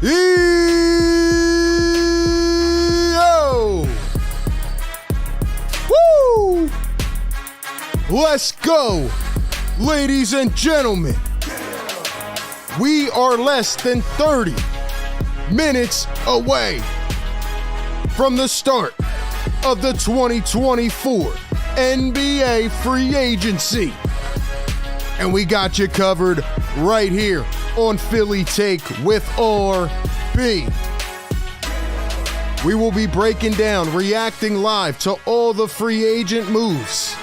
Yo! Woo! Let's go, ladies and gentlemen. We are less than 30 minutes away from the start of the 2024 NBA free agency. And we got you covered right here on Philly Take with RB. We will be breaking down, reacting live to all the free agent moves,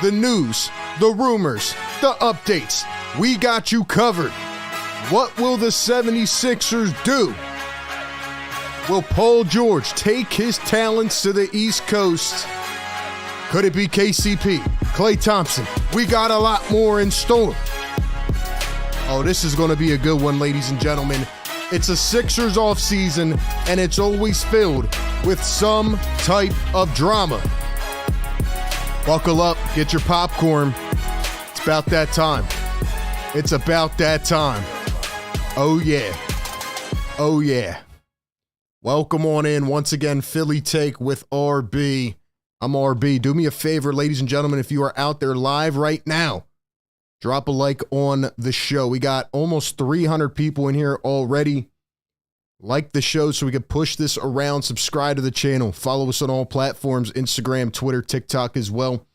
the news, the rumors, the updates. We got you covered. What will the 76ers do? Will Paul George take his talents to the East Coast? Could it be KCP, Klay Thompson? We got a lot more in store. Oh, this is going to be a good one, ladies and gentlemen. It's a Sixers off season, and it's always filled with some type of drama. Buckle up, get your popcorn. It's about that time. It's about that time. Oh, yeah. Oh, yeah. Welcome on in once again, Philly Take with RB. I'm RB. Do me a favor, ladies and gentlemen, if you are out there live right now, drop a like on the show. We got almost 300 people in here already. Like the show so we can push this around. Subscribe to the channel. Follow us on all platforms, Instagram, Twitter, TikTok as well.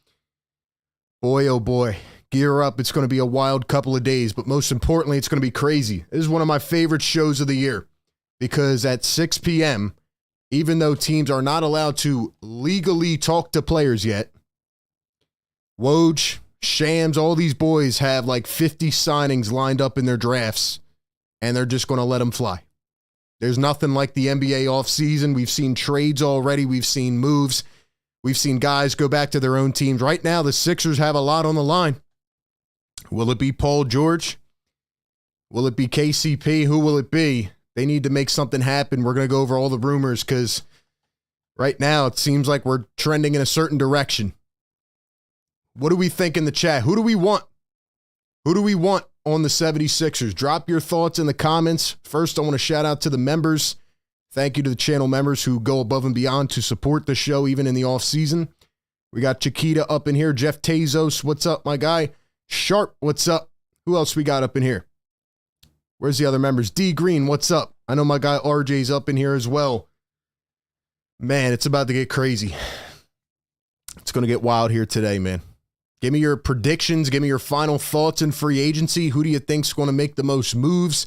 Boy, oh boy. Gear up. It's going to be a wild couple of days, but most importantly, it's going to be crazy. This is one of my favorite shows of the year because at 6 p.m., even though teams are not allowed to legally talk to players yet, Woj, Shams, all these boys have like 50 signings lined up in their drafts, and they're just going to let them fly. There's nothing like the NBA offseason. We've seen trades already. We've seen moves. We've seen guys go back to their own teams. Right now, the Sixers have a lot on the line. Will it be Paul George? Will it be KCP? Who will it be? They need to make something happen. We're going to go over all the rumors because right now it seems like we're trending in a certain direction. What do we think in the chat? Who do we want? Who do we want on the 76ers? Drop your thoughts in the comments. First, I want to shout out to the members. Thank you to the channel members who go above and beyond to support the show even in the off season. We got Chiquita up in here. Jeff Tezos, what's up, my guy? Sharp, what's up? Who else we got up in here? Where's the other members? D Green, what's up? I know my guy RJ's up in here as well. Man, it's about to get crazy. It's going to get wild here today, man. Give me your predictions. Give me your final thoughts in free agency. Who do you think's going to make the most moves?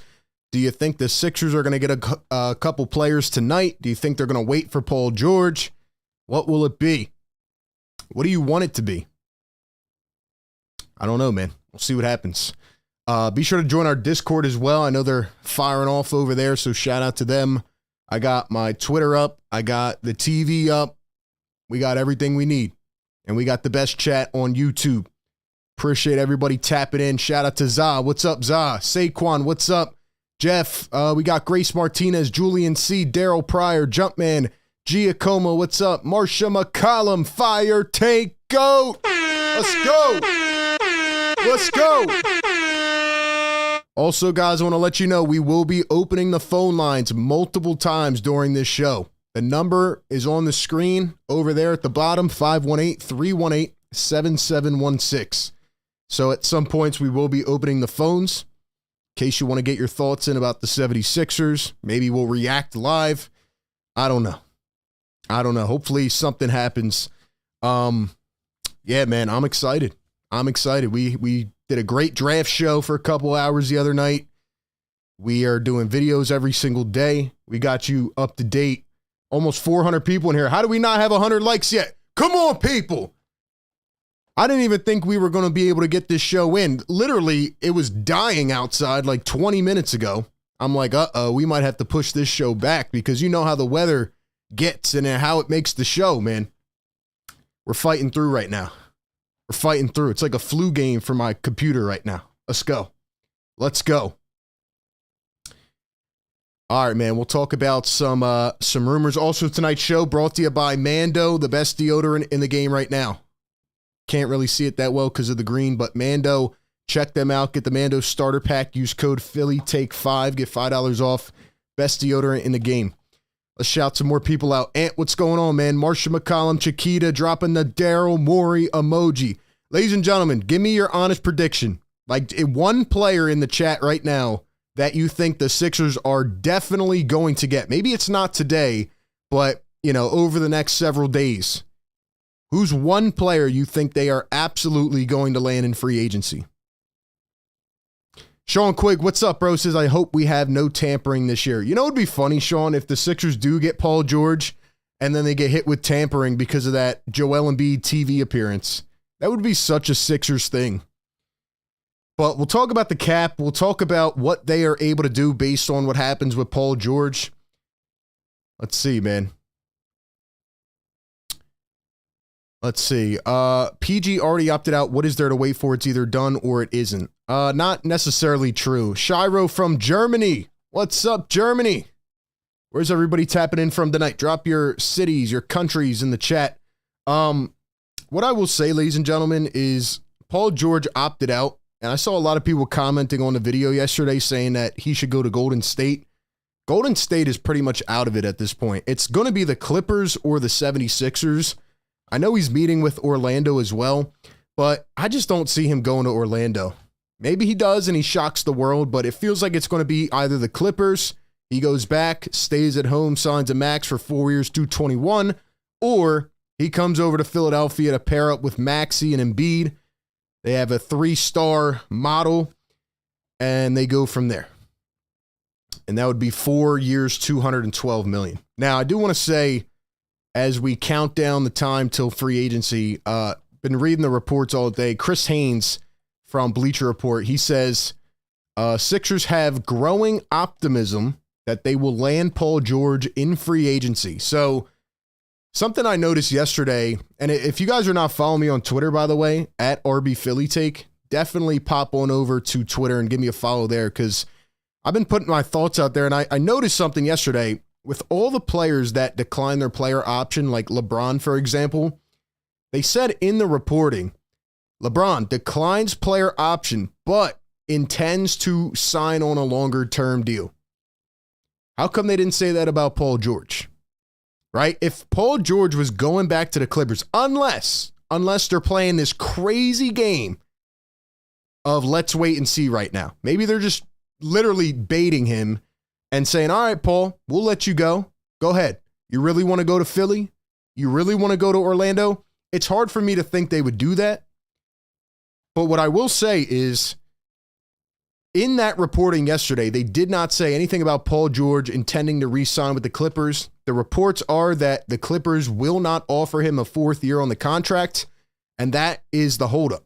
Do you think the Sixers are going to get a couple players tonight? Do you think they're going to wait for Paul George? What will it be? What do you want it to be? I don't know, man. We'll see what happens. Be sure to join our Discord as well. I know they're firing off over there, so shout out to them. I got my Twitter up. I got the TV up. We got everything we need. And we got the best chat on YouTube. Appreciate everybody tapping in. Shout out to Za. What's up, Za? Saquon, what's up? Jeff, we got Grace Martinez, Julian C., Daryl Pryor, Jumpman, Giacomo, what's up? Marsha McCollum, Fire, Take, Go. Let's go. Let's go. Also, guys, I want to let you know we will be opening the phone lines multiple times during this show. The number is on the screen over there at the bottom, 518-318-7716. So at some points, we will be opening the phones in case you want to get your thoughts in about the 76ers. Maybe we'll react live. I don't know. Hopefully something happens. Yeah, man, I'm excited. We did a great draft show for a couple hours the other night. We are doing videos every single day. We got you up to date. Almost 400 people in here. How do we not have 100 likes yet? Come on, people. I didn't even think we were going to be able to get this show in. Literally, it was dying outside like 20 minutes ago. I'm like, we might have to push this show back because you know how the weather gets and how it makes the show, man. We're fighting through right now. We're fighting through. It's like a flu game for my computer right now. Let's go. Let's go. All right, man, we'll talk about some rumors. Also, tonight's show brought to you by Mando, the best deodorant in the game right now. Can't really see it that well because of the green, but Mando, check them out. Get the Mando starter pack. Use code PhillyTake5. Get $5 off Best deodorant in the game. Let's shout some more people out. Ant, what's going on, man? Marsha McCollum, Chiquita dropping the Daryl Morey emoji. Ladies and gentlemen, give me your honest prediction. Like one player in the chat right now that you think the Sixers are definitely going to get. Maybe it's not today, but, you know, over the next several days. Who's one player you think they are absolutely going to land in free agency? Sean Quigg, what's up, bro? Says, I hope we have no tampering this year. You know, it'd be funny, Sean, if the Sixers do get Paul George and then they get hit with tampering because of that Joel Embiid TV appearance. That would be such a Sixers thing. But we'll talk about the cap. We'll talk about what they are able to do based on what happens with Paul George. Let's see, man. Let's see. PG already opted out. What is there to wait for? It's either done or it isn't. Not necessarily true. Shiro from Germany. What's up, Germany? Where's everybody tapping in from tonight? Drop your cities, your countries in the chat. What I will say, ladies and gentlemen, is Paul George opted out. And I saw a lot of people commenting on the video yesterday saying that he should go to Golden State. Golden State is pretty much out of it at this point. It's going to be the Clippers or the 76ers. I know he's meeting with Orlando as well, but I just don't see him going to Orlando. Maybe he does and he shocks the world, but it feels like it's going to be either the Clippers, he goes back, stays at home, signs a max for 4 years, 221, or he comes over to Philadelphia to pair up with Maxey and Embiid. They have a 3-star model, and they go from there. And that would be 4 years, $212 million. Now, I do want to say, as we count down the time till free agency, been reading the reports all day. Chris Haynes from Bleacher Report, he says, Sixers have growing optimism that they will land Paul George in free agency. So something I noticed yesterday, and if you guys are not following me on Twitter, by the way, at RB Philly Take, definitely pop on over to Twitter and give me a follow there, because I've been putting my thoughts out there, and I noticed something yesterday. With all the players that decline their player option, like LeBron, for example, they said in the reporting, LeBron declines player option, but intends to sign on a longer-term deal. How come they didn't say that about Paul George? Right? If Paul George was going back to the Clippers, unless they're playing this crazy game of let's wait and see right now. Maybe they're just literally baiting him and saying, all right, Paul, we'll let you go. Go ahead. You really want to go to Philly? You really want to go to Orlando? It's hard for me to think they would do that. But what I will say is, in that reporting yesterday, they did not say anything about Paul George intending to re-sign with the Clippers. The reports are that the Clippers will not offer him a 4th year on the contract, and that is the holdup.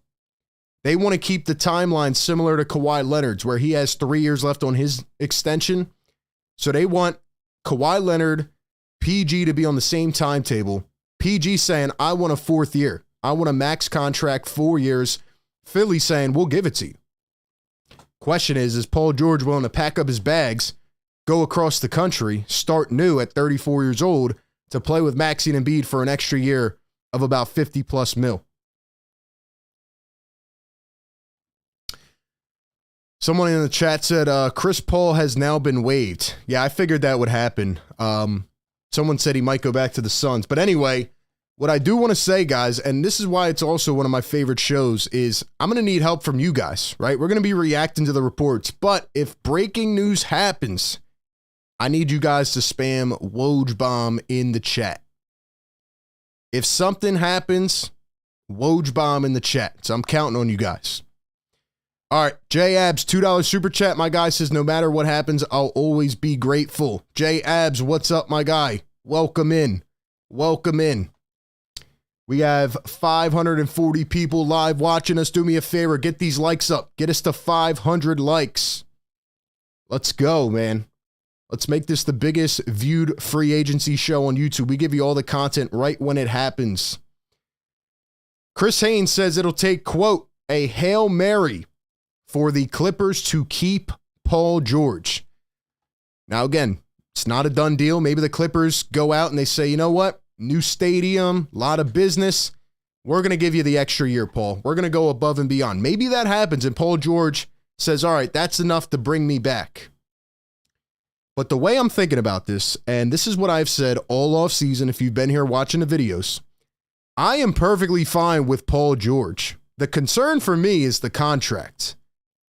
They want to keep the timeline similar to Kawhi Leonard's, where he has 3 years left on his extension. So they want Kawhi Leonard, PG to be on the same timetable. PG saying, I want a 4th year. I want a max contract, 4 years. Philly saying, we'll give it to you. Question is Paul George willing to pack up his bags, go across the country, start new at 34 years old to play with Maxey and Embiid for an extra year of about 50 plus mil? Someone in the chat said, Chris Paul has now been waived. Yeah, I figured that would happen. Someone said he might go back to the Suns. But anyway, what I do want to say, guys, and this is why it's also one of my favorite shows, is I'm going to need help from you guys, right? We're going to be reacting to the reports. But if breaking news happens, I need you guys to spam Woj Bomb in the chat. If something happens, Woj Bomb in the chat. So I'm counting on you guys. All right, J Abs, $2 super chat. My guy says, no matter what happens, I'll always be grateful. J Abs, what's up, my guy? Welcome in. Welcome in. We have 540 people live watching us. Do me a favor, get these likes up. Get us to 500 likes. Let's go, man. Let's make this the biggest viewed free agency show on YouTube. We give you all the content right when it happens. Chris Haynes says it'll take, quote, a Hail Mary for the Clippers to keep Paul George. Now, again, it's not a done deal. Maybe the Clippers go out and they say, you know what? New stadium, a lot of business. We're going to give you the extra year, Paul. We're going to go above and beyond. Maybe that happens and Paul George says, all right, that's enough to bring me back. But the way I'm thinking about this, and this is what I've said all off season, if you've been here watching the videos, I am perfectly fine with Paul George. The concern for me is the contract.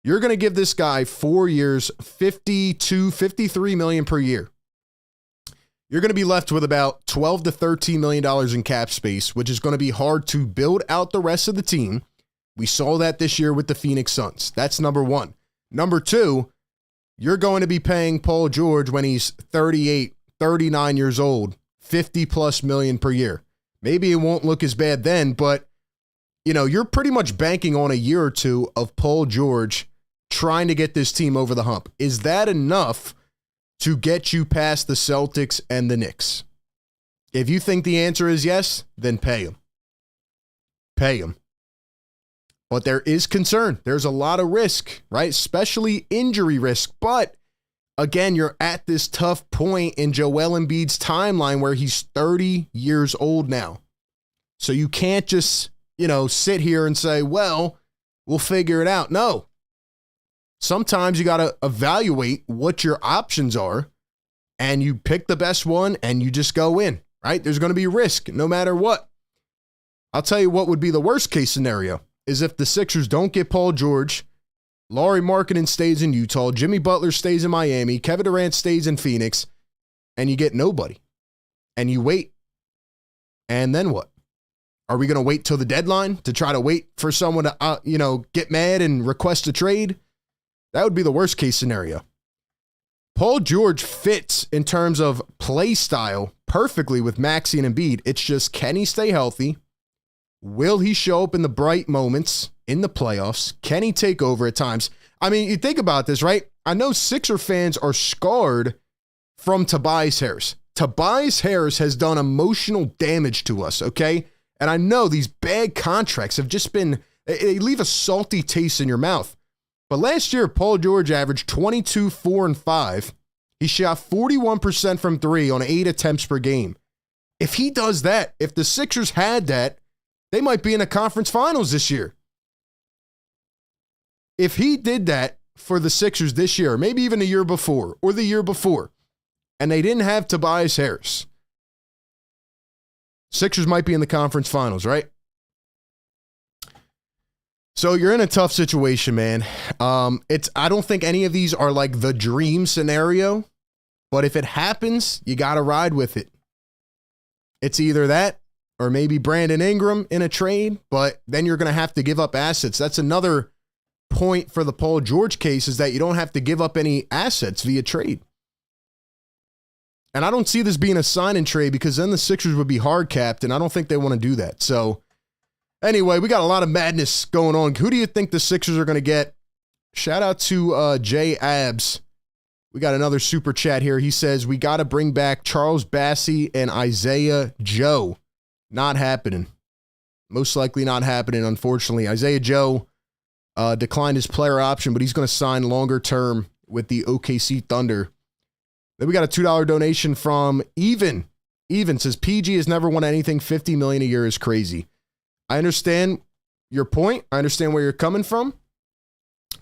You're going to give this guy 4 years, 52, 53 million per year. You're going to be left with about $12 to $13 million in cap space, which is going to be hard to build out the rest of the team. We saw that this year with the Phoenix Suns. That's number one. Number two, you're going to be paying Paul George when he's 38, 39 years old, 50 plus million per year. Maybe it won't look as bad then, but you're pretty much banking on a year or two of Paul George trying to get this team over the hump. Is that enough to get you past the Celtics and the Knicks? If you think the answer is yes, then pay him. Pay him. But there is concern. There's a lot of risk, right? Especially injury risk. But again, you're at this tough point in Joel Embiid's timeline where he's 30 years old now. So you can't just, sit here and say, well, we'll figure it out. No. Sometimes you got to evaluate what your options are and you pick the best one and you just go in, right? There's going to be risk no matter what. I'll tell you what would be the worst case scenario is if the Sixers don't get Paul George, Lauri Markkanen stays in Utah, Jimmy Butler stays in Miami, Kevin Durant stays in Phoenix, and you get nobody. And you wait. And then what? Are we going to wait till the deadline to try to wait for someone to, get mad and request a trade? That would be the worst case scenario. Paul George fits in terms of play style perfectly with Maxey and Embiid. It's just, can he stay healthy? Will he show up in the bright moments in the playoffs? Can he take over at times? I mean, you think about this, right? I know Sixer fans are scarred from Tobias Harris. Tobias Harris has done emotional damage to us, okay? And I know these bad contracts have just been, they leave a salty taste in your mouth. But last year, Paul George averaged 22, 4, and 5. He shot 41% from three on 8 attempts per game. If he does that, if the Sixers had that, they might be in the conference finals this year. If he did that for the Sixers this year, maybe even the year before or the year before, and they didn't have Tobias Harris, Sixers might be in the conference finals, right? So you're in a tough situation, man. I don't think any of these are like the dream scenario, but if it happens, you got to ride with it. It's either that or maybe Brandon Ingram in a trade, but then you're going to have to give up assets. That's another point for the Paul George case, is that you don't have to give up any assets via trade. And I don't see this being a sign and trade because then the Sixers would be hard capped, and I don't think they want to do that. So anyway, we got a lot of madness going on. Who do you think the Sixers are going to get? Shout out to Jay Abs. We got another super chat here. He says, we got to bring back Charles Bassey and Isaiah Joe. Not happening. Most likely not happening, unfortunately. Isaiah Joe declined his player option, but he's going to sign longer term with the OKC Thunder. Then we got a $2 donation from Even. Even says, PG has never won anything. $50 million a year is crazy. I understand your point. I understand where you're coming from.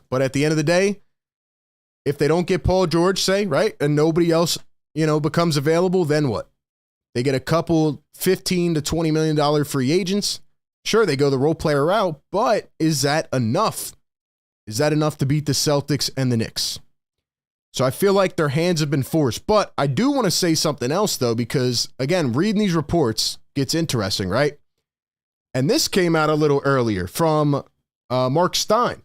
But at the end of the day, if they don't get Paul George, say, right, and nobody else, becomes available, then what? They get a couple $15 to $20 million free agents. Sure, they go the role player route, but is that enough? Is that enough to beat the Celtics and the Knicks? So I feel like their hands have been forced. But I do want to say something else, though, because, again, reading these reports gets interesting, right? And this came out a little earlier from Mark Stein.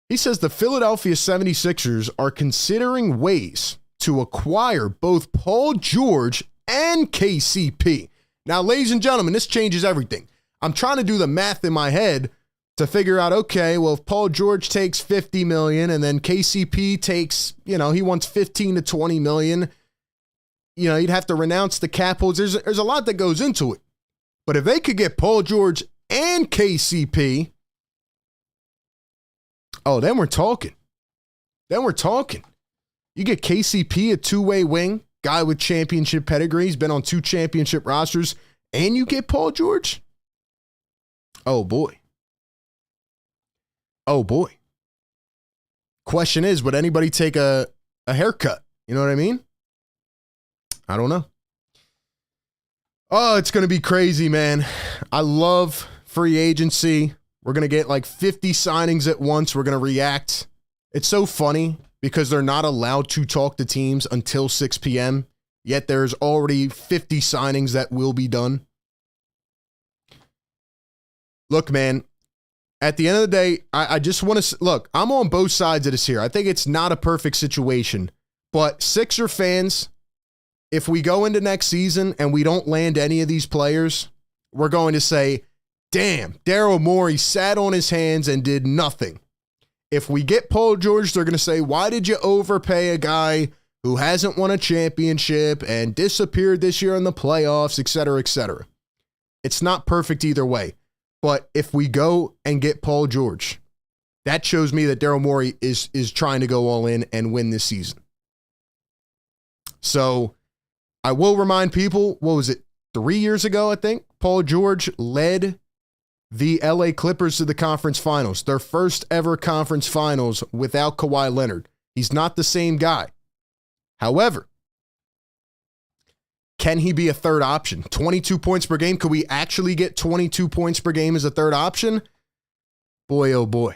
He says the Philadelphia 76ers are considering ways to acquire both Paul George and KCP. Now, ladies and gentlemen, this changes everything. I'm trying to do the math in my head to figure out, okay, well, if Paul George takes $50 million and then KCP takes, he wants $15 to $20 million, you'd have to renounce the cap holds. There's a lot that goes into it. But if they could get Paul George and KCP, oh, then we're talking. You get KCP, a two-way wing, guy with championship pedigree. He's been on 2 championship rosters. And you get Paul George? Oh, boy. Oh, boy. Question is, would anybody take a haircut You know what I mean? I don't know. Oh, it's going to be crazy, man. I love free agency. We're going to get like 50 signings at once. We're going to react. It's so funny because they're not allowed to talk to teams until 6 p.m., yet there's already 50 signings that will be done. Look, man, at the end of the day, I just want to look, I'm on both sides of this here. I think it's not a perfect situation, but Sixer fans, if we go into next season and we don't land any of these players, we're going to say, damn, Daryl Morey sat on his hands and did nothing. If we get Paul George, they're going to say, why did you overpay a guy who hasn't won a championship and disappeared this year in the playoffs, et cetera, et cetera. It's not perfect either way. But if we go and get Paul George, that shows me that Daryl Morey is trying to go all in and win this season. So I will remind people, what was it, 3 years ago, I think, Paul George led the LA Clippers to the conference finals, their first ever conference finals without Kawhi Leonard. He's not the same guy. However, can he be a third option? 22 points per game. Could we actually get 22 points per game as a third option? Boy, oh boy.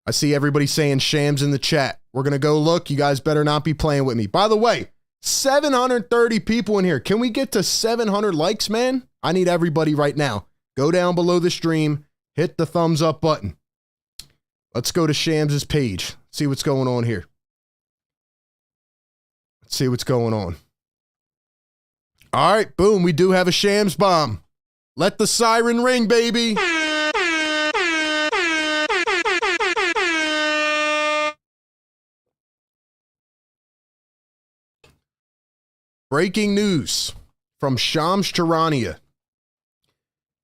I see everybody saying Shams in the chat. We're going to go look. You guys better not be playing with me. By the way, 730 people in here. Can we get to 700 likes, man? I need everybody right now. Go down below the stream. Hit the thumbs up button. Let's go to Shams' page. See what's going on here. Let's see what's going on. All right, boom, we do have a Shams bomb. Let the siren ring, baby. Breaking news from Shams Charania.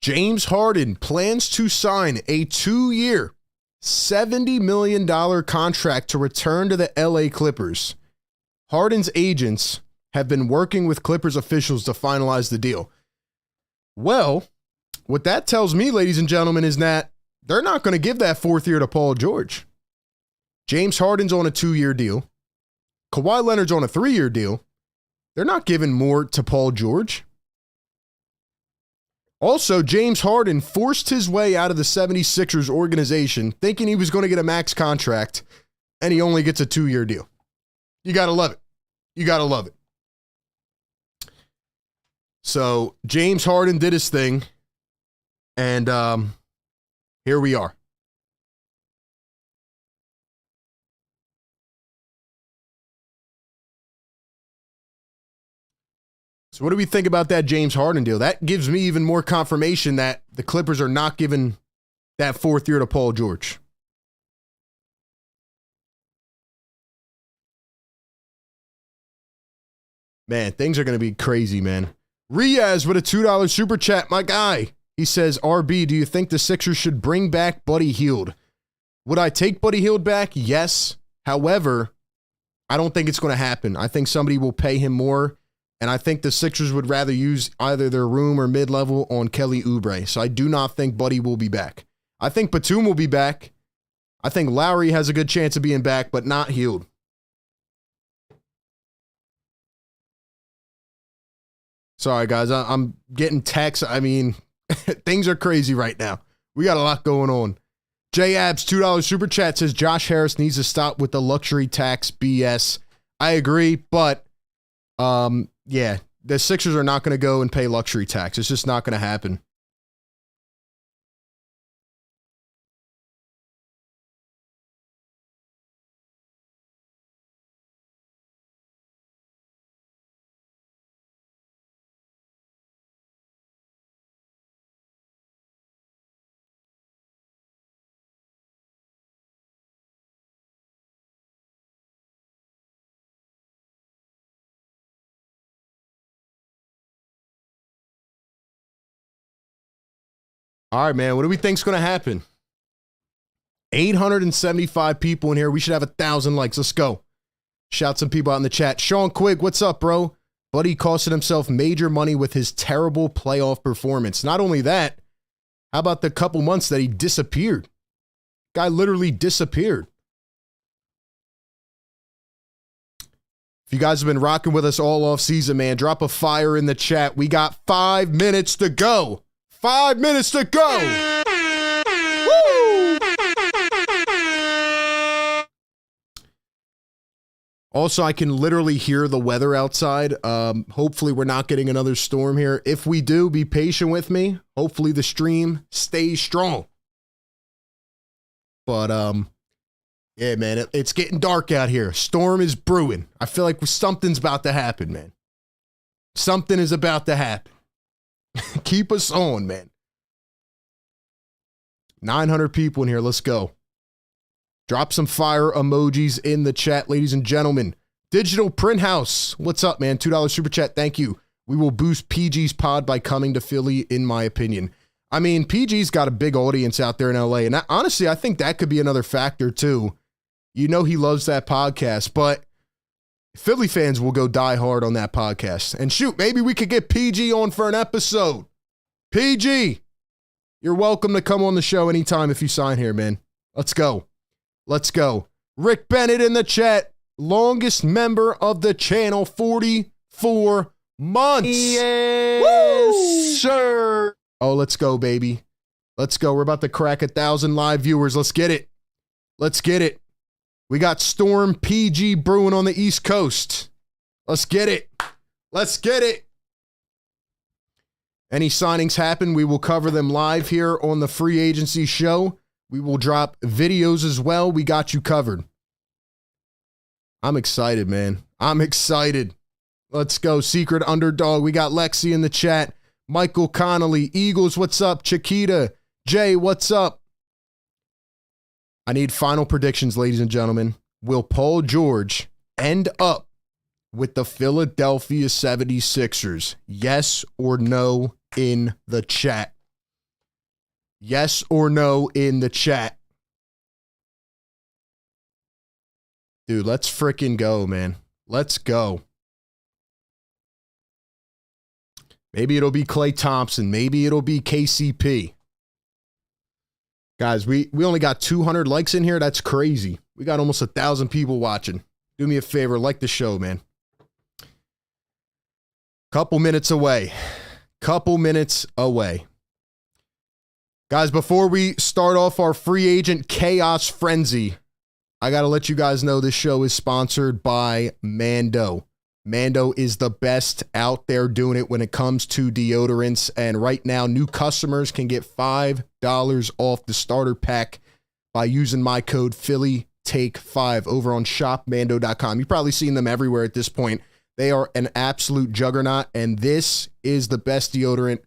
James Harden plans to sign a 2-year, $70 million contract to return to the LA Clippers. Harden's agents have been working with Clippers officials to finalize the deal. Well, what that tells me, ladies and gentlemen, is that they're not going to give that 4th year to Paul George. James Harden's on a 2-year deal. Kawhi Leonard's on a 3-year deal. They're not giving more to Paul George. Also, James Harden forced his way out of the 76ers organization thinking he was going to get a max contract, and he only gets a 2-year deal. You got to love it. You got to love it. So James Harden did his thing, and here we are. So what do we think about that James Harden deal? That gives me even more confirmation that the Clippers are not giving that 4th year to Paul George. Man, things are going to be crazy, man. Riaz with a $2 super chat, my guy. He says, RB, do you think the Sixers should bring back Buddy Hield? Would I take Buddy Hield back? Yes. However, I don't think it's going to happen. I think somebody will pay him more, and I think the Sixers would rather use either their room or mid-level on Kelly Oubre. So I do not think Buddy will be back. I think Batum will be back. I think Lowry has a good chance of being back, but not Hield. Sorry, guys. I'm getting texts. I mean, things are crazy right now. We got a lot going on. J-Abs, $2 super chat says Josh Harris needs to stop with the luxury tax BS. I agree, but yeah, the Sixers are not going to go and pay luxury tax. It's just not going to happen. All right, man. What do we think's going to happen? 875 people in here. We should have 1,000 likes. Let's go. Shout some people out in the chat. Sean Quigg, what's up, bro? Buddy costed himself major money with his terrible playoff performance. Not only that, how about the couple months that he disappeared? Guy literally disappeared. If you guys have been rocking with us all off season, man, drop a fire in the chat. We got 5 minutes to go. 5 minutes to go. Woo! Also, I can literally hear the weather outside. Hopefully, we're not getting another storm here. If we do, be patient with me. Hopefully, the stream stays strong. But, yeah, man, it's getting dark out here. Storm is brewing. I feel like something's about to happen, man. Something is about to happen. Keep us on, man. 900 people in here. Let's go. Drop some fire emojis in the chat, ladies and gentlemen. Digital Print House. What's up, man? $2 super chat. Thank you. We will boost PG's pod by coming to Philly, in my opinion. I mean, PG's got a big audience out there in LA. And honestly, I think that could be another factor, too. You know he loves that podcast, but Philly fans will go die hard on that podcast. And shoot, maybe we could get PG on for an episode. PG, you're welcome to come on the show anytime if you sign here, man. Let's go. Let's go. Rick Bennett in the chat. Longest member of the channel, 44 months. Yes, woo! sir. Oh, let's go, baby. Let's go. We're about to crack 1,000 live viewers. Let's get it. Let's get it. We got Storm PG brewing on the East Coast. Let's get it. Let's get it. Any signings happen, we will cover them live here on the free agency show. We will drop videos as well. We got you covered. I'm excited, man. I'm excited. Let's go. Secret Underdog. We got Lexi in the chat. Michael Connolly. Eagles, what's up? Chiquita. Jay, what's up? I need final predictions, ladies and gentlemen. Will Paul George end up with the Philadelphia 76ers? Yes or no in the chat. Yes or no in the chat. Dude, let's freaking go, man. Let's go. Maybe it'll be Klay Thompson. Maybe it'll be KCP. Guys, we only got 200 likes in here. That's crazy. We got almost 1,000 people watching. Do me a favor, like the show, man. Couple minutes away. Couple minutes away. Guys, before we start off our free agent chaos frenzy, I got to let you guys know this show is sponsored by Mando. Mando is the best out there doing it when it comes to deodorants. And right now, new customers can get $5 off the starter pack by using my code PhillyTake5 over on shopmando.com. You've probably seen them everywhere at this point. They are an absolute juggernaut, and this is the best deodorant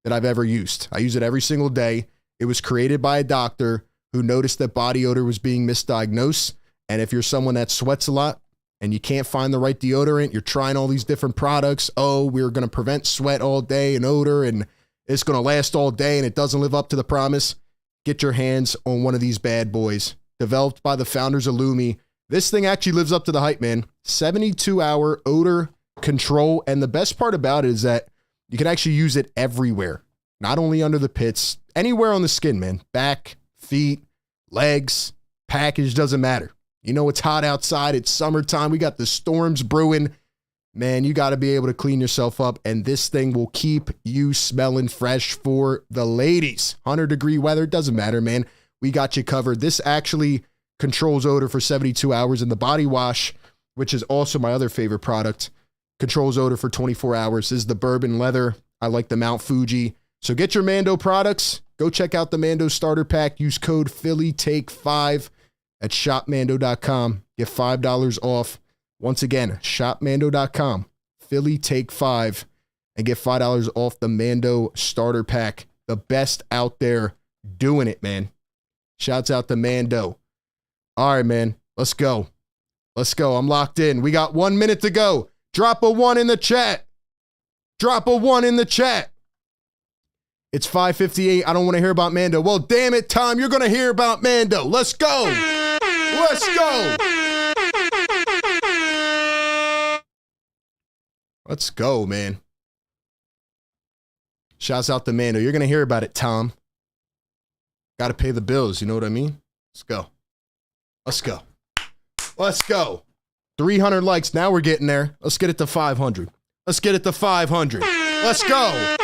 that I've ever used. I use it every single day. It was created by a doctor who noticed that body odor was being misdiagnosed. And if you're someone that sweats a lot and you can't find the right deodorant, you're trying all these different products. Oh, we're going to prevent sweat all day and odor, and it's going to last all day, and it doesn't live up to the promise. Get your hands on one of these bad boys. Developed by the founders of Lumi. This thing actually lives up to the hype, man. 72-hour odor control. And the best part about it is that you can actually use it everywhere. Not only under the pits, anywhere on the skin, man. Back, feet, legs, package, doesn't matter. You know it's hot outside. It's summertime. We got the storms brewing. Man, you got to be able to clean yourself up. And this thing will keep you smelling fresh for the ladies. 100-degree weather, doesn't matter, man. We got you covered. This actually controls odor for 72 hours. And the body wash, which is also my other favorite product, controls odor for 24 hours. This is the bourbon leather. I like the Mount Fuji. So get your Mando products. Go check out the Mando starter pack. Use code PhillyTake5 at shopmando.com. Get $5 off. Once again, shopmando.com, PhillyTake5, and get $5 off the Mando starter pack. The best out there doing it, man. Shouts out to Mando. All right, man. Let's go. Let's go. I'm locked in. We got 1 minute to go. Drop a 1 in the chat. Drop a 1 in the chat. It's 5:58. I don't want to hear about Mando. Well, damn it, Tom. You're going to hear about Mando. Let's go. Let's go. Let's go, man. Shouts out to Mando. You're going to hear about it, Tom. Got to pay the bills. You know what I mean? Let's go. Let's go. Let's go. 300 likes. Now we're getting there. Let's get it to 500. Let's get it to 500. Let's go.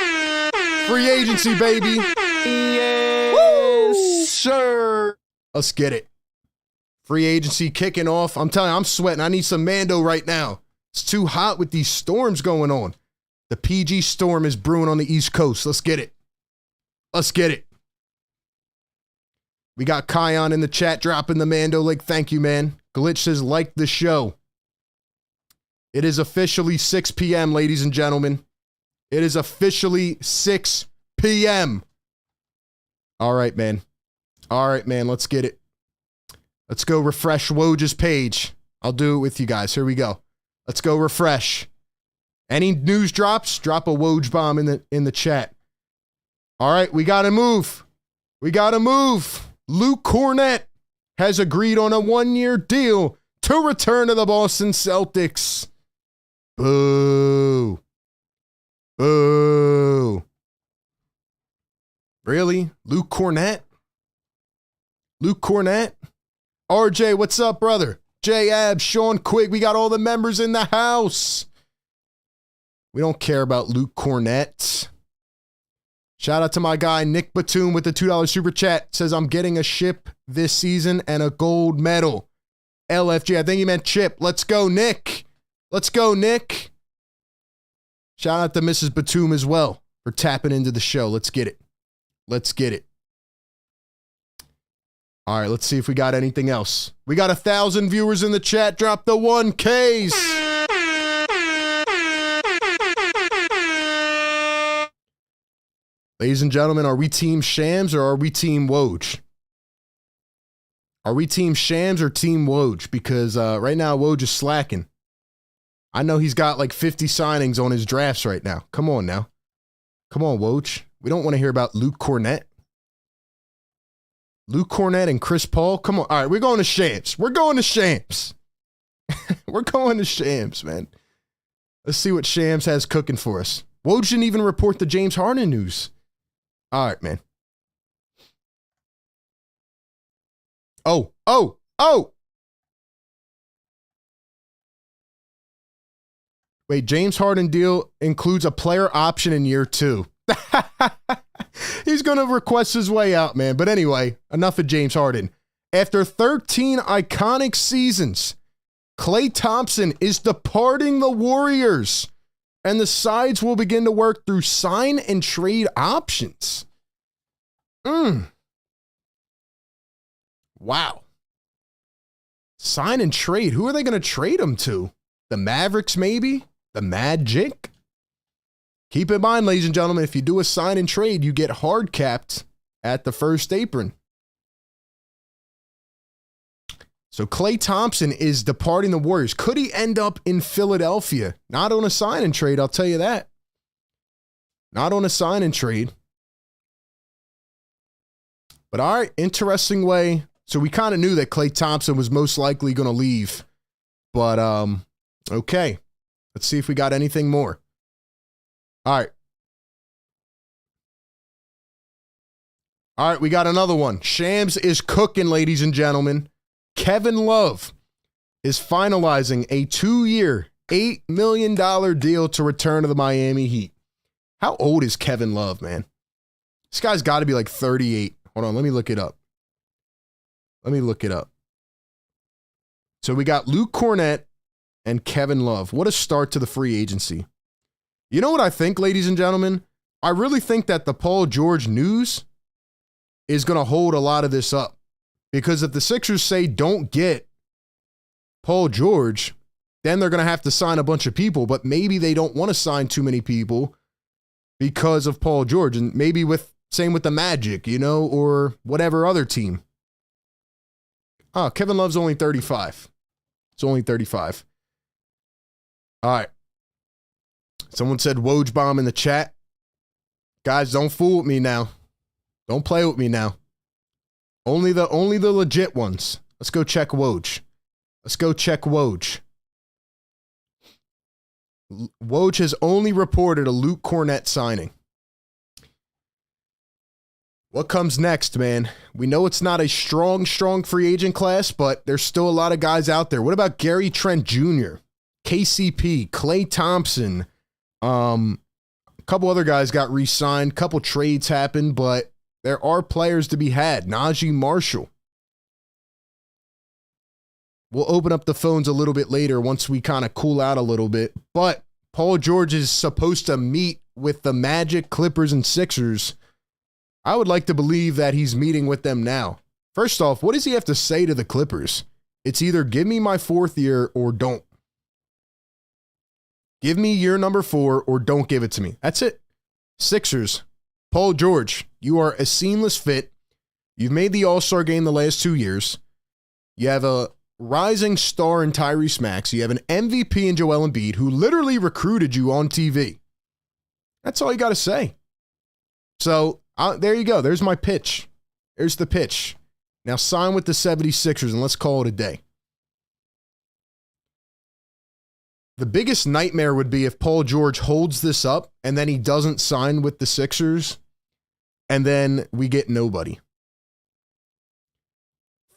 Free agency, baby. Yes, sir. Let's get it. Free agency kicking off. I'm telling you, I'm sweating. I need some Mando right now. It's too hot with these storms going on. The PG storm is brewing on the East Coast. Let's get it. Let's get it. We got Kion in the chat dropping the Mando link. Thank you, man. Glitch says, like the show. It is officially 6 p.m., ladies and gentlemen. It is officially 6 p.m. All right, man. All right, man. Let's get it. Let's go refresh Woj's page. I'll do it with you guys. Here we go. Let's go refresh. Any news drops? Drop a Woj bomb in the chat. All right, we got to move. We got to move. Luke Cornett has agreed on a 1-year deal to return to the Boston Celtics. Boo. Boo. Really? Luke Cornett? Luke Cornett? RJ, what's up, brother? J-Ab, Sean Quigg, we got all the members in the house. We don't care about Luke Cornett. Shout out to my guy, Nick Batum, with the $2 super chat. Says, I'm getting a ship this season and a gold medal. LFG, I think he meant chip. Let's go, Nick. Let's go, Nick. Shout out to Mrs. Batum as well for tapping into the show. Let's get it. Let's get it. All right, let's see if we got anything else. We got 1,000 viewers in the chat. Drop the 1Ks. Ladies and gentlemen, are we Team Shams or are we Team Woj? Are we Team Shams or Team Woj? Because right now, Woj is slacking. I know he's got like 50 signings on his drafts right now. Come on now. Come on, Woj. We don't want to hear about Luke Cornett. Luke Cornett and Chris Paul. Come on. All right, we're going to Shams. We're going to Shams. We're going to Shams, man. Let's see what Shams has cooking for us. Woj didn't even report the James Harden news. All right, man. Oh. Wait, James Harden deal includes a player option in year 2. He's going to request his way out, man. But anyway, enough of James Harden. After 13 iconic seasons, Klay Thompson is departing the Warriors, and the sides will begin to work through sign and trade options. Wow. Sign and trade. Who are they going to trade him to? The Mavericks, maybe? The Magic? Keep in mind, ladies and gentlemen, if you do a sign and trade, you get hard capped at the first apron. So Klay Thompson is departing the Warriors. Could he end up in Philadelphia? Not on a sign and trade, I'll tell you that. Not on a sign and trade. But all right, interesting way. So we kind of knew that Klay Thompson was most likely going to leave. But, okay. Let's see if we got anything more. All right. All right, we got another one. Shams is cooking, ladies and gentlemen. Kevin Love is finalizing a 2-year, $8 million deal to return to the Miami Heat. How old is Kevin Love, man? This guy's got to be like 38. Hold on, let me look it up. Let me look it up. So we got Luke Cornett and Kevin Love. What a start to the free agency. You know what I think, ladies and gentlemen? I really think that the Paul George news is going to hold a lot of this up. Because if the Sixers say don't get Paul George, then they're going to have to sign a bunch of people. But maybe they don't want to sign too many people because of Paul George. And maybe same with the Magic, you know, or whatever other team. Oh, Kevin Love's only 35. It's only 35. All right. Someone said Woj bomb in the chat. Guys, don't fool with me now. Don't play with me now. Only the legit ones. Let's go check Woj. Let's go check Woj. Woj has only reported a Luke Cornett signing. What comes next, man? We know it's not a strong free agent class, but there's still a lot of guys out there. What about Gary Trent Jr., KCP, Klay Thompson? A couple other guys got re-signed. Couple trades happened, but there are players to be had. Najee Marshall. We'll open up the phones a little bit later once we kind of cool out a little bit. But Paul George is supposed to meet with the Magic, Clippers, and Sixers. I would like to believe that he's meeting with them now. First off, what does he have to say to the Clippers? It's either give me my 4th year or don't. Give me year number 4 or don't give it to me. That's it. Sixers, Paul George, you are a seamless fit. You've made the All-Star game the last 2 years. You have a rising star in Tyrese Maxey. You have an MVP in Joel Embiid who literally recruited you on TV. That's all you got to say. So, there you go. There's my pitch. There's the pitch. Now sign with the 76ers and let's call it a day. The biggest nightmare would be if Paul George holds this up and then he doesn't sign with the Sixers and then we get nobody.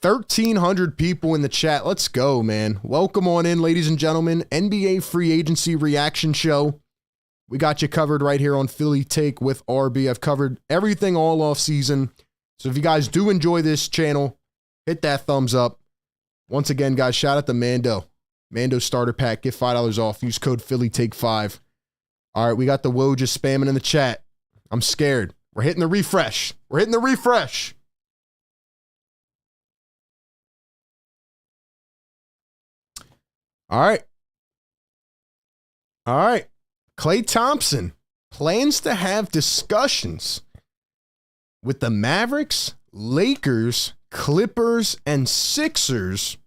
1,300 people in the chat. Let's go, man. Welcome on in, ladies and gentlemen. NBA free agency reaction show. We got you covered right here on Philly Take with RB. I've covered everything all off season. So if you guys do enjoy this channel, hit that thumbs up. Once again, guys, shout out to Mando. Mando starter pack. Get $5 off. Use code Philly Take 5. All right, we got the Woj just spamming in the chat. I'm scared. We're hitting the refresh. We're hitting the refresh. All right. All right. Klay Thompson plans to have discussions with the Mavericks, Lakers, Clippers, and Sixers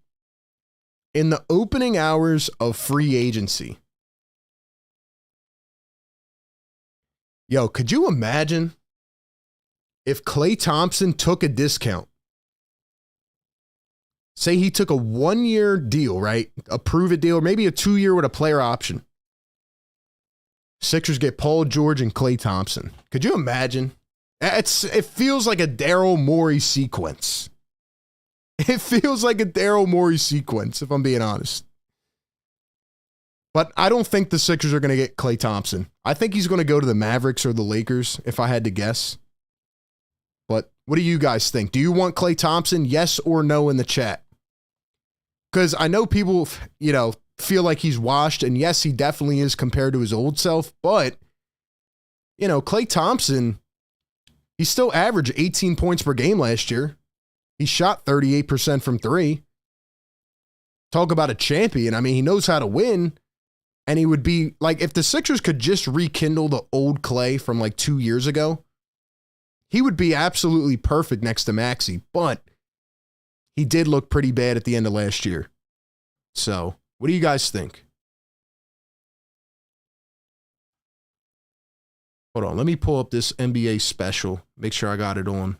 in the opening hours of free agency. Yo, could you imagine if Klay Thompson took a discount? Say he took a 1-year deal, right? A prove-it deal, or maybe a 2-year with a player option. Sixers get Paul George and Klay Thompson. Could you imagine? It feels like a Daryl Morey sequence. It feels like a Daryl Morey sequence, if I'm being honest. But I don't think the Sixers are going to get Klay Thompson. I think he's going to go to the Mavericks or the Lakers, if I had to guess. But what do you guys think? Do you want Klay Thompson? Yes or no in the chat? Because I know people, feel like he's washed, and yes, he definitely is compared to his old self, but, Klay Thompson, he still averaged 18 points per game last year. He shot 38% from 3. Talk about a champion. I mean, he knows how to win, and he would be, like, if the Sixers could just rekindle the old Klay from, 2 years ago, he would be absolutely perfect next to Maxey, but he did look pretty bad at the end of last year. So, what do you guys think? Hold on, let me pull up this NBA special. Make sure I got it on.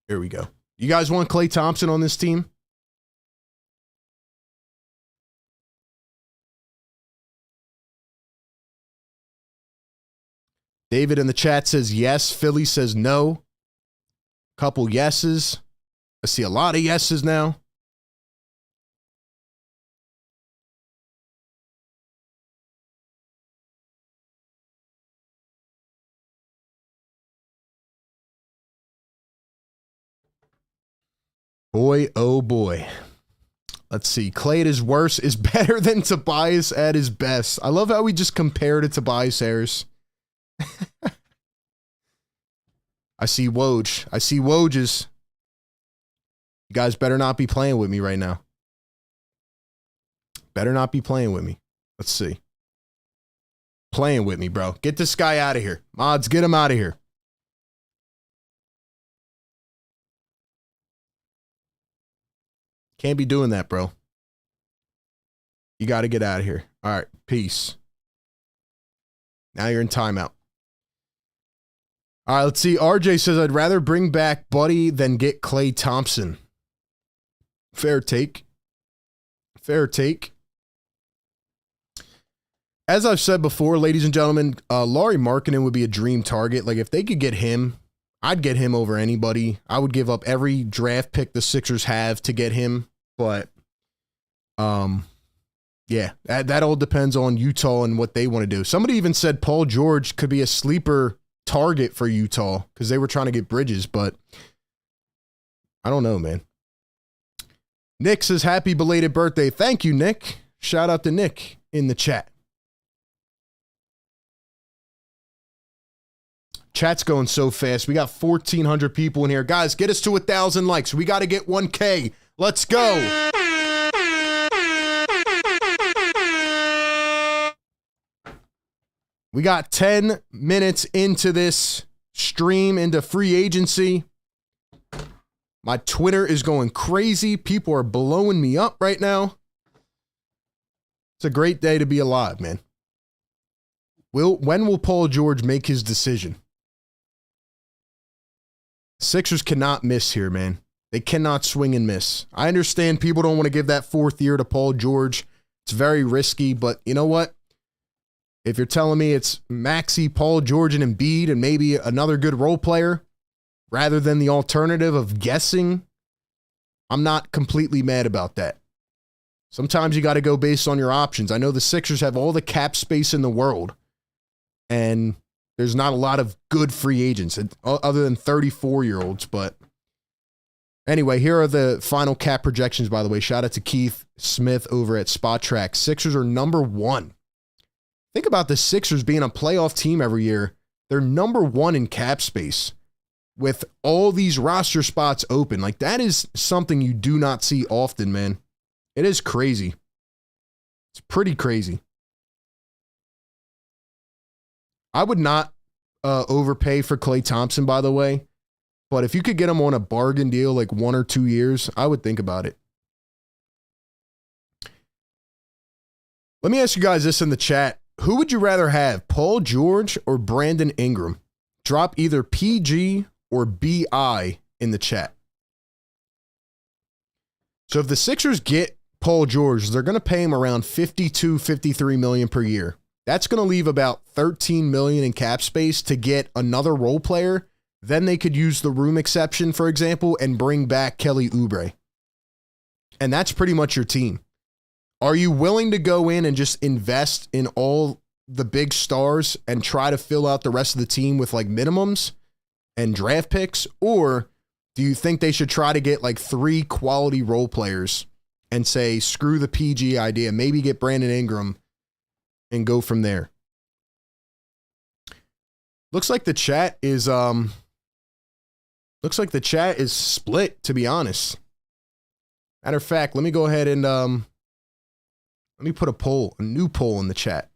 Here we go. You guys want Klay Thompson on this team? David in the chat says yes. Philly says no. Couple yeses. I see a lot of yeses now. Boy, oh boy. Let's see. Klay at his worst is better than Tobias at his best. I love how we just compared it to Tobias Harris. I see Woj. I see Woj's. You guys better not be playing with me right now. Better not be playing with me. Let's see. Playing with me, bro. Get this guy out of here. Mods, get him out of here. Can't be doing that, bro. You got to get out of here. All right. Peace. Now you're in timeout. All right, let's see. RJ says, I'd rather bring back Buddy than get Klay Thompson. Fair take. Fair take. As I've said before, ladies and gentlemen, Lauri Markkanen would be a dream target. Like, if they could get him, I'd get him over anybody. I would give up every draft pick the Sixers have to get him. But, yeah, that all depends on Utah and what they want to do. Somebody even said Paul George could be a sleeper target for Utah because they were trying to get Bridges, but I don't know, man. Nick says, happy belated birthday. Thank you, Nick. Shout out to Nick in the chat. Chat's going so fast. We got 1,400 people in here. Guys, get us to 1,000 likes. We got to get 1K. Let's go. We got 10 minutes into this stream, into free agency. My Twitter is going crazy. People are blowing me up right now. It's a great day to be alive, man. When will Paul George make his decision? Sixers cannot miss here, man. They cannot swing and miss. I understand people don't want to give that 4th year to Paul George. It's very risky, but you know what? If you're telling me it's Maxey, Paul George, and Embiid, and maybe another good role player, rather than the alternative of guessing, I'm not completely mad about that. Sometimes you got to go based on your options. I know the Sixers have all the cap space in the world, and there's not a lot of good free agents other than 34-year-olds. But anyway, here are the final cap projections, by the way. Shout out to Keith Smith over at Spot Track. Sixers are number 1. Think about the Sixers being a playoff team every year. They're number 1 in cap space with all these roster spots open. Like, that is something you do not see often, man. It is crazy. It's pretty crazy. I would not overpay for Klay Thompson, by the way. But if you could get him on a bargain deal, like 1 or 2 years, I would think about it. Let me ask you guys this in the chat. Who would you rather have, Paul George or Brandon Ingram? Drop either PG or BI in the chat. So if the Sixers get Paul George, they're going to pay him around $52, $53 million per year. That's going to leave about $13 million in cap space to get another role player. Then they could use the room exception, for example, and bring back Kelly Oubre. And that's pretty much your team. Are you willing to go in and just invest in all the big stars and try to fill out the rest of the team with like minimums and draft picks? Or do you think they should try to get like 3 quality role players and say, screw the PG idea, maybe get Brandon Ingram and go from there? Looks like the chat is split, to be honest. Matter of fact, let me go ahead and let me put a new poll in the chat.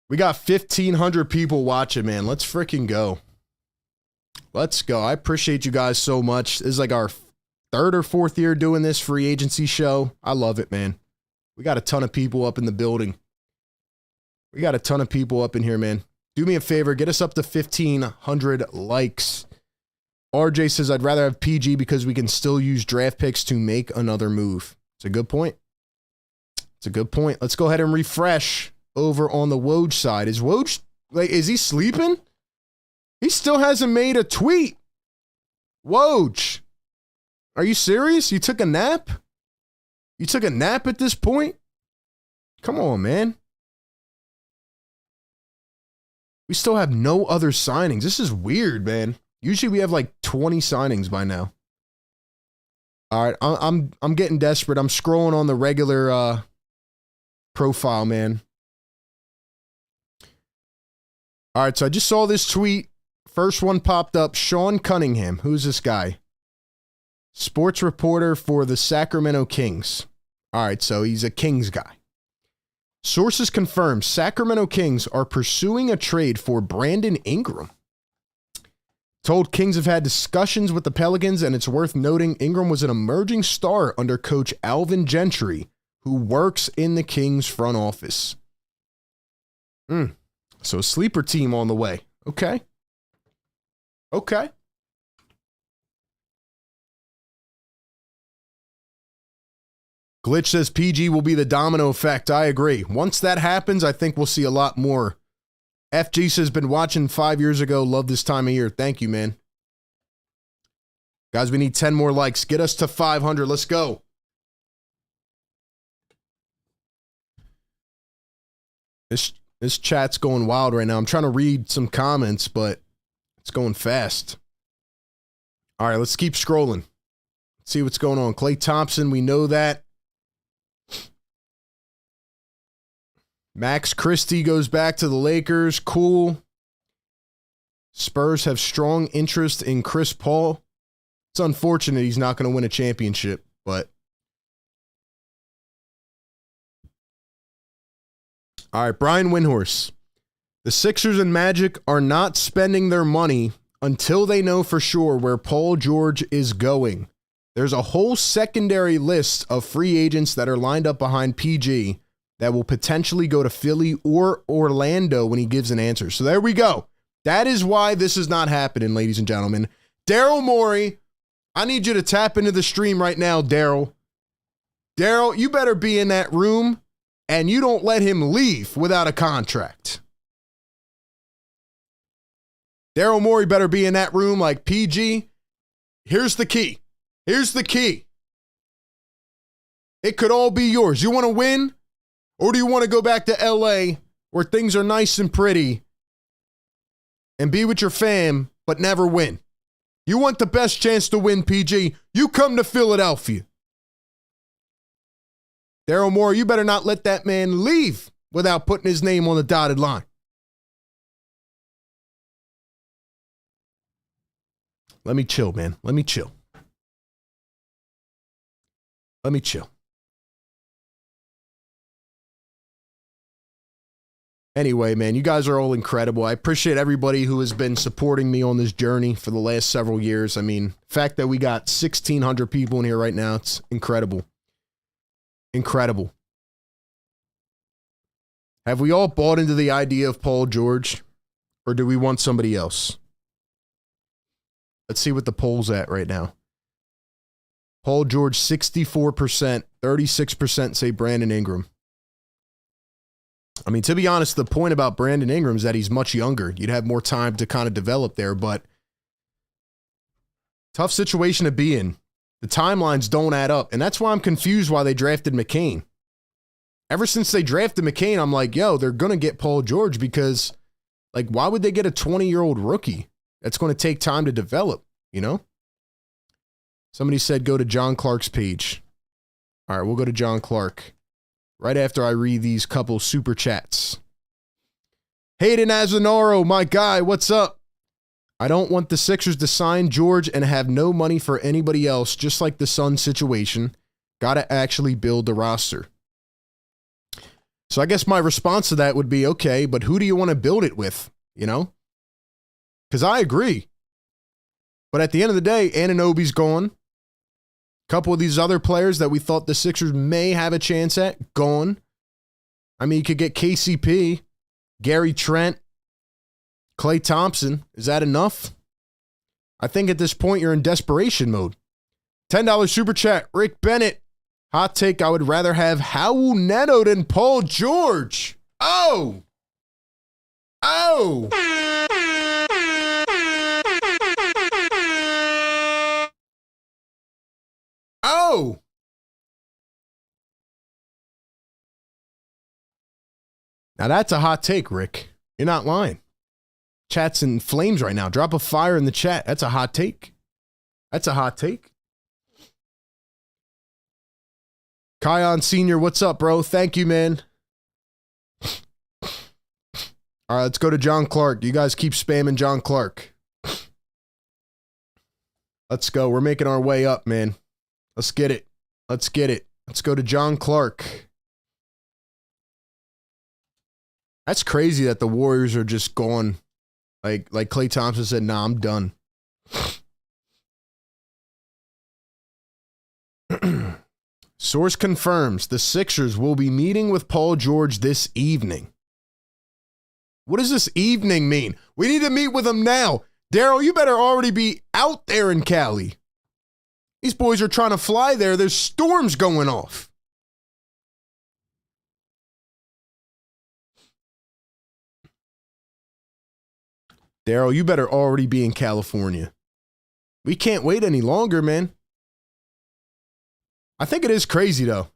We got 1,500 people watching, man. Let's freaking go. Let's go. I appreciate you guys so much. This is like our 3rd or 4th year doing this free agency show. I love it, man. We got a ton of people up in the building. We got a ton of people up in here, man. Do me a favor. Get us up to 1,500 likes. RJ says, I'd rather have PG because we can still use draft picks to make another move. It's a good point. It's a good point. Let's go ahead and refresh over on the Woj side. Is Woj, like, is he sleeping? He still hasn't made a tweet. Woj, are you serious? You took a nap? You took a nap at this point? Come on, man. We still have no other signings. This is weird, man. Usually we have like 20 signings by now. All right, I'm getting desperate. I'm scrolling on the regular profile, man. All right, so I just saw this tweet. First one popped up. Sean Cunningham. Who's this guy? Sports reporter for the Sacramento Kings. All right, so he's a Kings guy. Sources confirm Sacramento Kings are pursuing a trade for Brandon Ingram. Told Kings have had discussions with the Pelicans, and it's worth noting Ingram was an emerging star under coach Alvin Gentry, who works in the Kings front office. So sleeper team on the way. Okay. Okay. Glitch says PG will be the domino effect. I agree. Once that happens, I think we'll see a lot more. FG says, been watching 5 years ago. Love this time of year. Thank you, man. Guys, we need 10 more likes. Get us to 500. Let's go. This chat's going wild right now. I'm trying to read some comments, but it's going fast. All right, let's keep scrolling. Let's see what's going on. Klay Thompson, we know that. Max Christie goes back to the Lakers. Cool. Spurs have strong interest in Chris Paul. It's unfortunate he's not going to win a championship, but. All right, Brian Windhorse. The Sixers and Magic are not spending their money until they know for sure where Paul George is going. There's a whole secondary list of free agents that are lined up behind PG that will potentially go to Philly or Orlando when he gives an answer. So there we go. That is why this is not happening, ladies and gentlemen. Daryl Morey, I need you to tap into the stream right now, Daryl. Daryl, you better be in that room, and you don't let him leave without a contract. Daryl Morey better be in that room like PG. Here's the key. Here's the key. It could all be yours. You want to win? Or do you want to go back to LA where things are nice and pretty and be with your fam but never win? You want the best chance to win, PG? You come to Philadelphia. Daryl Morey, you better not let that man leave without putting his name on the dotted line. Let me chill, man. Let me chill. Let me chill. Anyway, man, you guys are all incredible. I appreciate everybody who has been supporting me on this journey for the last several years. I mean, the fact that we got 1,600 people in here right now, it's incredible. Incredible. Have we all bought into the idea of Paul George, or do we want somebody else? Let's see what the poll's at right now. Paul George, 64%, 36% say Brandon Ingram. I mean, to be honest, the point about Brandon Ingram is that he's much younger. You'd have more time to kind of develop there, but tough situation to be in. The timelines don't add up, and that's why I'm confused why they drafted McCain. Ever since they drafted McCain, I'm like, yo, they're going to get Paul George because, like, why would they get a 20-year-old rookie? That's going to take time to develop, you know? Somebody said go to John Clark's page. All right, we'll go to John Clark right after I read these couple super chats. Hayden Azanaro, my guy, what's up? I don't want the Sixers to sign George and have no money for anybody else, just like the Suns situation. Got to actually build the roster. So I guess my response to that would be, okay, but who do you want to build it with, you know? Because I agree. But at the end of the day, Anunoby's gone. A couple of these other players that we thought the Sixers may have a chance at, gone. I mean, you could get KCP, Gary Trent, Klay Thompson. Is that enough? I think at this point you're in desperation mode. $10 super chat, Rick Bennett. Hot take, I would rather have Raul Neto than Paul George. Oh! Oh! Oh! Now that's a hot take, Rick. You're not lying. Chat's in flames right now. Drop a fire in the chat. That's a hot take. That's a hot take. Kion Sr., what's up, bro? Thank you, man. All right, let's go to John Clark. You guys keep spamming John Clark. Let's go. We're making our way up, man. Let's get it. Let's get it. Let's go to John Clark. That's crazy that the Warriors are just gone. Like Klay Thompson said, nah, I'm done. Source confirms the Sixers will be meeting with Paul George this evening. What does this evening mean? We need to meet with him now. Daryl, you better already be out there in Cali. These boys are trying to fly there. There's storms going off. Daryl, you better already be in California. We can't wait any longer, man. I think it is crazy, though.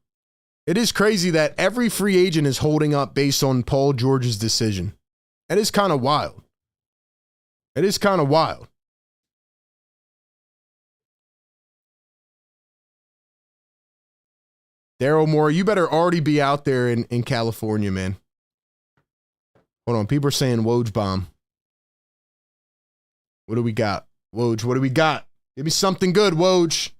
It is crazy that every free agent is holding up based on Paul George's decision. It is kind of wild. It is kind of wild. Daryl Morey, you better already be out there in California, man. Hold on. People are saying Woj bomb. What do we got? Woj, what do we got? Give me something good, Woj.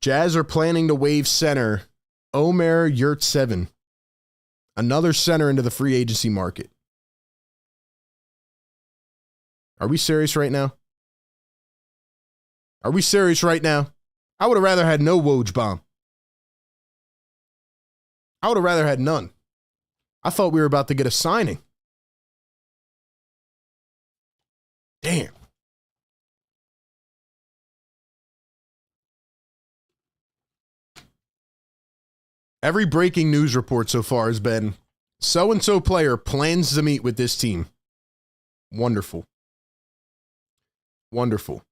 Jazz are planning to waive center Omer Yurtseven, another center into the free agency market. Are we serious right now? Are we serious right now? I would have rather had no Woj bomb. I would have rather had none. I thought we were about to get a signing. Damn. Every breaking news report so far has been so-and-so player plans to meet with this team. Wonderful. Wonderful.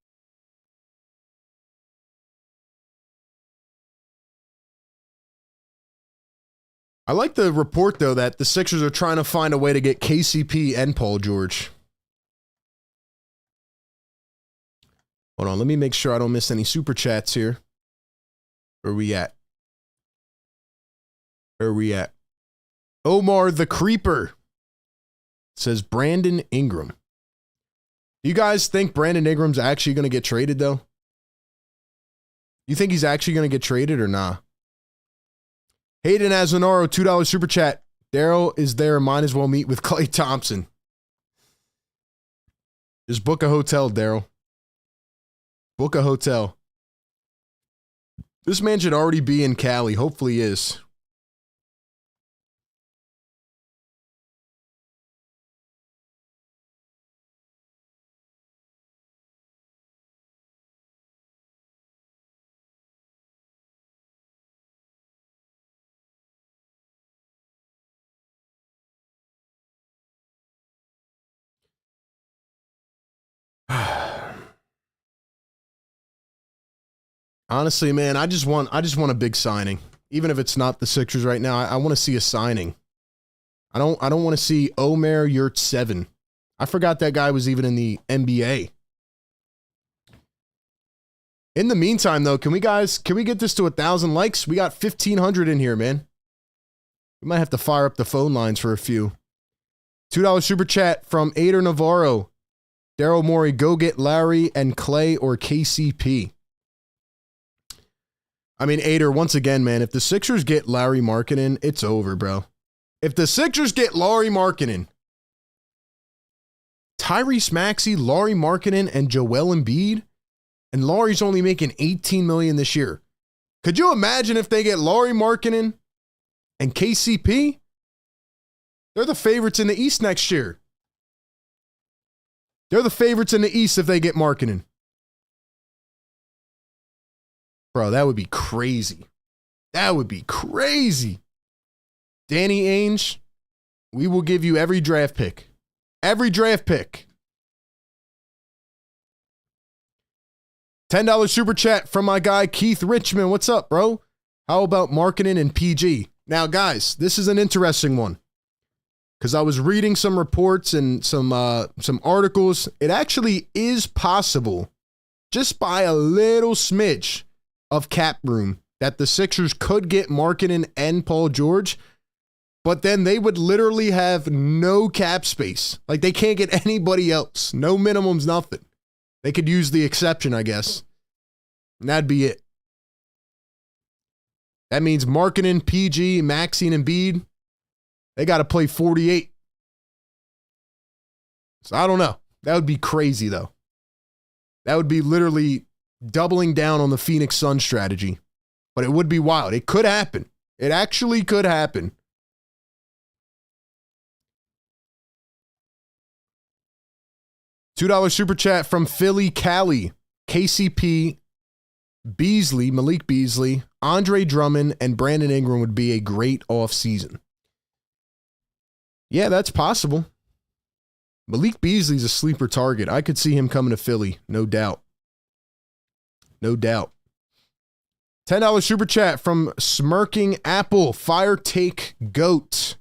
I like the report, though, that the Sixers are trying to find a way to get KCP and Paul George. Hold on, let me make sure I don't miss any super chats here. Where are we at? Where are we at? Omar the Creeper says Brandon Ingram. Do you guys think Brandon Ingram's actually going to get traded, though? You think he's actually going to get traded or nah? Hayden Azanaro, $2 super chat. Daryl is there. Might as well meet with Klay Thompson. Just book a hotel, Daryl. Book a hotel. This man should already be in Cali. Hopefully he is. Honestly, man, I just want a big signing. Even if it's not the Sixers right now, I want to see a signing. I don't want to see Omer Yurtseven. I forgot that guy was even in the NBA. In the meantime, though, can we get this to 1,000 likes? We got 1,500 in here, man. We might have to fire up the phone lines for a few. $2 super chat from Ader Navarro. Daryl Morey, go get Larry and Klay or KCP. I mean, Ader, once again, man, if the Sixers get Larry Markkinen, it's over, bro. If the Sixers get Larry Markkinen, Tyrese Maxey, Larry Markkinen, and Joel Embiid, and Laurie's only making $18 million this year. Could you imagine if they get Larry Markkinen and KCP? They're the favorites in the East next year. They're the favorites in the East if they get Markkinen. Bro, that would be crazy. That would be crazy. Danny Ainge, we will give you every draft pick. Every draft pick. $10 super chat from my guy Keith Richmond. What's up, bro? How about Markkinen and PG? Now, guys, this is an interesting one. Because I was reading some reports and some articles. It actually is possible, just by a little smidge of cap room, that the Sixers could get Markkinen and Paul George, but then they would literally have no cap space. Like, they can't get anybody else. No minimums, nothing. They could use the exception, I guess. And that'd be it. That means Markkinen, PG, Maxey, and Embiid. They got to play 48. So I don't know. That would be crazy, though. That would be literally doubling down on the Phoenix Suns strategy. But it would be wild. It could happen. It actually could happen. $2 super chat from Philly Cali. KCP, Beasley, Malik Beasley, Andre Drummond, and Brandon Ingram would be a great offseason. Yeah, that's possible. Malik Beasley's a sleeper target. I could see him coming to Philly, no doubt. No doubt. $10 super chat from Smirking Apple. Fire Take Goat.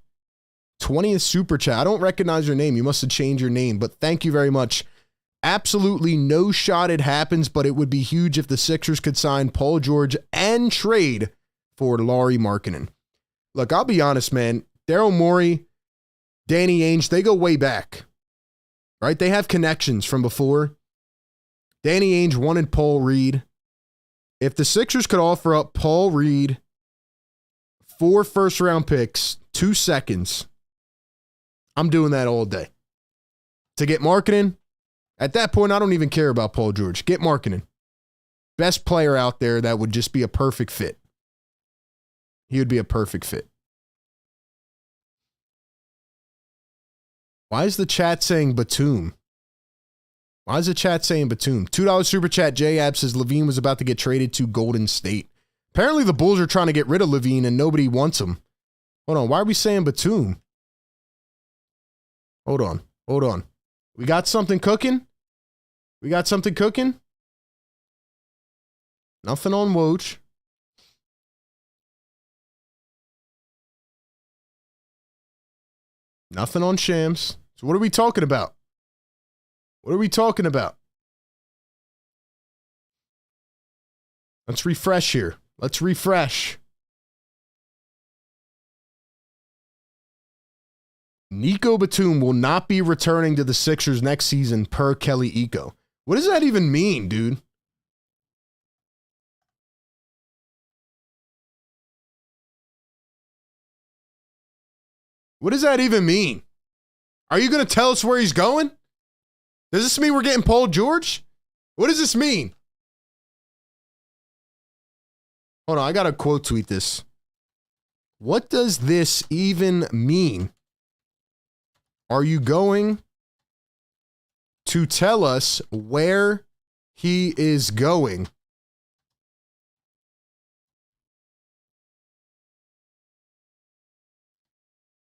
20th super chat. I don't recognize your name. You must have changed your name, but thank you very much. Absolutely no shot it happens, but it would be huge if the Sixers could sign Paul George and trade for Lauri Markkanen. Look, I'll be honest, man. Daryl Morey, Danny Ainge, they go way back. Right? They have connections from before. Danny Ainge wanted Paul Reed. If the Sixers could offer up Paul Reed, 4 first-round picks, 2 seconds, I'm doing that all day. To get Markkanen, at that point, I don't even care about Paul George. Get Markkanen. Best player out there that would just be a perfect fit. He would be a perfect fit. Why is the chat saying Batum? Why is the chat saying Batum? $2 super chat. J-Ab says Levine was about to get traded to Golden State. Apparently the Bulls are trying to get rid of Levine and nobody wants him. Hold on. Why are we saying Batum? Hold on. Hold on. We got something cooking? We got something cooking? Nothing on Woj. Nothing on Shams. So what are we talking about? What are we talking about? Let's refresh here. Let's refresh. Nico Batum will not be returning to the Sixers next season per Kelly Iko. What does that even mean, dude? What does that even mean? Are you going to tell us where he's going? Does this mean we're getting Paul George? What does this mean? Hold on, I got to quote tweet this. What does this even mean? Are you going to tell us where he is going?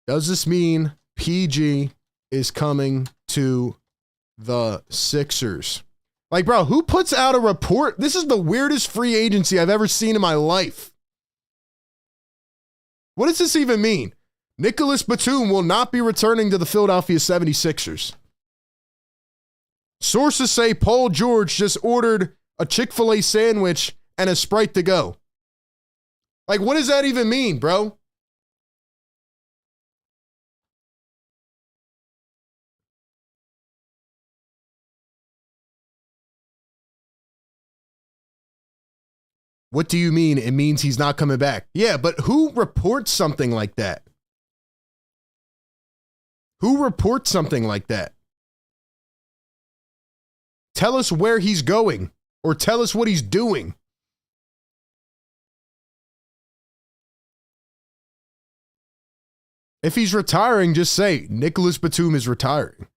Does this mean PG is coming to the Sixers? Like, bro, who puts out a report? This is the weirdest free agency I've ever seen in my life. What does this even mean? Nicholas Batum will not be returning to the Philadelphia 76ers. Sources say Paul George just ordered a Chick-fil-A sandwich and a Sprite to go. Like, what does that even mean, bro? What do you mean? It means he's not coming back. Yeah, but who reports something like that? Who reports something like that? Tell us where he's going or tell us what he's doing. If he's retiring, just say Nicholas Batum is retiring.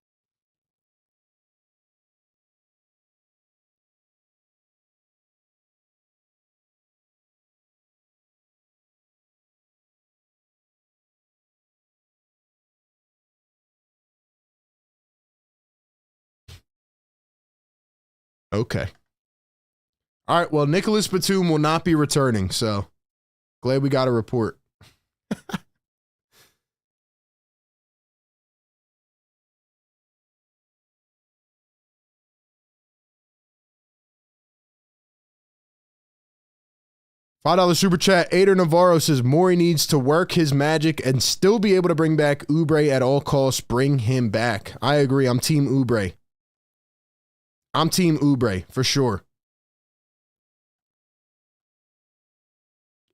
Okay. All right, well, Nicholas Batum will not be returning, so glad we got a report. $5 super chat. Ader Navarro says Morey needs to work his magic and still be able to bring back Oubre at all costs. Bring him back. I agree. I'm team Oubre. I'm team Oubre for sure.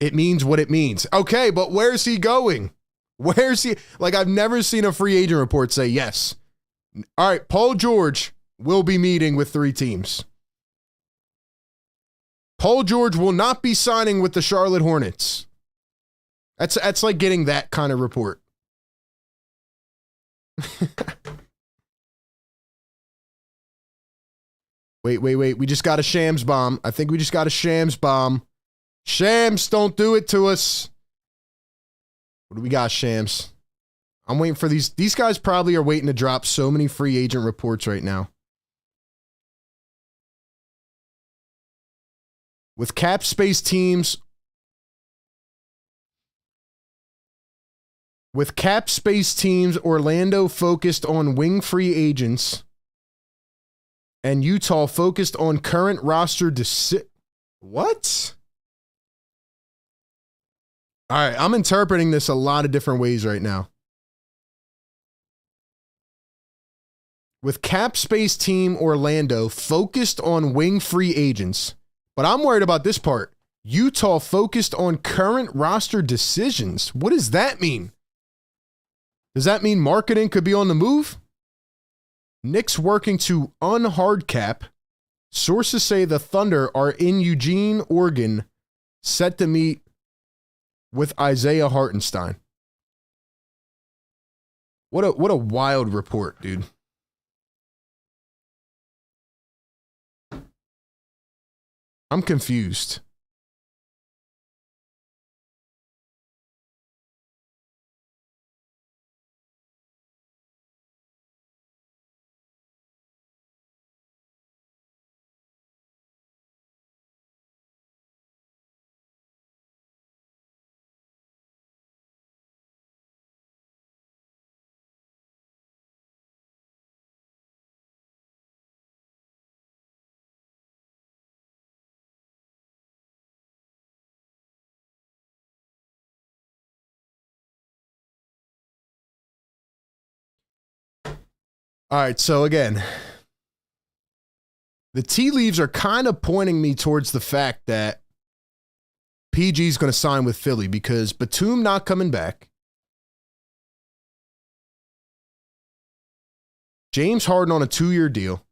It means what it means. Okay, but where's he going? Where's he? Like, I've never seen a free agent report say yes. All right, Paul George will be meeting with 3 teams. Paul George will not be signing with the Charlotte Hornets. That's like getting that kind of report. Wait. We just got a Shams bomb. I think we just got a Shams bomb. Shams, don't do it to us. What do we got, Shams? I'm waiting for these. These guys probably are waiting to drop so many free agent reports right now. With cap space teams. With cap space teams, Orlando focused on wing free agents and Utah focused on current roster What? All right, I'm interpreting this a lot of different ways right now. With cap space team Orlando focused on wing free agents, but I'm worried about this part. Utah focused on current roster decisions. What does that mean? Does that mean marketing could be on the move? Knicks working to unhard cap. Sources say the Thunder are in Eugene, Oregon, set to meet with Isaiah Hartenstein. What a wild report, dude. I'm confused. All right, so again, the tea leaves are kind of pointing me towards the fact that PG is going to sign with Philly because Batum not coming back. James Harden on a 2-year deal.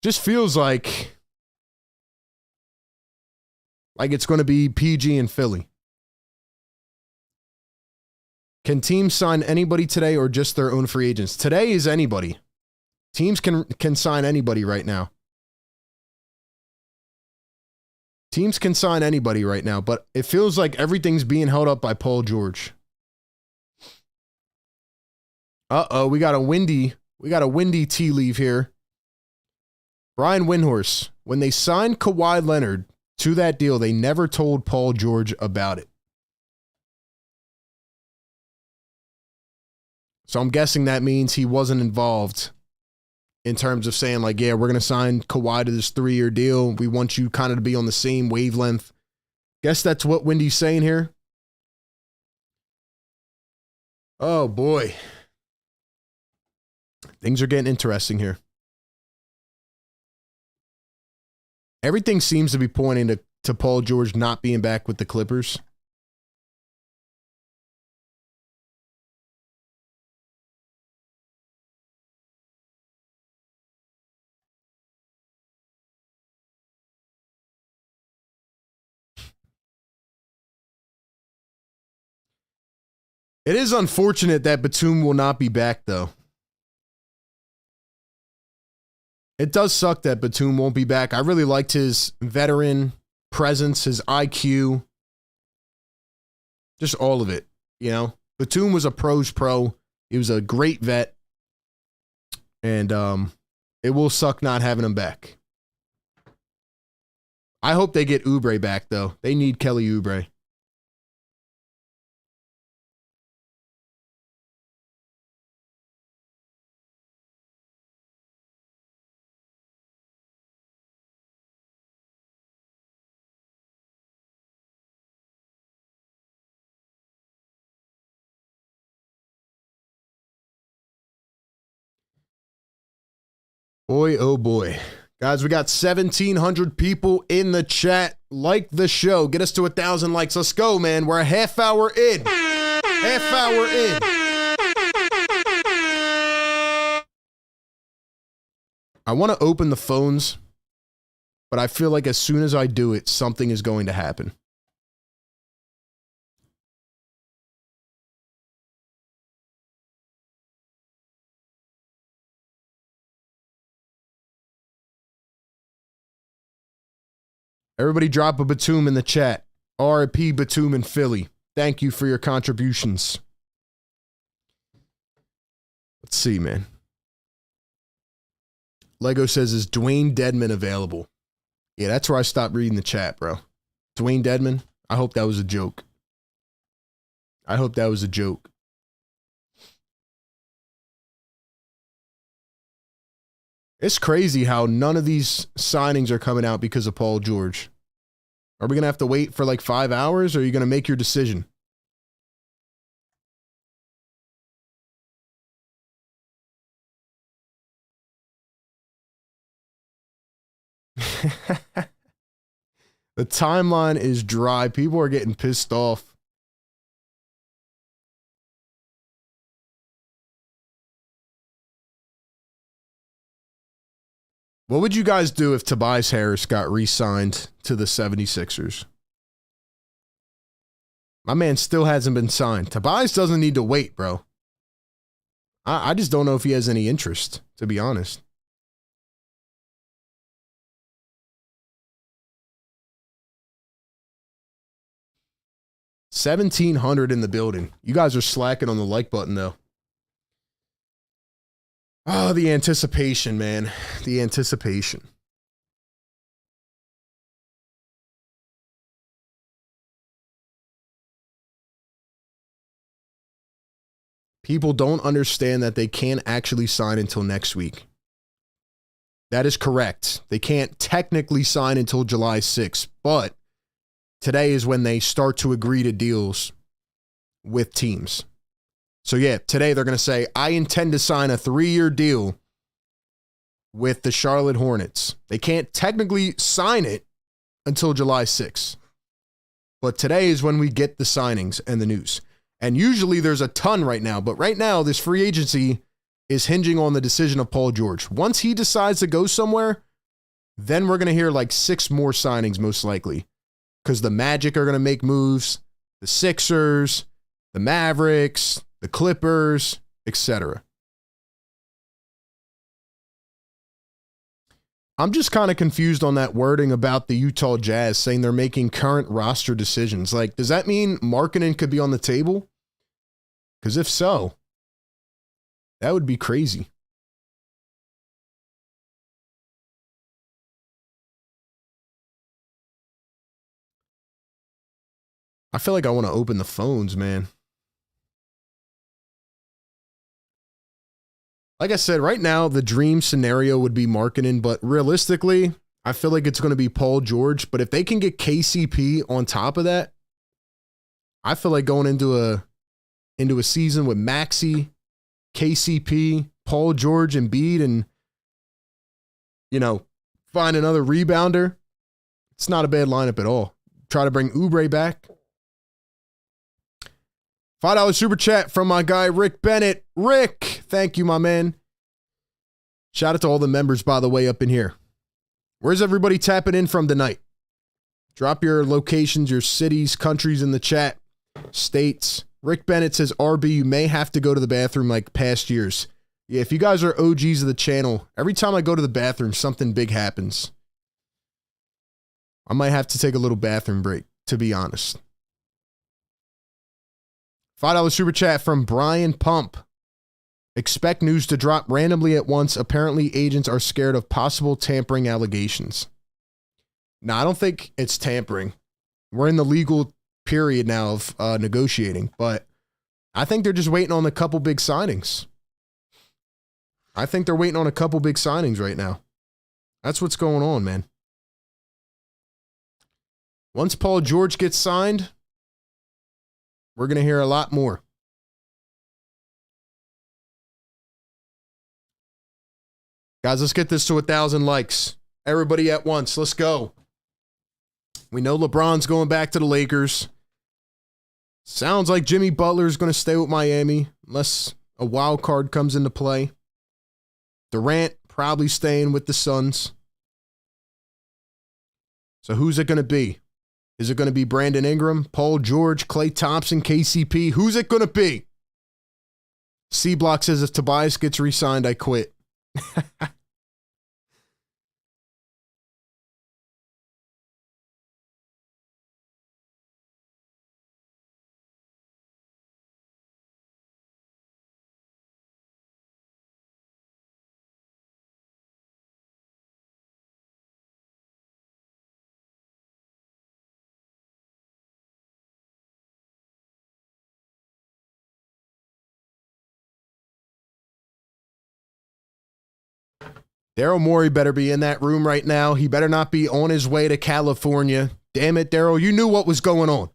Just feels like it's going to be PG and Philly. Can teams sign anybody today or just their own free agents? Today is anybody. Teams can sign anybody right now. Teams can sign anybody right now, but it feels like everything's being held up by Paul George. Uh-oh, we got a windy tea leaf here. Brian Windhorse, when they signed Kawhi Leonard to that deal, they never told Paul George about it. So I'm guessing that means he wasn't involved in terms of saying like, yeah, we're going to sign Kawhi to this 3-year deal. We want you kind of to be on the same wavelength. Guess that's what Wendy's saying here. Oh boy. Things are getting interesting here. Everything seems to be pointing to Paul George not being back with the Clippers. It is unfortunate that Batum will not be back, though. It does suck that Batum won't be back. I really liked his veteran presence, his IQ, just all of it, you know? Batum was a pro's pro. He was a great vet. And it will suck not having him back. I hope they get Oubre back, though. They need Kelly Oubre. Boy, oh boy. Guys, we got 1,700 people in the chat. Like the show. Get us to 1,000 likes. Let's go, man. We're a half hour in. Half hour in. I want to open the phones, but I feel like as soon as I do it, something is going to happen. Everybody drop a Batum in the chat. RIP Batum in Philly. Thank you for your contributions. Let's see, man. Lego says, is Dwayne Dedman available? Yeah, that's where I stopped reading the chat, bro. Dwayne Dedman, I hope that was a joke. I hope that was a joke. It's crazy how none of these signings are coming out because of Paul George. Are we going to have to wait for like 5 hours, or are you going to make your decision? The timeline is dry. People are getting pissed off. What would you guys do if Tobias Harris got re-signed to the 76ers? My man still hasn't been signed. Tobias doesn't need to wait, bro. I just don't know if he has any interest, to be honest. $1,700 in the building. You guys are slacking on the like button, though. Oh, the anticipation, man. The anticipation. People don't understand that they can't actually sign until next week. That is correct. They can't technically sign until July 6th, but today is when they start to agree to deals with teams. So yeah, today they're going to say, I intend to sign a 3-year deal with the Charlotte Hornets. They can't technically sign it until July 6th. But today is when we get the signings and the news. And usually there's a ton right now, but right now this free agency is hinging on the decision of Paul George. Once he decides to go somewhere, then we're going to hear like 6 more signings most likely. Because the Magic are going to make moves, the Sixers, the Mavericks, the Clippers, etc. I'm just kind of confused on that wording about the Utah Jazz saying they're making current roster decisions. Like, does that mean Markkanen could be on the table? Because if so, that would be crazy. I feel like I want to open the phones, man. Like I said, right now, the dream scenario would be Markkanen, but realistically, I feel like it's going to be Paul George. But if they can get KCP on top of that, I feel like going into a season with Maxey, KCP, Paul George, and Embiid, and, you know, find another rebounder, it's not a bad lineup at all. Try to bring Oubre back. $5 super chat from my guy, Rick Bennett. Rick, thank you, my man. Shout out to all the members, by the way, up in here. Where's everybody tapping in from tonight? Drop your locations, your cities, countries in the chat, states. Rick Bennett says, RB, you may have to go to the bathroom like past years. Yeah, if you guys are OGs of the channel, every time I go to the bathroom, something big happens. I might have to take a little bathroom break, to be honest. $5 super chat from Brian Pump. Expect news to drop randomly at once. Apparently, agents are scared of possible tampering allegations. No, I don't think it's tampering. We're in the legal period now of negotiating, but I think they're just waiting on a couple big signings. I think they're waiting on a couple big signings right now. That's what's going on, man. Once Paul George gets signed, we're going to hear a lot more. Guys, let's get this to 1,000 likes. Everybody at once. Let's go. We know LeBron's going back to the Lakers. Sounds like Jimmy Butler's going to stay with Miami unless a wild card comes into play. Durant probably staying with the Suns. So who's it going to be? Is it going to be Brandon Ingram, Paul George, Klay Thompson, KCP? Who's it going to be? C-Block says if Tobias gets re-signed, I quit. Daryl Morey better be in that room right now. He better not be on his way to California. Damn it, Daryl. You knew what was going on.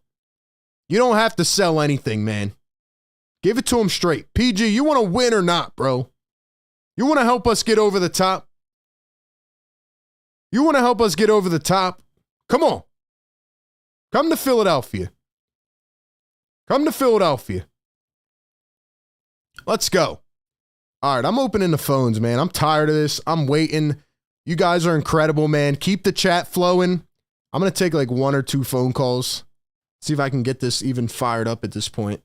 You don't have to sell anything, man. Give it to him straight. PG, you want to win or not, bro? You want to help us get over the top? You want to help us get over the top? Come on. Come to Philadelphia. Come to Philadelphia. Let's go. All right, I'm opening the phones, man. I'm tired of this. I'm waiting. You guys are incredible, man. Keep the chat flowing. I'm going to take like 1 or 2 phone calls. See if I can get this even fired up at this point.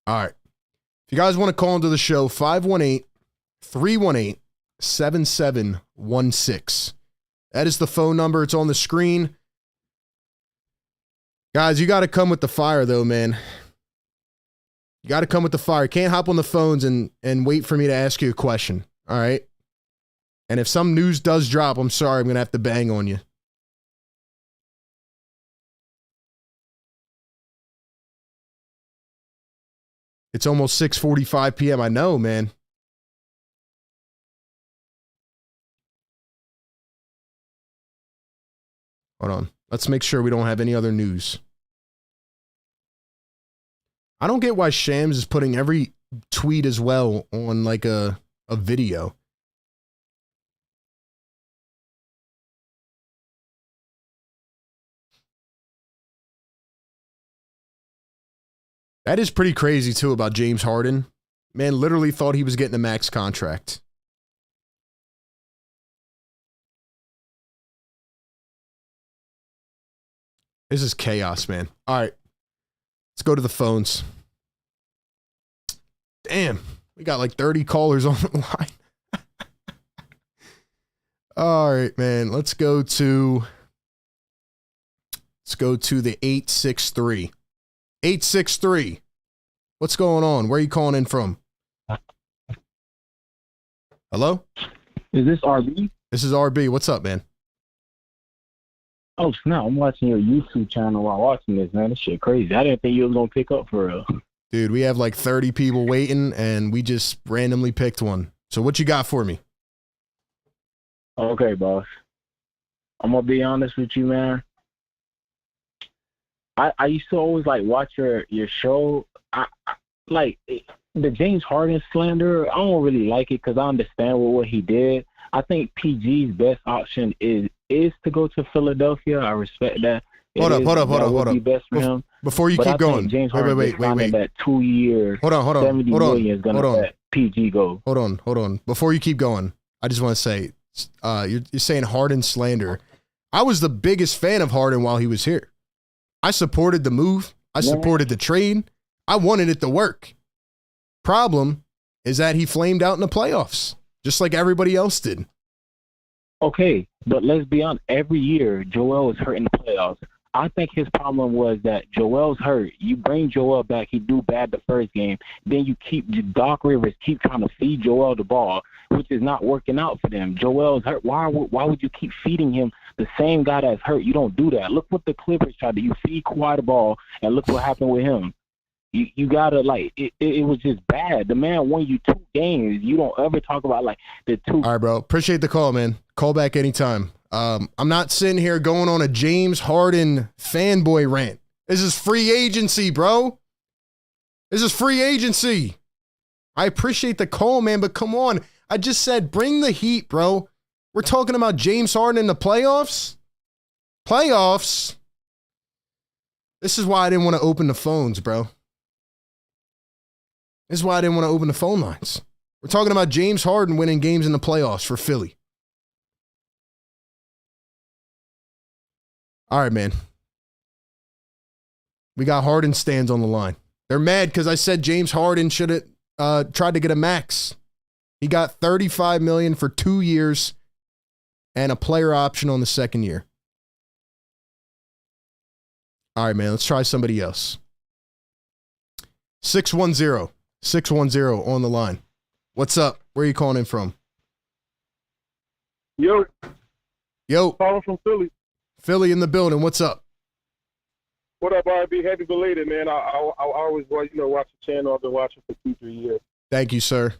All right. If you guys want to call into the show, 518-318-7716. That is the phone number. It's on the screen. Guys, you got to come with the fire, though, man. You got to come with the fire. Can't hop on the phones and wait for me to ask you a question. All right? And if some news does drop, I'm sorry. I'm going to have to bang on you. It's almost 6:45 p.m. I know, man. Hold on. Let's make sure we don't have any other news. I don't get why Shams is putting every tweet as well on like a video. That is pretty crazy, too, about James Harden. Man literally thought he was getting a max contract. This is chaos, man. All right. Let's go to the phones. Damn. We got like 30 callers on the line. All right, man. Let's go to the 863. 863. What's going on? Where are you calling in from? Hello? Is this RB? This is RB. What's up, man? Oh, snap. I'm watching your YouTube channel while watching this, man. This shit crazy. I didn't think you was going to pick up for real. Dude, we have like 30 people waiting, and we just randomly picked one. So what you got for me? Okay, boss. I'm going to be honest with you, man. I used to always like watch your show. I like the James Harden slander. I don't really like it because I understand what he did. I think PG's best option is to go to Philadelphia. I respect that. Hold up. Be best for him. Before you keep going, James Harden wait. That 2 year, hold on. $70 million is gonna let PG go. Hold on. Before you keep going, I just want to say, you're saying Harden slander. I was the biggest fan of Harden while he was here. I supported the move. I supported the trade. I wanted it to work. Problem is that he flamed out in the playoffs, just like everybody else did. Okay, but let's be honest. Every year, Joel is hurt in the playoffs. I think his problem was that Joel's hurt. You bring Joel back, he do bad the first game. Then you keep Doc Rivers keep trying to feed Joel the ball, which is not working out for them. Joel's hurt. Why would you keep feeding him the same guy that's hurt? You don't do that. Look what the Clippers tried to do. You feed Kawhi the ball, and look what happened with him. You gotta it was just bad. The man won you 2 games. You don't ever talk about like the 2. All right, bro. Appreciate the call, man. Call back anytime. I'm not sitting here going on a James Harden fanboy rant. This is free agency, bro. This is free agency. I appreciate the call, man, but come on. I just said bring the heat, bro. We're talking about James Harden in the playoffs. Playoffs. This is why I didn't want to open the phones, bro. This is why I didn't want to open the phone lines. We're talking about James Harden winning games in the playoffs for Philly. All right, man. We got Harden stands on the line. They're mad because I said James Harden should have tried to get a max. He got $35 million for 2 years and a player option on the second year. All right, man. Let's try somebody else. 610 on the line. What's up? Where are you calling in from? Yo. Yo. Calling from Philly. Philly in the building. What's up? What up, RB? Happy belated, man. I always watch the channel. I've been watching for 2-3 years. Thank you, sir.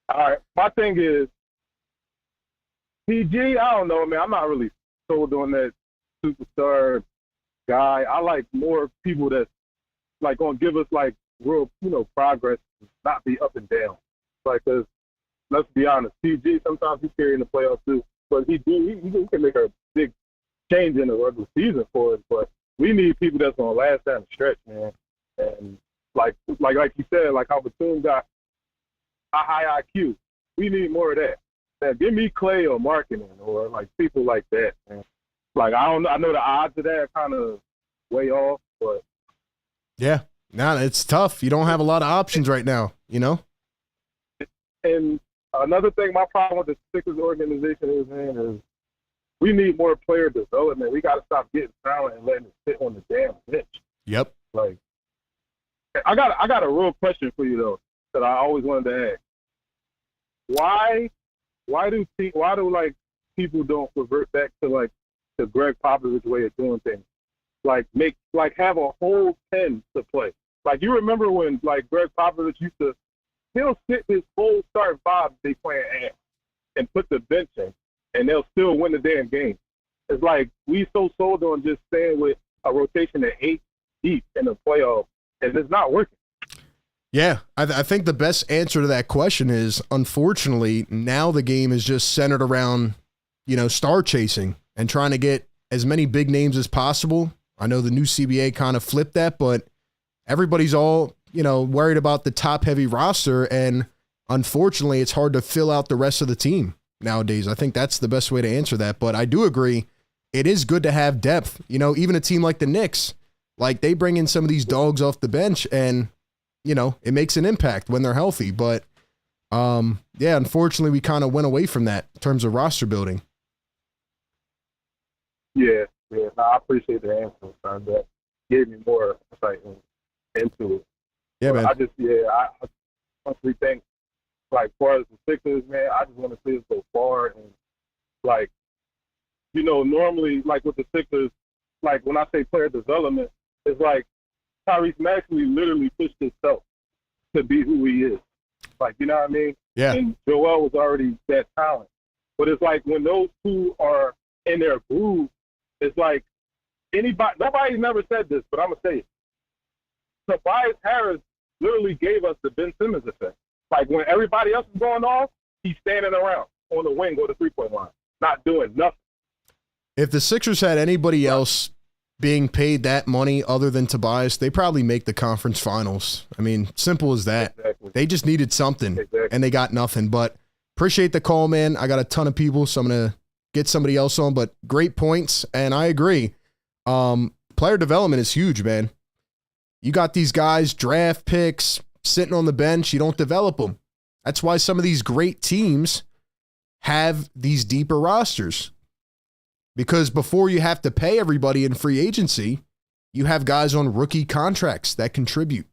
All right. My thing is, PG, I don't know, man. I'm not really sold on that superstar guy. I like more people that's like going to give us like real, progress, not be up and down. Like, 'cause let's be honest, PG, sometimes he's carrying the playoffs too, but he can make a big change in the regular season for us. But we need people that's going to last down the stretch, man. And like you said, like how Batum got a high IQ. We need more of that. Man, give me Clay or Marketing or like people like that, man. Like I know the odds of that are kind of way off, but yeah, it's tough. You don't have a lot of options right now, And another thing, my problem with the Sixers organization is, man, is we need more player development. We got to stop getting talent and letting it sit on the damn bench. Yep. Like, I got a real question for you though that I always wanted to ask. Why do people don't revert back to like the Greg Popovich way of doing things? Like have a whole 10 to play. Like you remember when like Greg Popovich he'll sit his whole starting five they playing ass and put the bench in, and they'll still win the damn game. It's like we so sold on just staying with a rotation at 8 deep in the playoffs, and it's not working. Yeah, I think the best answer to that question is, unfortunately, now the game is just centered around, star chasing and trying to get as many big names as possible. I know the new CBA kind of flipped that, but everybody's all, worried about the top-heavy roster, and unfortunately, it's hard to fill out the rest of the team nowadays. I think that's the best way to answer that, but I do agree it is good to have depth. Even a team like the Knicks, like they bring in some of these dogs off the bench, and it makes an impact when they're healthy. But, unfortunately, we kind of went away from that in terms of roster building. Yeah. No, I appreciate the answer, son. That gave me more insight into it. Yeah, but man. I honestly think, like, as far as the Sixers, man, I just want to see us go far. And, like, normally, like, with the Sixers, like, when I say player development, it's like Tyrese Maxey literally pushed himself to be who he is. Like, you know what I mean? Yeah. And Joel was already that talent. But it's like when those two are in their groove, it's like nobody's never said this, but I'm going to say it. Tobias Harris literally gave us the Ben Simmons effect. Like when everybody else is going off, he's standing around on the wing or the three-point line, not doing nothing. If the Sixers had anybody else being paid that money other than Tobias, they probably make the conference finals. I mean, simple as that. Exactly. They just needed something, Exactly. and they got nothing. But appreciate the call, man. I got a ton of people, so I'm going to get somebody else on. But great points, and I agree. Player development is huge, man. You got these guys, draft picks, sitting on the bench. You don't develop them. That's why some of these great teams have these deeper rosters. Because before you have to pay everybody in free agency, you have guys on rookie contracts that contribute.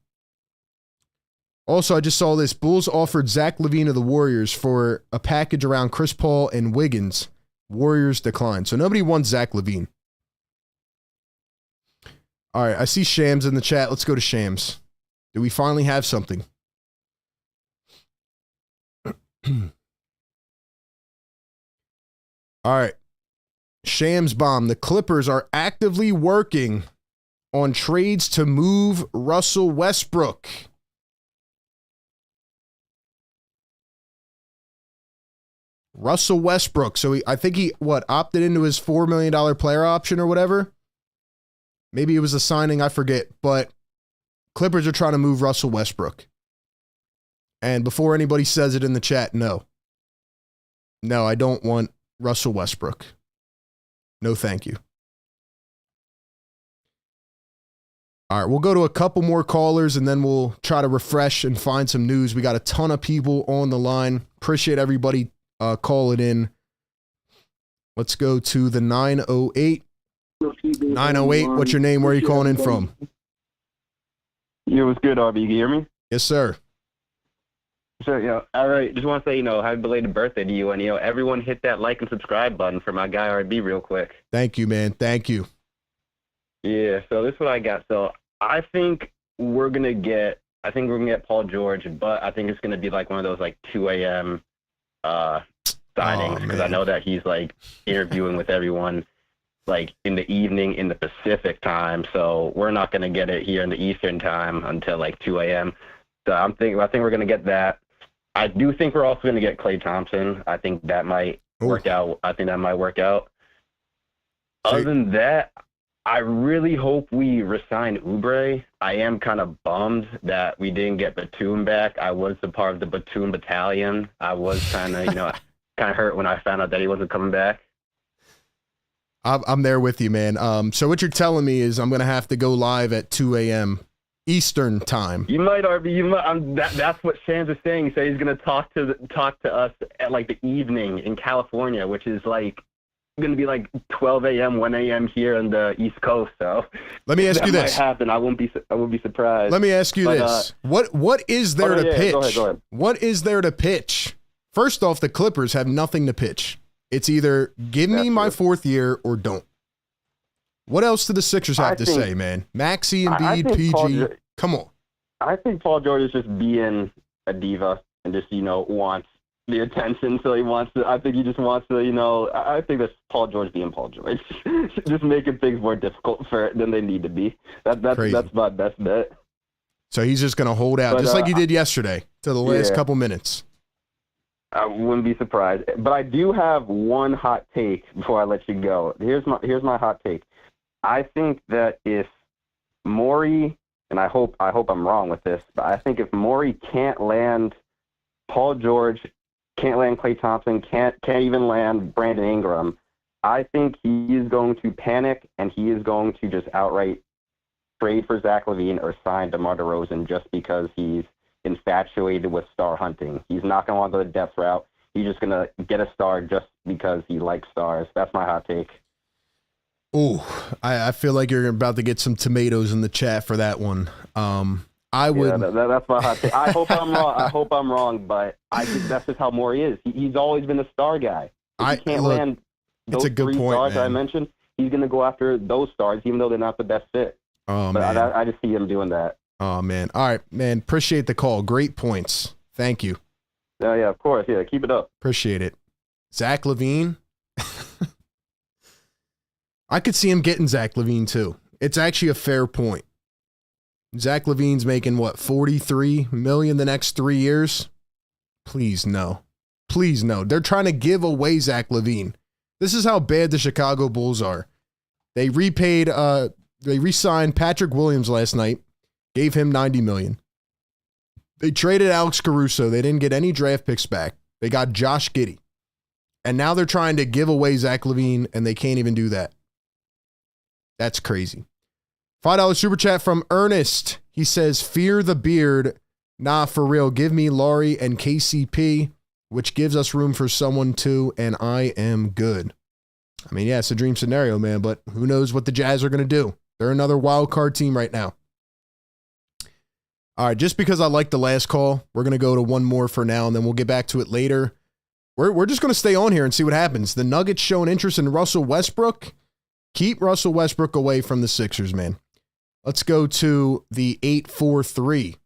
Also, I just saw this. Bulls offered Zach LaVine of the Warriors for a package around Chris Paul and Wiggins. Warriors declined. So nobody wants Zach LaVine. All right, I see Shams in the chat. Let's go to Shams. Do we finally have something? All All right. Shams Bomb. The Clippers are actively working on trades to move Russell Westbrook. Russell Westbrook. So I think he opted into his $4 million player option or whatever. Maybe it was a signing, I forget. But Clippers are trying to move Russell Westbrook. And before anybody says it in the chat, no. No, I don't want Russell Westbrook. No, thank you. All right, we'll go to a couple more callers and then we'll try to refresh and find some news. We got a ton of people on the line. Appreciate everybody calling in. Let's go to the 908. 908, what's your name? Where are you calling in from? Yeah, what's good, RB? You hear me? Yes, sir. Sure, yeah. All right, just want to say, happy belated birthday to you. And, everyone hit that like and subscribe button for my guy RB real quick. Thank you, man. Thank you. Yeah, so this is what I got. So I think we're going to get Paul George, but I think it's going to be like one of those like 2 a.m. Signings because I know that he's like interviewing with everyone like in the evening in the Pacific time. So we're not going to get it here in the Eastern time until like 2 a.m. So I think we're going to get that. I do think we're also going to get Klay Thompson. I think that might work out. Other than that, I really hope we resign Oubre. I am kind of bummed that we didn't get Batum back. I was a part of the Batum battalion. I was kind of, kind of hurt when I found out that he wasn't coming back. I'm there with you, man. So what you're telling me is I'm going to have to go live at 2 a.m. Eastern time. You might, RB. You might. That's what Shams is saying. He said he's going to talk to us at like the evening in California, which is like going to be like 12 a.m., 1 a.m. here on the East Coast. So let me ask you this. Might happen. I won't be surprised. Let me ask you this. What is there to pitch? Go ahead. What is there to pitch? First off, the Clippers have nothing to pitch. It's either give me my fourth year or don't. What else do the Sixers have to say, man? Maxey, Embiid, PG. Come on. I think Paul George is just being a diva and just, wants the attention. So he wants to, I think he just wants to, I think that's Paul George being Paul George. Just making things more difficult than they need to be. That's my best bet. So he's just going to hold out, just like he did yesterday, to the last couple minutes. I wouldn't be surprised. But I do have one hot take before I let you go. Here's my hot take. I think that if Morey, and I hope I'm wrong with this, but I think if Morey can't land Paul George, can't land Klay Thompson, can't even land Brandon Ingram, I think he is going to panic and he is going to just outright trade for Zach LaVine or sign DeMar DeRozan just because he's infatuated with star hunting. He's not going to want to go the depth route. He's just going to get a star just because he likes stars. That's my hot take. Ooh, I feel like you're about to get some tomatoes in the chat for that one. I would. Yeah, that's my hot take. I hope I'm wrong. But I think that's just how Morey is. He's always been a star guy. If he can't land those three stars I mentioned, he's going to go after those stars, even though they're not the best fit. Oh, but man. I just see him doing that. Oh, man. All right, man. Appreciate the call. Great points. Thank you. Yeah, of course. Yeah, keep it up. Appreciate it. Zach LaVine. I could see him getting Zach LaVine too. It's actually a fair point. Zach LaVine's making what, $43 million the next 3 years? Please no. Please no. They're trying to give away Zach LaVine. This is how bad the Chicago Bulls are. They re-signed Patrick Williams last night, gave him $90 million. They traded Alex Caruso. They didn't get any draft picks back. They got Josh Giddey. And now they're trying to give away Zach LaVine, and they can't even do that. That's crazy. $5 super chat from Ernest. He says, fear the beard. Nah, for real. Give me Laurie and KCP, which gives us room for someone too, and I am good. I mean, yeah, it's a dream scenario, man, but who knows what the Jazz are going to do. They're another wild card team right now. All right, just because I like the last call, we're going to go to one more for now, and then we'll get back to it later. We're just going to stay on here and see what happens. The Nuggets showing interest in Russell Westbrook. Keep Russell Westbrook away from the Sixers, man. Let's go to the 843.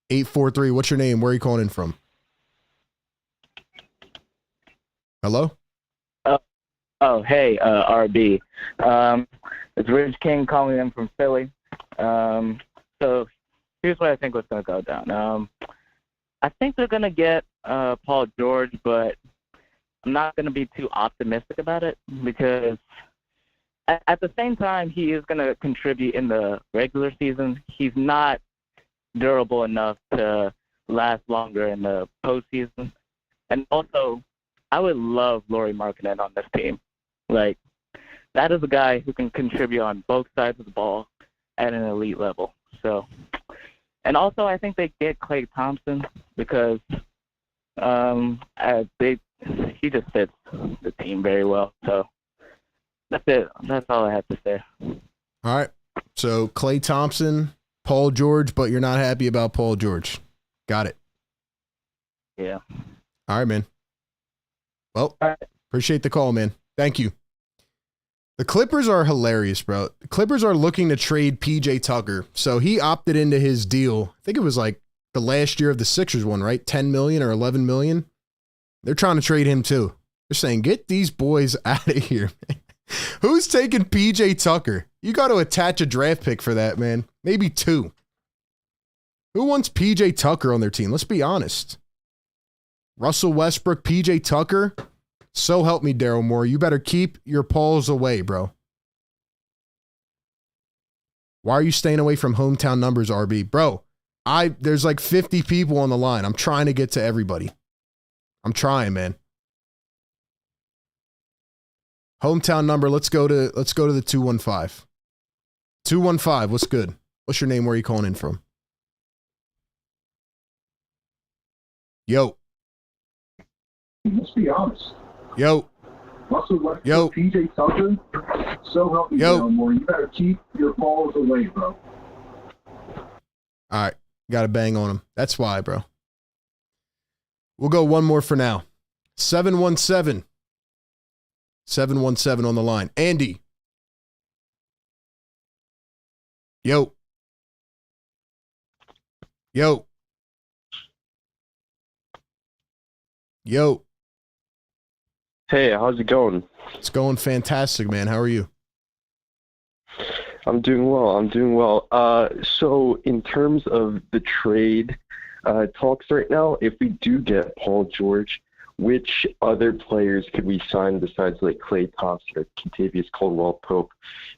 843, what's your name? Where are you calling in from? Hello? Oh, hey, RB. It's Rich King calling in from Philly. So here's what I think was going to go down. I think they're going to get Paul George, but I'm not going to be too optimistic about it because at the same time, he is going to contribute in the regular season. He's not durable enough to last longer in the postseason. And also, I would love Lauri Markkanen on this team. Like, that is a guy who can contribute on both sides of the ball at an elite level. So, and also I think they get Klay Thompson because he just fits the team very well. So that's it. That's all I have to say. All right. So Klay Thompson, Paul George, but you're not happy about Paul George. Got it. Yeah. All right, man. Well, appreciate the call, man. Thank you. The Clippers are hilarious, bro. The Clippers are looking to trade PJ Tucker. So he opted into his deal. I think it was like the last year of the Sixers one, right? 10 million or 11 million. They're trying to trade him too. They're saying, get these boys out of here, man. Who's taking PJ Tucker? You got to attach a draft pick for that, man. Maybe 2. Who wants PJ Tucker on their team? Let's be honest. Russell Westbrook, PJ Tucker. So help me, Daryl Moore. You better keep your paws away, bro. Why are you staying away from hometown numbers, RB? Bro, there's like 50 people on the line. I'm trying to get to everybody. I'm trying, man. Hometown number, let's go to the 215. 215, what's good? What's your name? Where are you calling in from? Yo. Let's be honest. Yo. Russell Westbrook, Yo. PJ Tucker, so help me, Yo. More. You better keep your balls away, bro. All right. Got to bang on him. That's why, bro. We'll go one more for now. 717. 717 on the line. Andy. Yo. Yo. Yo. Hey, how's it going? It's going fantastic, man. How are you? I'm doing well. So in terms of the trade talks right now, if we do get Paul George, which other players could we sign besides like Klay Thompson or Kentavious Caldwell-Pope?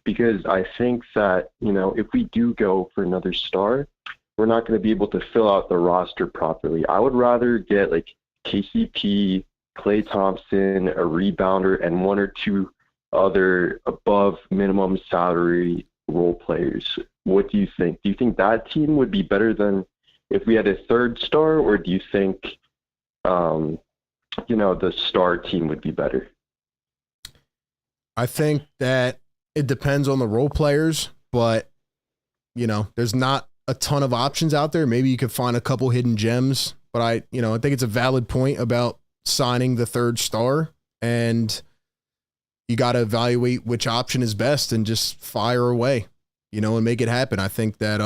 Because I think that, if we do go for another star, we're not going to be able to fill out the roster properly. I would rather get like KCP, Klay Thompson, a rebounder, and 1 or 2 other above minimum salary role players. What do you think? Do you think that team would be better than if we had a third star, or do you think, the star team would be better? I think that it depends on the role players, but, there's not a ton of options out there. Maybe you could find a couple hidden gems, but I think it's a valid point about signing the third star, and you got to evaluate which option is best and just fire away, and make it happen. I think that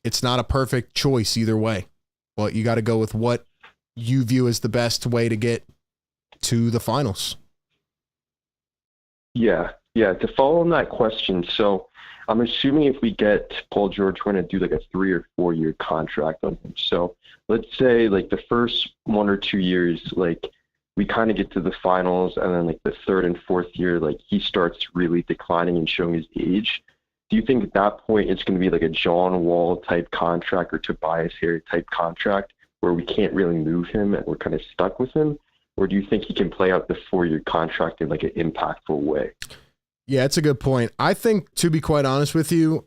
it's not a perfect choice either way, but you got to go with what you view as the best way to get to the finals. Yeah. To follow on that question, so I'm assuming if we get Paul George, we're going to do like a 3 or 4 year contract on him. So let's say like the first 1 or 2 years, like we kind of get to the finals, and then like the 3rd and 4th year, like he starts really declining and showing his age. Do you think at that point it's going to be like a John Wall type contract or Tobias Harris type contract where we can't really move him and we're kind of stuck with him? Or do you think he can play out the 4-year contract in like an impactful way? Yeah, it's a good point. I think, to be quite honest with you,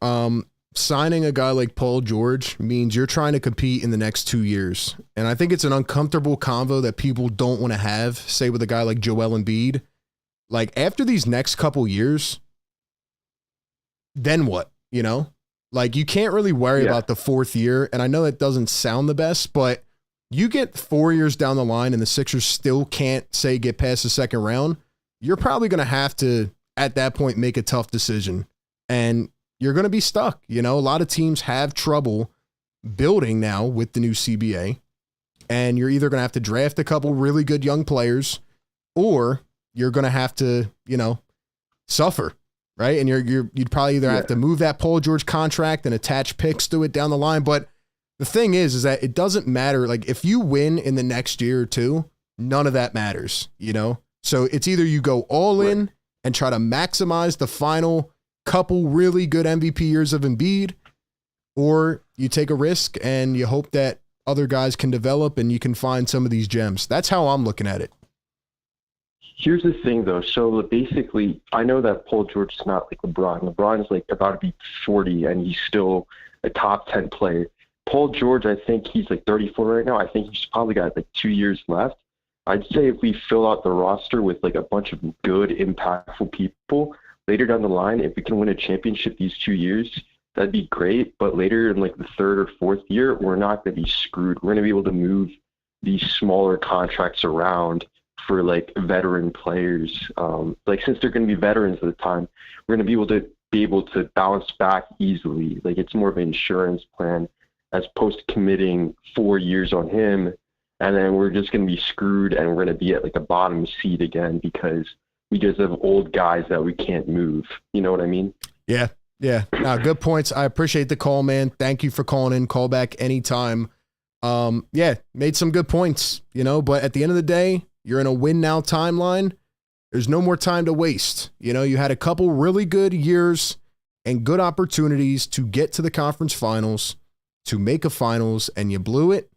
signing a guy like Paul George means you're trying to compete in the next 2 years. And I think it's an uncomfortable convo that people don't want to have, say with a guy like Joel Embiid. Like, after these next couple years, then what? Like, you can't really worry about the 4th year. And I know that doesn't sound the best, but you get 4 years down the line and the Sixers still can't, say, get past the second round, you're probably going to have to, at that point, make a tough decision. And you're going to be stuck. A lot of teams have trouble building now with the new CBA. And you're either going to have to draft a couple really good young players, or you're going to have to, suffer, right? And you'd probably either have to move that Paul George contract and attach picks to it down the line. But the thing is that it doesn't matter. Like, if you win in the next year or two, none of that matters, So it's either you go all in and try to maximize the final couple really good MVP years of Embiid, or you take a risk and you hope that other guys can develop and you can find some of these gems. That's how I'm looking at it. Here's the thing, though. So basically, I know that Paul George is not like LeBron. LeBron's like about to be 40, and he's still a top 10 player. Paul George, I think he's like 34 right now. I think he's probably got like 2 years left. I'd say if we fill out the roster with like a bunch of good, impactful people later down the line, if we can win a championship these 2 years, that'd be great. But later in like the third or fourth year, we're not going to be screwed. We're going to be able to move these smaller contracts around for like veteran players. Since they're going to be veterans at the time, we're going to be able to bounce back easily. Like, it's more of an insurance plan as opposed to committing 4 years on him. And then we're just going to be screwed, and we're going to be at like a bottom seed again because we just have old guys that we can't move. You know what I mean? Yeah. Yeah. No, good points. I appreciate the call, man. Thank you for calling in. Call back anytime. Made some good points, but at the end of the day, you're in a win now timeline. There's no more time to waste. You had a couple really good years and good opportunities to get to the conference finals, to make a finals, and you blew it.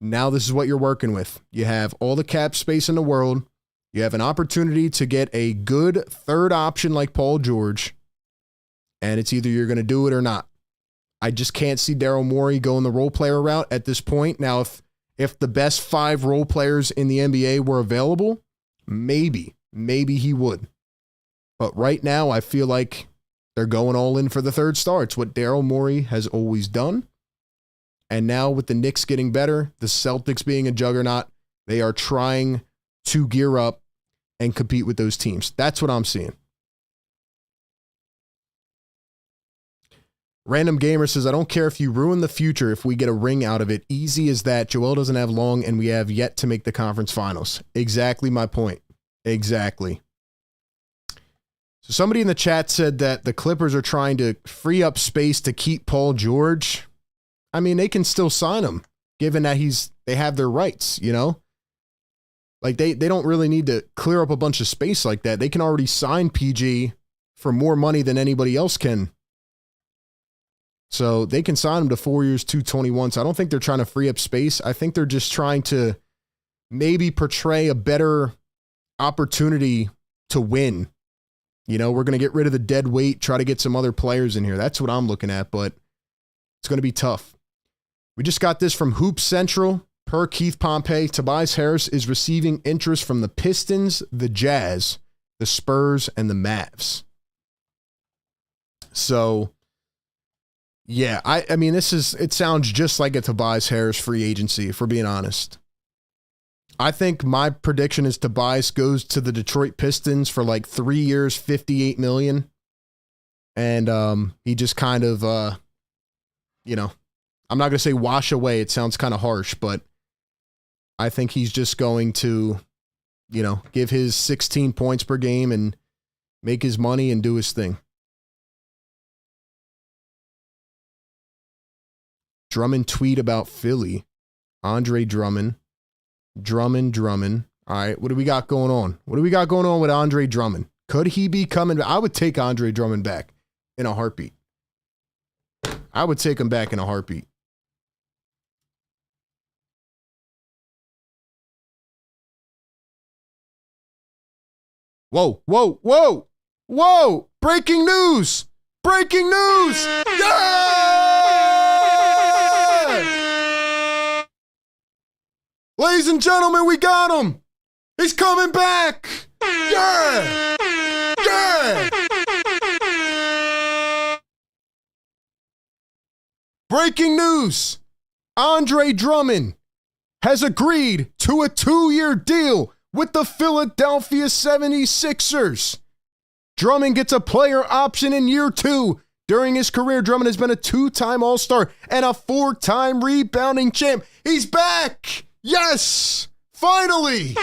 Now this is what you're working with. You have all the cap space in the world. You have an opportunity to get a good third option like Paul George, and it's either you're going to do it or not. I just can't see Daryl Morey going the role player route at this point. Now, if the best 5 role players in the NBA were available, maybe he would. But right now, I feel like they're going all in for the third star. It's what Daryl Morey has always done. And now with the Knicks getting better, the Celtics being a juggernaut, they are trying to gear up and compete with those teams. That's what I'm seeing. Random Gamer says, I don't care if you ruin the future if we get a ring out of it. Easy as that. Joel doesn't have long, and we have yet to make the conference finals. Exactly my point. Exactly. So somebody in the chat said that the Clippers are trying to free up space to keep Paul George. I mean, they can still sign him, given that they have their rights, Like, they don't really need to clear up a bunch of space like that. They can already sign PG for more money than anybody else can. So they can sign him to 4 years, $221. So I don't think they're trying to free up space. I think they're just trying to maybe portray a better opportunity to win. We're going to get rid of the dead weight, try to get some other players in here. That's what I'm looking at, but it's going to be tough. We just got this from Hoop Central. Per Keith Pompey, Tobias Harris is receiving interest from the Pistons, the Jazz, the Spurs, and the Mavs. So, yeah, I mean, it sounds just like a Tobias Harris free agency, if we're being honest. I think my prediction is Tobias goes to the Detroit Pistons for like 3 years, $58 million. And he just kind of, I'm not going to say wash away. It sounds kind of harsh, but I think he's just going to, give his 16 points per game and make his money and do his thing. Drummond tweet about Philly. Andre Drummond. Drummond. All right, what do we got going on? What do we got going on with Andre Drummond? Could he be coming? I would take Andre Drummond back in a heartbeat. I would take him back in a heartbeat. Whoa. Breaking news. Yeah! Ladies and gentlemen, we got him. He's coming back. Yeah! Breaking news. Andre Drummond has agreed to a 2-year deal with the Philadelphia 76ers. Drummond gets a player option in year 2. During his career, Drummond has been a 2-time All-Star and a 4-time rebounding champ. He's back! Yes! Finally!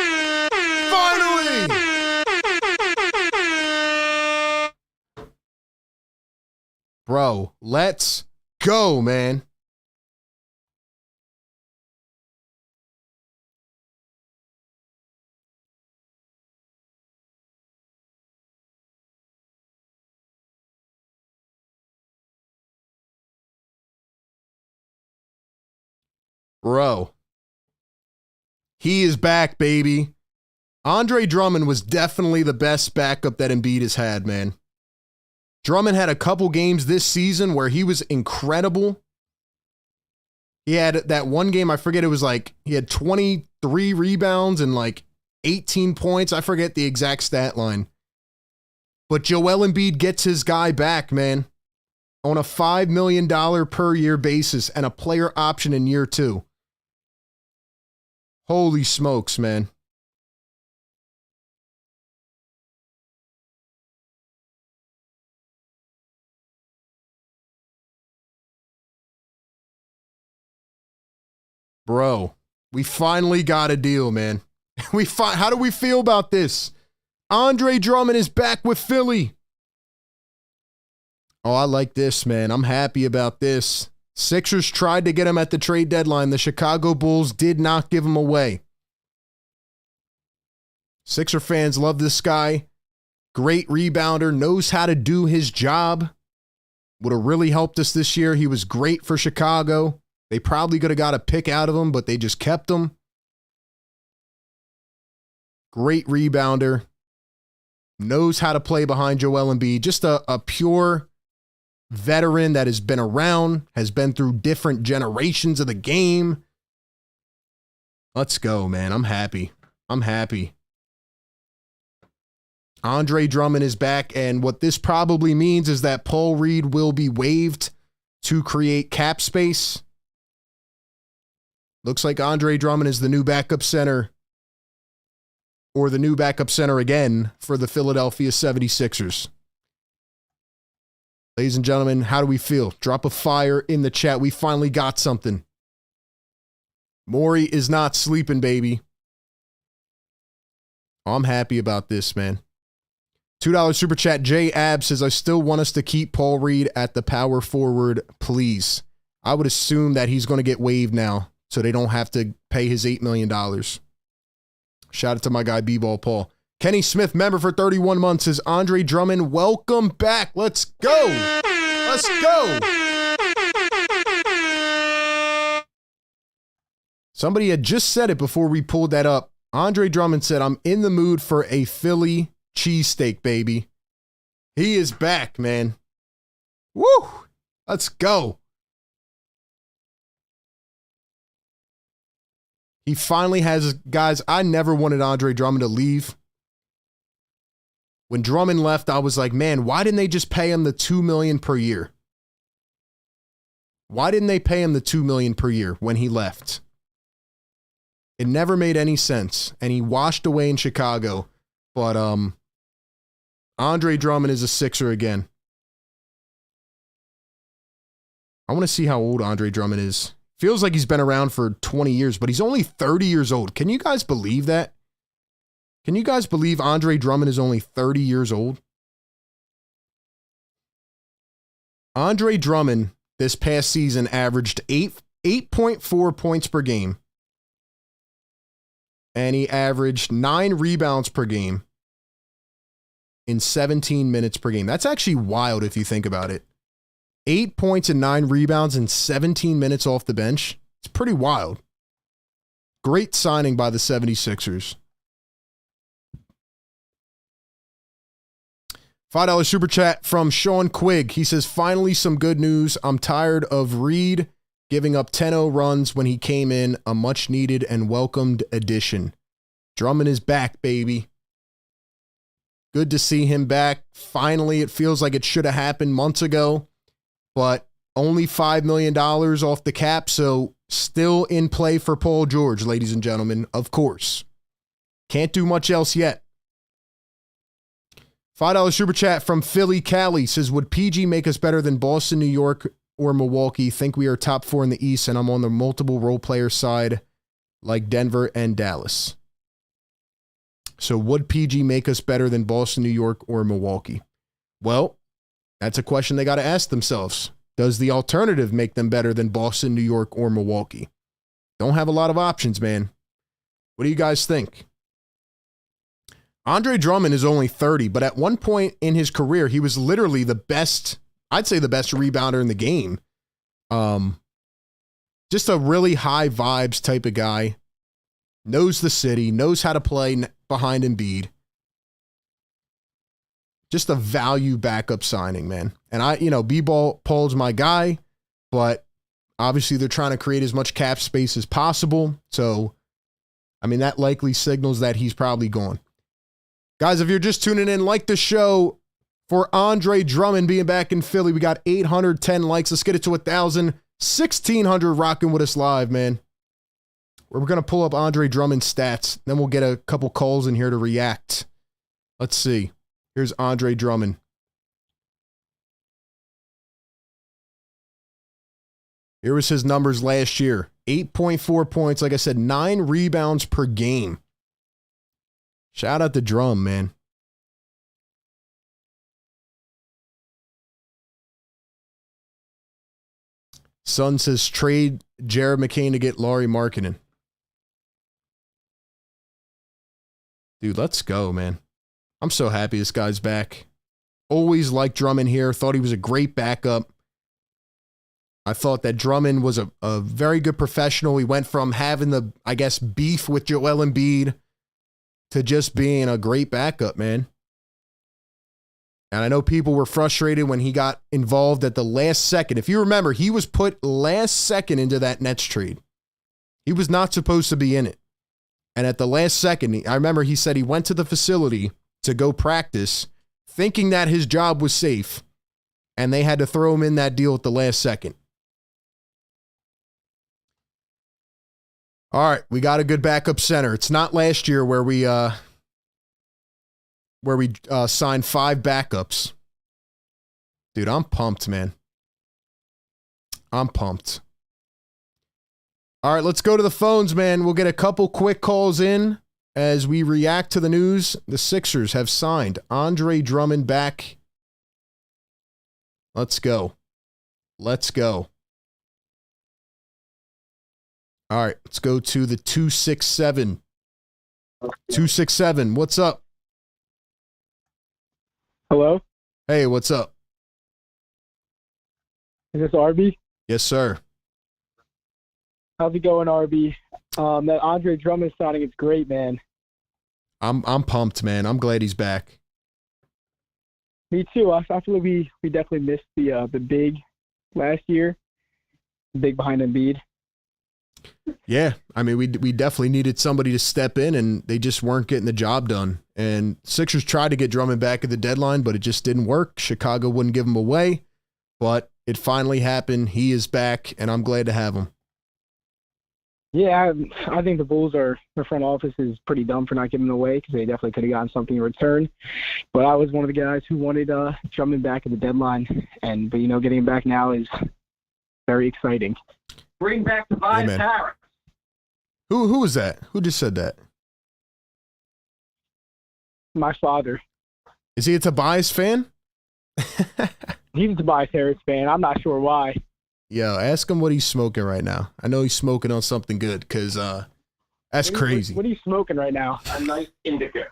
Bro, let's go, man. Bro, he is back, baby. Andre Drummond was definitely the best backup that Embiid has had, man. Drummond had a couple games this season where he was incredible. He had that one game, I forget, it was like he had 23 rebounds and like 18 points. I forget the exact stat line. But Joel Embiid gets his guy back, man, on a $5 million per year basis and a player option in year 2. Holy smokes, man. Bro, we finally got a deal, man. How do we feel about this? Andre Drummond is back with Philly. Oh, I like this, man. I'm happy about this. Sixers tried to get him at the trade deadline. The Chicago Bulls did not give him away. Sixer fans love this guy. Great rebounder, knows how to do his job. Would have really helped us this year. He was great for Chicago. They probably could have got a pick out of him, but they just kept him. Great rebounder. Knows how to play behind Joel Embiid. Just a pure veteran that has been around, has been through different generations of the game. Let's go, man. I'm happy. I'm happy. Andre Drummond is back, and what this probably means is that Paul Reed will be waived to create cap space. Looks like Andre Drummond is the new backup center, or the new backup center again for the Philadelphia 76ers. Ladies and gentlemen, how do we feel? Drop a fire in the chat. We finally got something. Morey is not sleeping, baby. I'm happy about this, man. $2 super chat. J Ab says, I still want us to keep Paul Reed at the power forward, please. I would assume that he's going to get waived now, so they don't have to pay his $8 million. Shout out to my guy, B-Ball Paul. Kenny Smith, member for 31 months, says, Andre Drummond, welcome back. Let's go. Let's go. Somebody had just said it before we pulled that up. Andre Drummond said, I'm in the mood for a Philly cheesesteak, baby. He is back, man. Woo! Let's go. He finally has, guys, I never wanted Andre Drummond to leave. When Drummond left, I was like, man, why didn't they just pay him the $2 million per year? Why didn't they pay him the $2 million per year when he left? It never made any sense, and he washed away in Chicago. But Andre Drummond is a Sixer again. I want to see how old Andre Drummond is. Feels like he's been around for 20 years, but he's only 30 years old. Can you guys believe that? Can you guys believe Andre Drummond is only 30 years old? Andre Drummond this past season averaged 8.4 points per game. And he averaged 9 rebounds per game in 17 minutes per game. That's actually wild if you think about it. 8 points and 9 rebounds in 17 minutes off the bench. It's pretty wild. Great signing by the 76ers. $5 super chat from Sean Quigg. He says, finally some good news. I'm tired of Reed giving up 10-0 runs when he came in, a much needed and welcomed addition. Drummond is back, baby. Good to see him back. Finally, it feels like it should have happened months ago, but only $5 million off the cap, so still in play for Paul George, ladies and gentlemen, of course. Can't do much else yet. $5 super chat from Philly Cali says, would PG make us better than Boston, New York, or Milwaukee? Think we are top 4 in the East, and I'm on the multiple role player side like Denver and Dallas. So would PG make us better than Boston, New York, or Milwaukee? Well, That's a question they got to ask themselves. Does the alternative make them better than Boston, New York, or Milwaukee? Don't have a lot of options, man. What do you guys think? Andre Drummond is only 30, but at one point in his career, he was literally the best, I'd say the best rebounder in the game. Just a really high vibes type of guy. Knows the city, knows how to play behind Embiid. Just a value backup signing, man. And B-Ball Paul's my guy, but obviously they're trying to create as much cap space as possible. So, I mean, that likely signals that he's probably gone. Guys, if you're just tuning in, like the show for Andre Drummond being back in Philly. We got 810 likes. Let's get it to 1,000. 1,600 rocking with us live, man. We're going to pull up Andre Drummond's stats. Then we'll get a couple calls in here to react. Let's see. Here's Andre Drummond. Here was his numbers last year. 8.4 points. Like I said, 9 rebounds per game. Shout out to Drum, man. Sun says trade Jared McCain to get Lauri Markkanen. Dude, let's go, man. I'm so happy this guy's back. Always liked Drummond here. Thought he was a great backup. I thought that Drummond was a very good professional. He went from having the, I guess, beef with Joel Embiid to just being a great backup, man. And I know people were frustrated when he got involved at the last second. If you remember, he was put last second into that Nets trade. He was not supposed to be in it. And at the last second, I remember he said he went to the facility to go practice, thinking that his job was safe, and they had to throw him in that deal at the last second. All right, we got a good backup center. It's not last year where we signed 5 backups. Dude, I'm pumped, man. I'm pumped. All right, let's go to the phones, man. We'll get a couple quick calls in as we react to the news. The Sixers have signed Andre Drummond back. Let's go. Let's go. All right, let's go to the 267. 267, what's up? Hello? Hey, what's up? Is this Arby? Yes, sir. How's it going, Arby? That Andre Drummond signing, it's great, man. I'm pumped, man. I'm glad he's back. Me too. I feel like we definitely missed the big last year. Big behind Embiid. Yeah, I mean, we definitely needed somebody to step in, and they just weren't getting the job done. And Sixers tried to get Drummond back at the deadline, but it just didn't work. Chicago wouldn't give him away, but it finally happened. He is back, and I'm glad to have him. Yeah, I think the Bulls their front office is pretty dumb for not giving him away because they definitely could have gotten something in return. But I was one of the guys who wanted Drummond back at the deadline, but getting him back now is very exciting. Bring back Tobias Harris. Who was that? Who just said that? My father. Is he a Tobias fan? He's a Tobias Harris fan. I'm not sure why. Yo, ask him what he's smoking right now. I know he's smoking on something good because that's crazy. What are you smoking right now? A nice indica.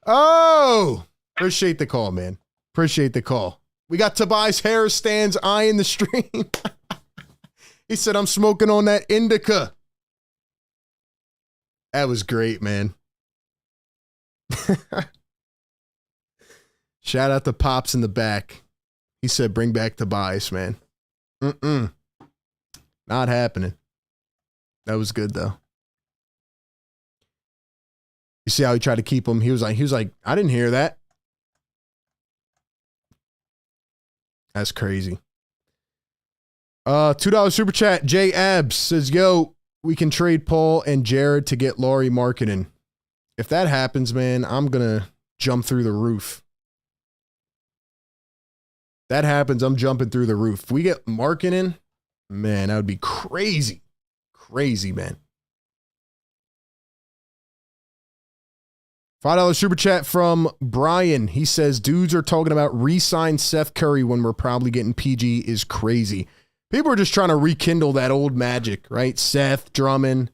Oh, appreciate the call, man. Appreciate the call. We got Tobias Harris stands eyeing the stream. He said, I'm smoking on that indica. That was great, man. Shout out to Pops in the back. He said, bring back Tobias, man. Not happening. That was good, though. You see how he tried to keep him? He was like, I didn't hear that. That's crazy. $2 super chat. J Abs says, yo, we can trade Paul and Jared to get Lauri Markkanen. If that happens, man, I'm going to jump through the roof. That happens, I'm jumping through the roof. If we get Markkanen, man, that would be crazy. Crazy, man. $5 super chat from Brian. He says, dudes are talking about re-sign Seth Curry when we're probably getting PG is crazy. People are just trying to rekindle that old magic, right? Seth, Drummond.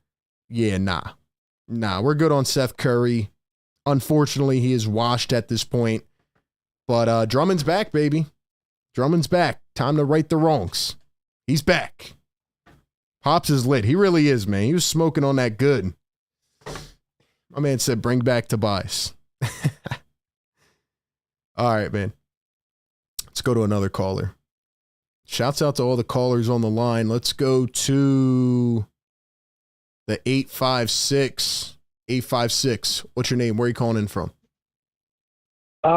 Yeah, nah. Nah, we're good on Seth Curry. Unfortunately, he is washed at this point. But Drummond's back, baby. Drummond's back. Time to right the wrongs. He's back. Pops is lit. He really is, man. He was smoking on that good. My man said, bring back Tobias. All right, man. Let's go to another caller. Shouts out to all the callers on the line. Let's go to the 856. 856. What's your name? Where are you calling in from?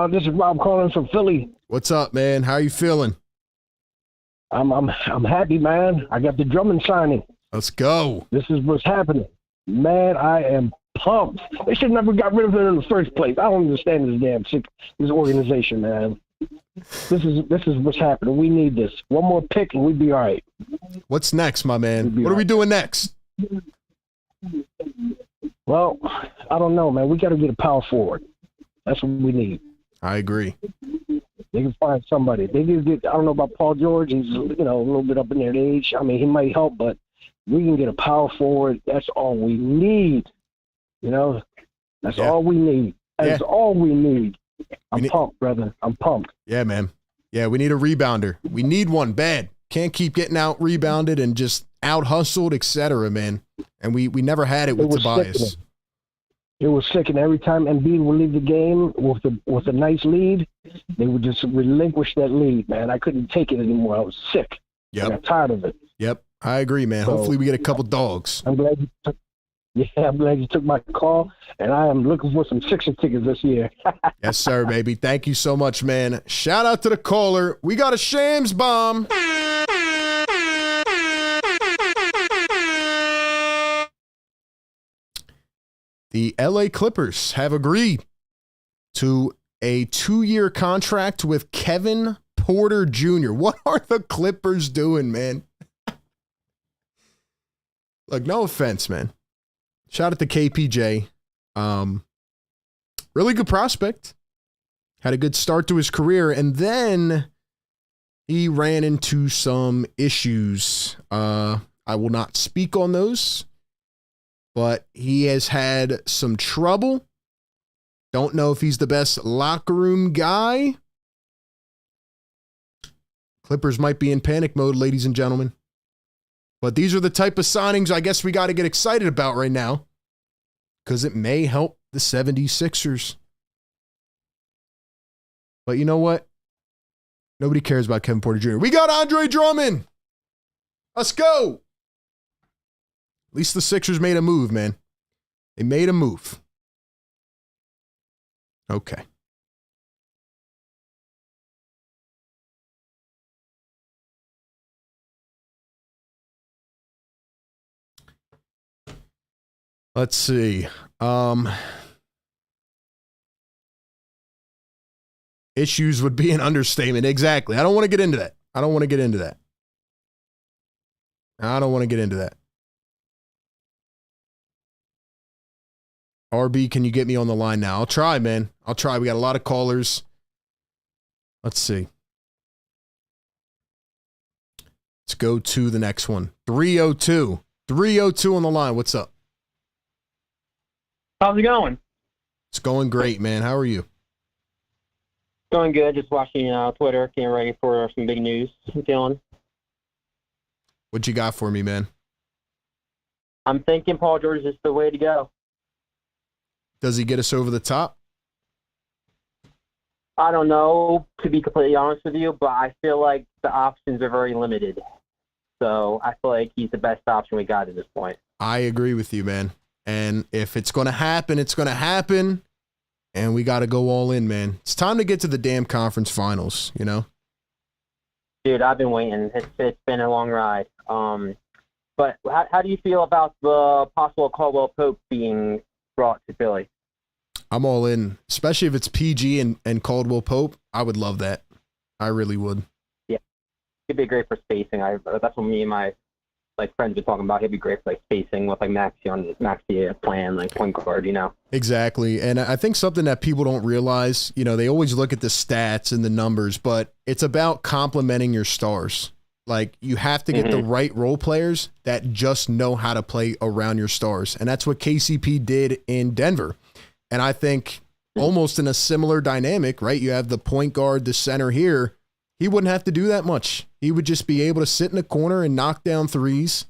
This is Rob calling from Philly. What's up, man? How you feeling? I'm happy, man. I got the Drummond signing. Let's go. This is what's happening. Man, I am pumped. They should never got rid of it in the first place. I don't understand this organization, man. This is what's happening. We need this. One more pick and we'd be all right. What's next, my man? What are we doing next? Well, I don't know, man. We got to get a power forward. That's what we need. I agree. They can find somebody. They can get. I don't know about Paul George. He's a little bit up in their age. I mean, he might help, but we can get a power forward. That's all we need. That's all we need. That's all we need. I'm pumped, brother. I'm pumped. Yeah, man. Yeah, we need a rebounder. We need one bad. Can't keep getting out rebounded and just out hustled, etc., man. And we never had it with Tobias. Sickening. It was sickening. Every time Embiid would leave the game with a nice lead, they would just relinquish that lead, man. I couldn't take it anymore. I was sick. Yep. I got tired of it. Yep. I agree, man. So, hopefully we get a couple dogs. I'm glad you took my call, and I am looking for some Sixer tickets this year. Yes, sir, baby. Thank you so much, man. Shout out to the caller. We got a Shams bomb. The LA Clippers have agreed to a 2-year contract with Kevin Porter Jr. What are the Clippers doing, man? Look, no offense, man. Shout out to KPJ. Really good prospect. Had a good start to his career, and then he ran into some issues. I will not speak on those, but he has had some trouble. Don't know if he's the best locker room guy. Clippers might be in panic mode, ladies and gentlemen. But these are the type of signings I guess we got to get excited about right now, because it may help the 76ers. But you know what? Nobody cares about Kevin Porter Jr. We got Andre Drummond. Let's go. At least the Sixers made a move, man. They made a move. Okay. Let's see. Issues would be an understatement. Exactly. I don't want to get into that. RB, can you get me on the line now? I'll try, man. I'll try. We got a lot of callers. Let's see. Let's go to the next one. 302. 302 on the line. What's up? How's it going? It's going great, man. How are you? Going good. Just watching Twitter. Getting ready for some big news. Dylan. What you got for me, man? I'm thinking Paul George is the way to go. Does he get us over the top? I don't know, to be completely honest with you, but I feel like the options are very limited. So I feel like he's the best option we got at this point. I agree with you, man. And if it's going to happen, it's going to happen. And we got to go all in, man. It's time to get to the damn conference finals, you know? Dude, I've been waiting. It's been a long ride. But how do you feel about the possible Caldwell Pope being brought to Philly? I'm all in, especially if it's PG and Caldwell Pope. I would love that. I really would. Yeah, it'd be great for spacing. That's what me and my like friends were talking about, he'd be great for like spacing with like Maxi plan, like point guard, you know. Exactly. And I think something that people don't realize, you know, they always look at the stats and the numbers, but it's about complementing your stars. Like, you have to get the right role players that just know how to play around your stars. And that's what KCP did in Denver. And I think almost in a similar dynamic, right? You have the point guard, the center here. He wouldn't have to do that much. He would just be able to sit in the corner and knock down threes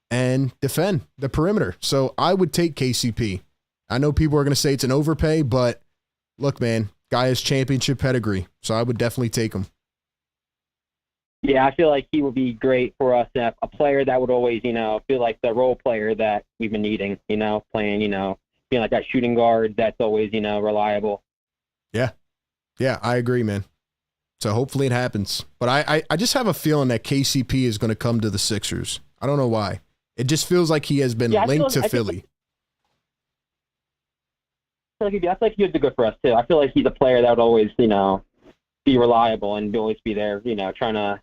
and defend the perimeter. So I would take KCP. I know people are going to say it's an overpay, but look, man, guy has championship pedigree. So I would definitely take him. Yeah, I feel like he would be great for us. A player that would always, you know, feel like the role player that we've been needing, you know, playing, you know, being like that shooting guard that's always, you know, reliable. Yeah. Yeah, I agree, man. So hopefully it happens. But I just have a feeling that KCP is going to come to the Sixers. I don't know why. It just feels like he has been linked to Philly. I feel like he would be good for us, too. I feel like he's a player that would always, you know, be reliable and always be there, you know, trying to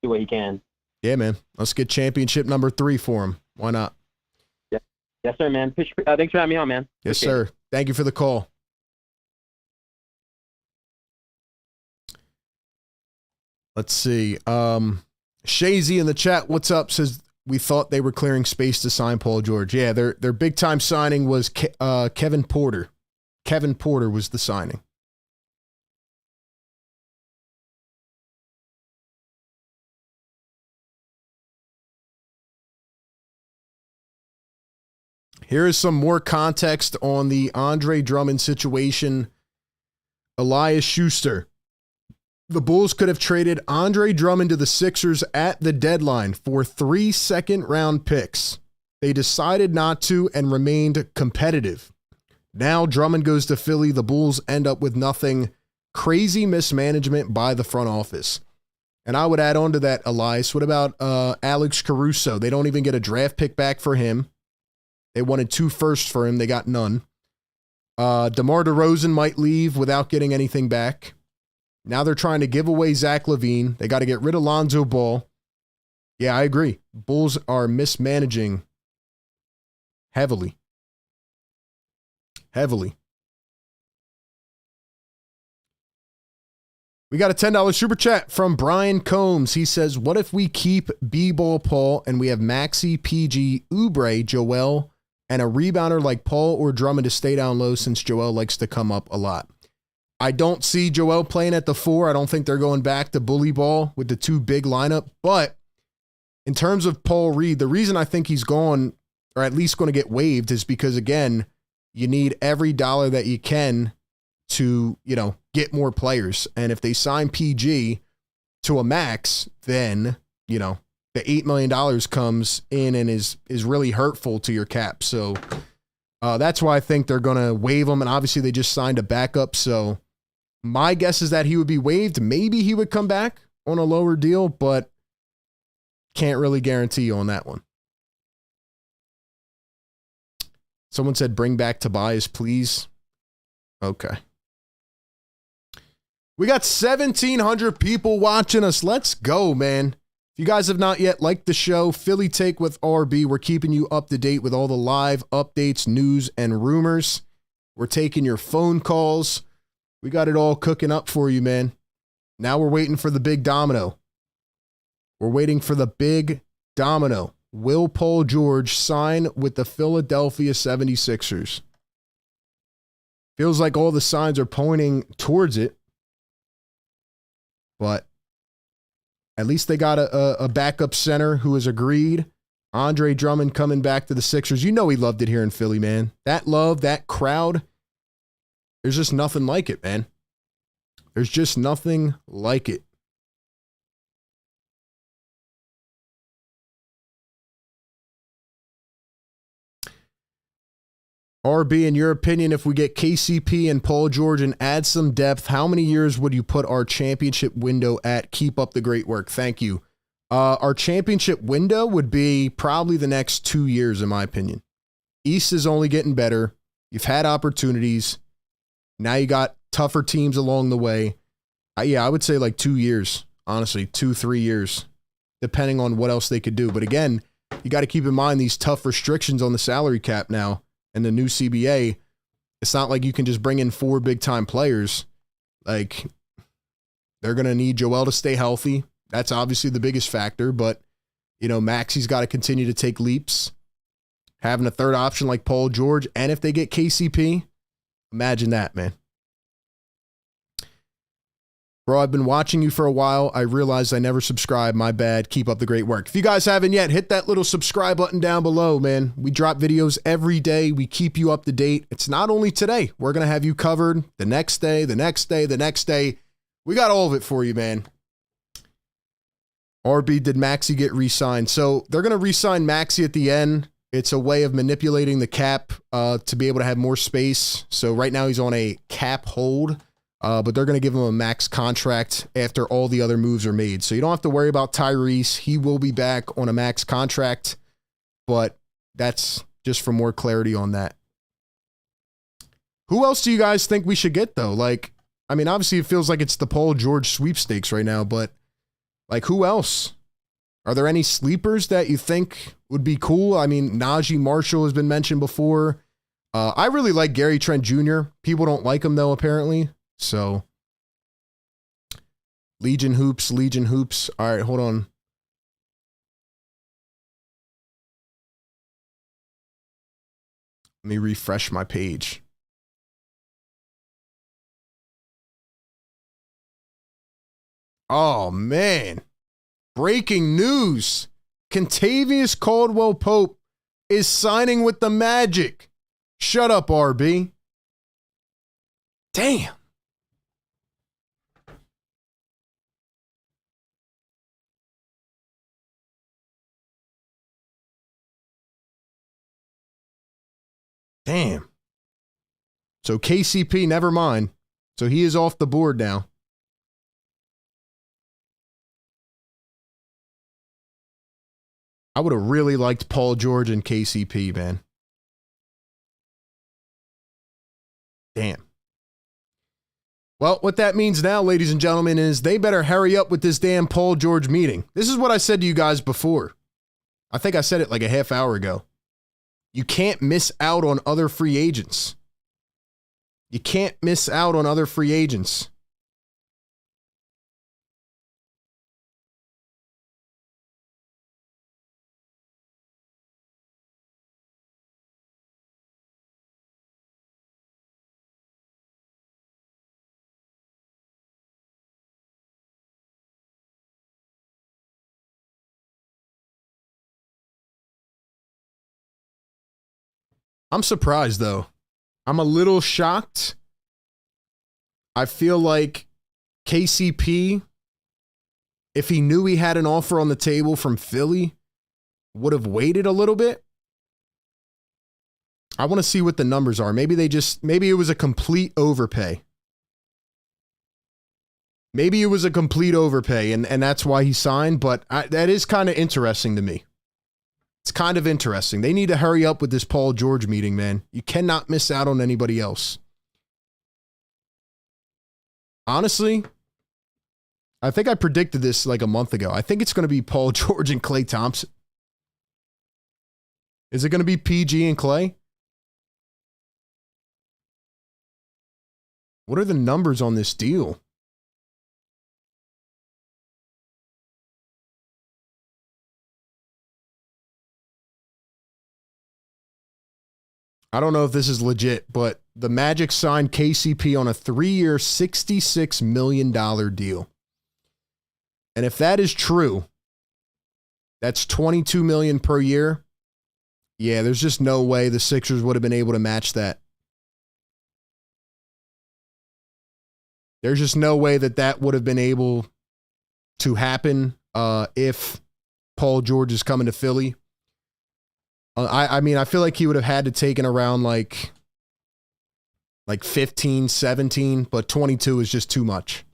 do what he can. Yeah, man. Let's get championship number 3 for him. Why not? Yeah. Yes, sir, man. Thanks for having me on, man. Yes, Appreciate sir. it. Thank you for the call. Let's see. Shazy in the chat, what's up? Says we thought they were clearing space to sign Paul George. Yeah, their big time signing was Kevin Porter. Kevin Porter was the signing. Here is some more context on the Andre Drummond situation. Elias Schuster. The Bulls could have traded Andre Drummond to the Sixers at the deadline for 3 second-round picks. They decided not to and remained competitive. Now Drummond goes to Philly. The Bulls end up with nothing. Crazy mismanagement by the front office. And I would add on to that, Elias. What about Alex Caruso? They don't even get a draft pick back for him. They wanted 2 firsts for him. They got none. DeMar DeRozan might leave without getting anything back. Now they're trying to give away Zach LaVine. They got to get rid of Lonzo Ball. Yeah, I agree. Bulls are mismanaging heavily. Heavily. We got a $10 super chat from Brian Combs. He says, what if we keep B-Ball Paul and we have Maxi, PG, Oubre, Joel, and a rebounder like Paul or Drummond to stay down low since Joel likes to come up a lot? I don't see Joel playing at the 4. I don't think they're going back to bully ball with the 2 big lineup. But in terms of Paul Reed, the reason I think he's gone, or at least going to get waived, is because, again, you need every dollar that you can to, you know, get more players. And if they sign PG to a max, then, you know, the $8 million comes in and is really hurtful to your cap. So that's why I think they're going to waive him. And obviously they just signed a backup. So my guess is that he would be waived. Maybe he would come back on a lower deal, but can't really guarantee you on that one. Someone said, bring back Tobias, please. Okay. We got 1,700 people watching us. Let's go, man. If you guys have not yet liked the show, Philly Take with RB, we're keeping you up to date with all the live updates, news, and rumors. We're taking your phone calls. We got it all cooking up for you, man. Now we're waiting for the big domino. We're waiting for the big domino. Will Paul George sign with the Philadelphia 76ers? Feels like all the signs are pointing towards it. But at least they got a backup center who has agreed. Andre Drummond coming back to the Sixers. You know he loved it here in Philly, man. That love, that crowd, there's just nothing like it, man. There's just nothing like it. RB, in your opinion, if we get KCP and Paul George and add some depth, how many years would you put our championship window at? Keep up the great work. Thank you. Our championship window would be probably the next 2 years, in my opinion. East is only getting better. You've had opportunities. Now you got tougher teams along the way. Yeah, I would say like 2 years, honestly, 2-3 years, depending on what else they could do. But again, you got to keep in mind these tough restrictions on the salary cap now and the new CBA. It's not like you can just bring in 4 big-time players. Like, they're going to need Joel to stay healthy. That's obviously the biggest factor, but, you know, Maxi's got to continue to take leaps. Having a third option like Paul George, and if they get KCP, imagine that, man. Bro, I've been watching you for a while. I realized I never subscribed. My bad. Keep up the great work. If you guys haven't yet, hit that little subscribe button down below, man. We drop videos every day. We keep you up to date. It's not only today. We're going to have you covered the next day, the next day, the next day. We got all of it for you, man. RB, did Maxi get re-signed? So they're going to re-sign Maxi at the end. It's a way of manipulating the cap to be able to have more space. So right now he's on a cap hold. But they're going to give him a max contract after all the other moves are made. So you don't have to worry about Tyrese. He will be back on a max contract, but that's just for more clarity on that. Who else do you guys think we should get, though? Like, I mean, obviously it feels like it's the Paul George sweepstakes right now, but like, who else? Are there any sleepers that you think would be cool? I mean, Najee Marshall has been mentioned before. I really like Gary Trent Jr. People don't like him, though, apparently. So, Legion Hoops. All right, hold on. Let me refresh my page. Oh, man. Breaking news. Kentavious Caldwell-Pope is signing with the Magic. Shut up, RB. Damn. Damn. So KCP, never mind. So he is off the board now. I would have really liked Paul George and KCP, man. Damn. Well, what that means now, ladies and gentlemen, is they better hurry up with this damn Paul George meeting. This is what I said to you guys before. I think I said it like a half hour ago. You can't miss out on other free agents. You can't miss out on other free agents. I'm surprised, though. I'm a little shocked. I feel like KCP, if he knew he had an offer on the table from Philly, would have waited a little bit. I want to see what the numbers are. Maybe it was a complete overpay. Maybe it was a complete overpay, and that's why he signed, but that is kind of interesting to me. It's kind of interesting. They need to hurry up with this Paul George meeting, man. You cannot miss out on anybody else. Honestly, I think I predicted this like a month ago. I think it's going to be Paul George and Klay Thompson. Is it going to be PG and Klay? What are the numbers on this deal? I don't know if this is legit, but the Magic signed KCP on a 3-year, $66 million deal. And if that is true, that's $22 million per year. Yeah, there's just no way the Sixers would have been able to match that. There's just no way that would have been able to happen if Paul George is coming to Philly. I mean, I feel like he would have had to taken around like 15, 17, but 22 is just too much.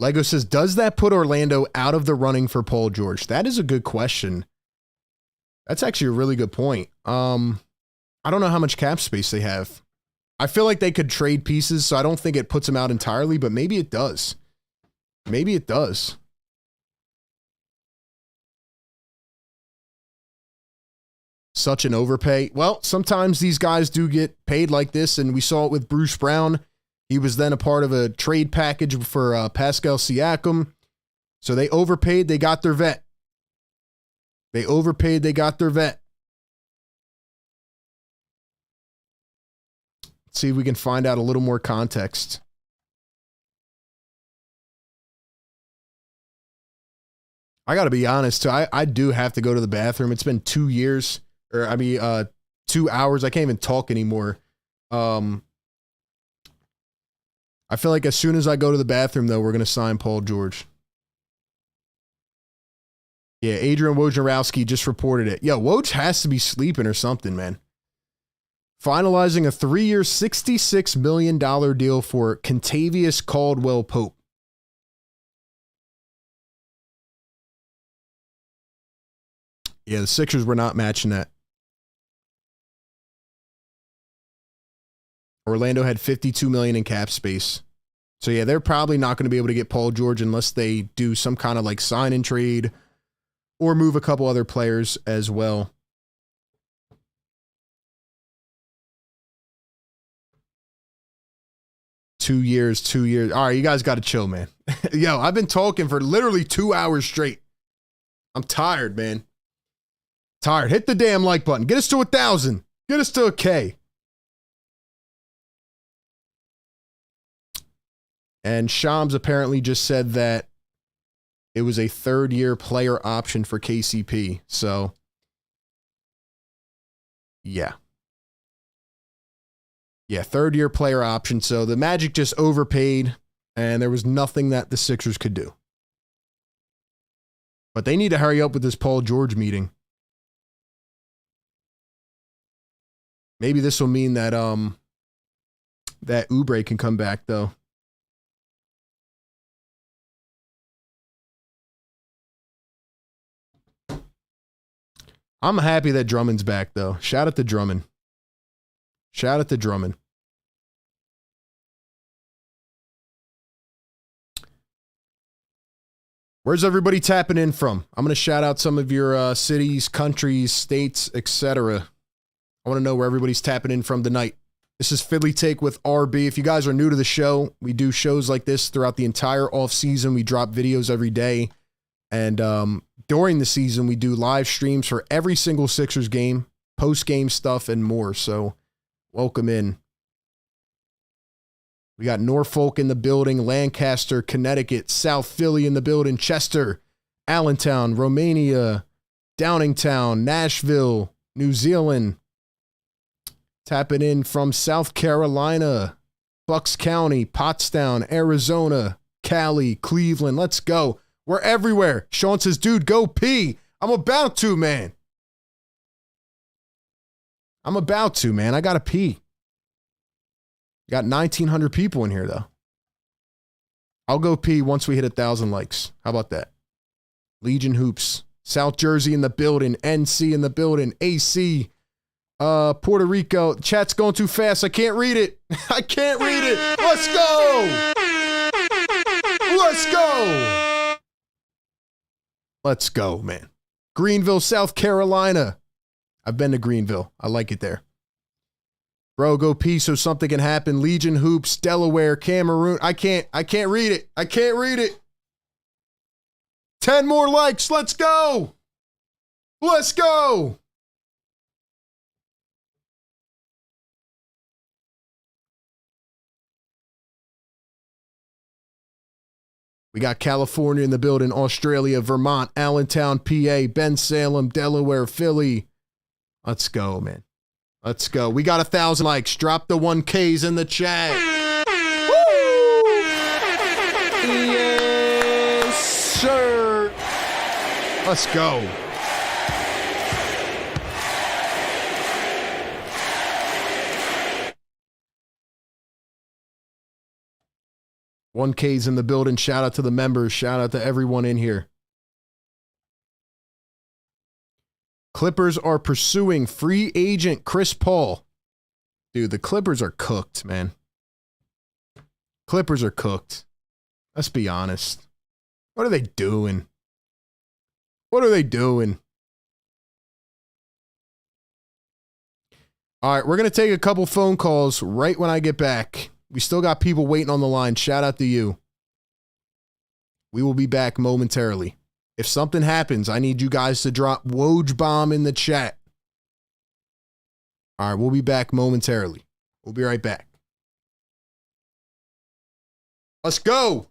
Lego says, does that put Orlando out of the running for Paul George? That is a good question. That's actually a really good point. I don't know how much cap space they have. I feel like they could trade pieces, so I don't think it puts them out entirely, but maybe it does. Maybe it does. Such an overpay. Well, sometimes these guys do get paid like this, and we saw it with Bruce Brown. He was then a part of a trade package for Pascal Siakam. So they overpaid, they got their vet. They overpaid, they got their vet. Let's see if we can find out a little more context. I got to be honest, too. I do have to go to the bathroom. It's been 2 years, 2 hours. I can't even talk anymore. I feel like as soon as I go to the bathroom, though, we're going to sign Paul George. Yeah, Adrian Wojnarowski just reported it. Yo, Woj has to be sleeping or something, man. Finalizing a 3-year, $66 million deal for Kentavious Caldwell-Pope. Yeah, the Sixers were not matching that. Orlando had $52 million in cap space. So yeah, they're probably not going to be able to get Paul George unless they do some kind of like sign and trade or move a couple other players as well. Two years. All right, you guys got to chill, man. Yo, I've been talking for literally 2 hours straight. I'm tired, man. Tired. Hit the damn like button. Get us to 1,000. Get us to a K. And Shams apparently just said that it was a third-year player option for KCP. So, yeah. Yeah, third-year player option. So the Magic just overpaid, and there was nothing that the Sixers could do. But they need to hurry up with this Paul George meeting. Maybe this will mean that that Oubre can come back, though. I'm happy that Drummond's back, though. Shout out to Drummond. Shout out to Drummond. Where's everybody tapping in from? I'm going to shout out some of your cities, countries, states, etc. I want to know where everybody's tapping in from tonight. This is Philly Take with RB. If you guys are new to the show, we do shows like this throughout the entire offseason. We drop videos every day. And during the season, we do live streams for every single Sixers game, post-game stuff, and more. So welcome in. We got Norfolk in the building, Lancaster, Connecticut, South Philly in the building, Chester, Allentown, Romania, Downingtown, Nashville, New Zealand. Tapping in from South Carolina, Bucks County, Pottstown, Arizona, Cali, Cleveland. Let's go. We're everywhere. Sean says, dude, go pee. I'm about to, man. I got to pee. Got 1,900 people in here, though. I'll go pee once we hit 1,000 likes. How about that? Legion Hoops. South Jersey in the building. NC in the building. AC. Puerto Rico. Chat's going too fast. I can't read it. I can't read it. Let's go. Let's go. Let's go, man. Greenville, South Carolina. I've been to Greenville. I like it there. Bro, go pee so something can happen. Legion Hoops, Delaware, Cameroon. I can't read it. I can't read it. 10 more likes. Let's go. Let's go. We got California in the building, Australia, Vermont, Allentown, PA, Ben Salem, Delaware, Philly. Let's go, man. Let's go. We got 1,000 likes. Drop the 1Ks in the chat. Woo! Yes, sir. Let's go. $1K's in the building. Shout out to the members. Shout out to everyone in here. Clippers are pursuing free agent Chris Paul. Dude, the Clippers are cooked, man. Clippers are cooked. Let's be honest. What are they doing? What are they doing? All right, we're going to take a couple phone calls right when I get back. We still got people waiting on the line. Shout out to you. We will be back momentarily. If something happens, I need you guys to drop Woj Bomb in the chat. All right, we'll be back momentarily. We'll be right back. Let's go.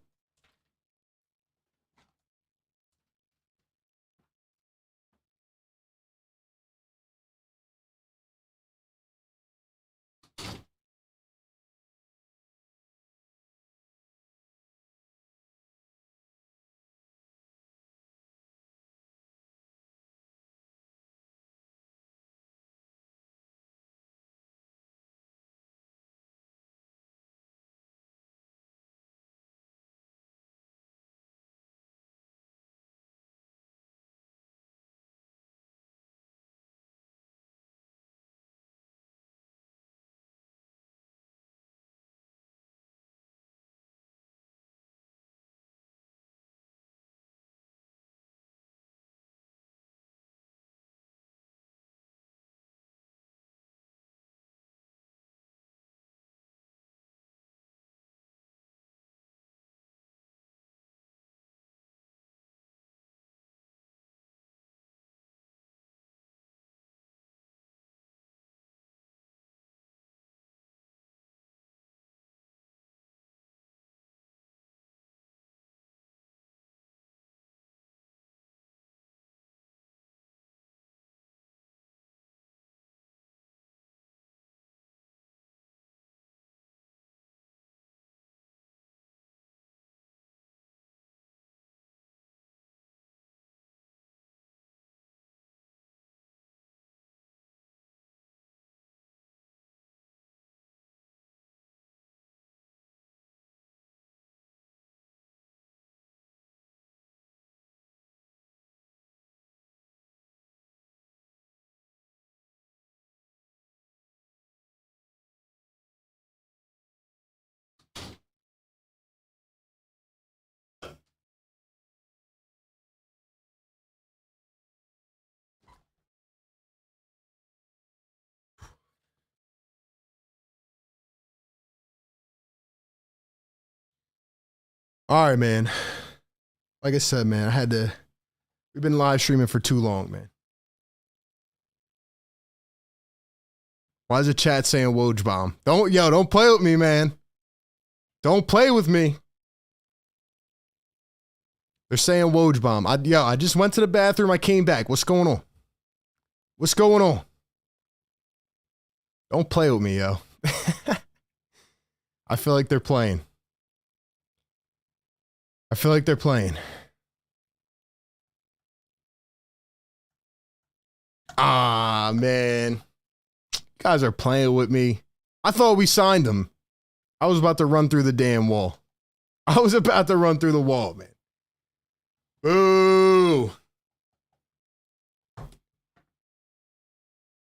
All right, man. Like I said, man, we've been live streaming for too long, man. Why is the chat saying Woj Bomb? Don't play with me, man. Don't play with me. They're saying Woj Bomb. I just went to the bathroom. I came back. What's going on? What's going on? Don't play with me, yo. I feel like they're playing. I feel like they're playing. Ah, man. You guys are playing with me. I thought we signed them. I was about to run through the damn wall. I was about to run through the wall, man. Boo.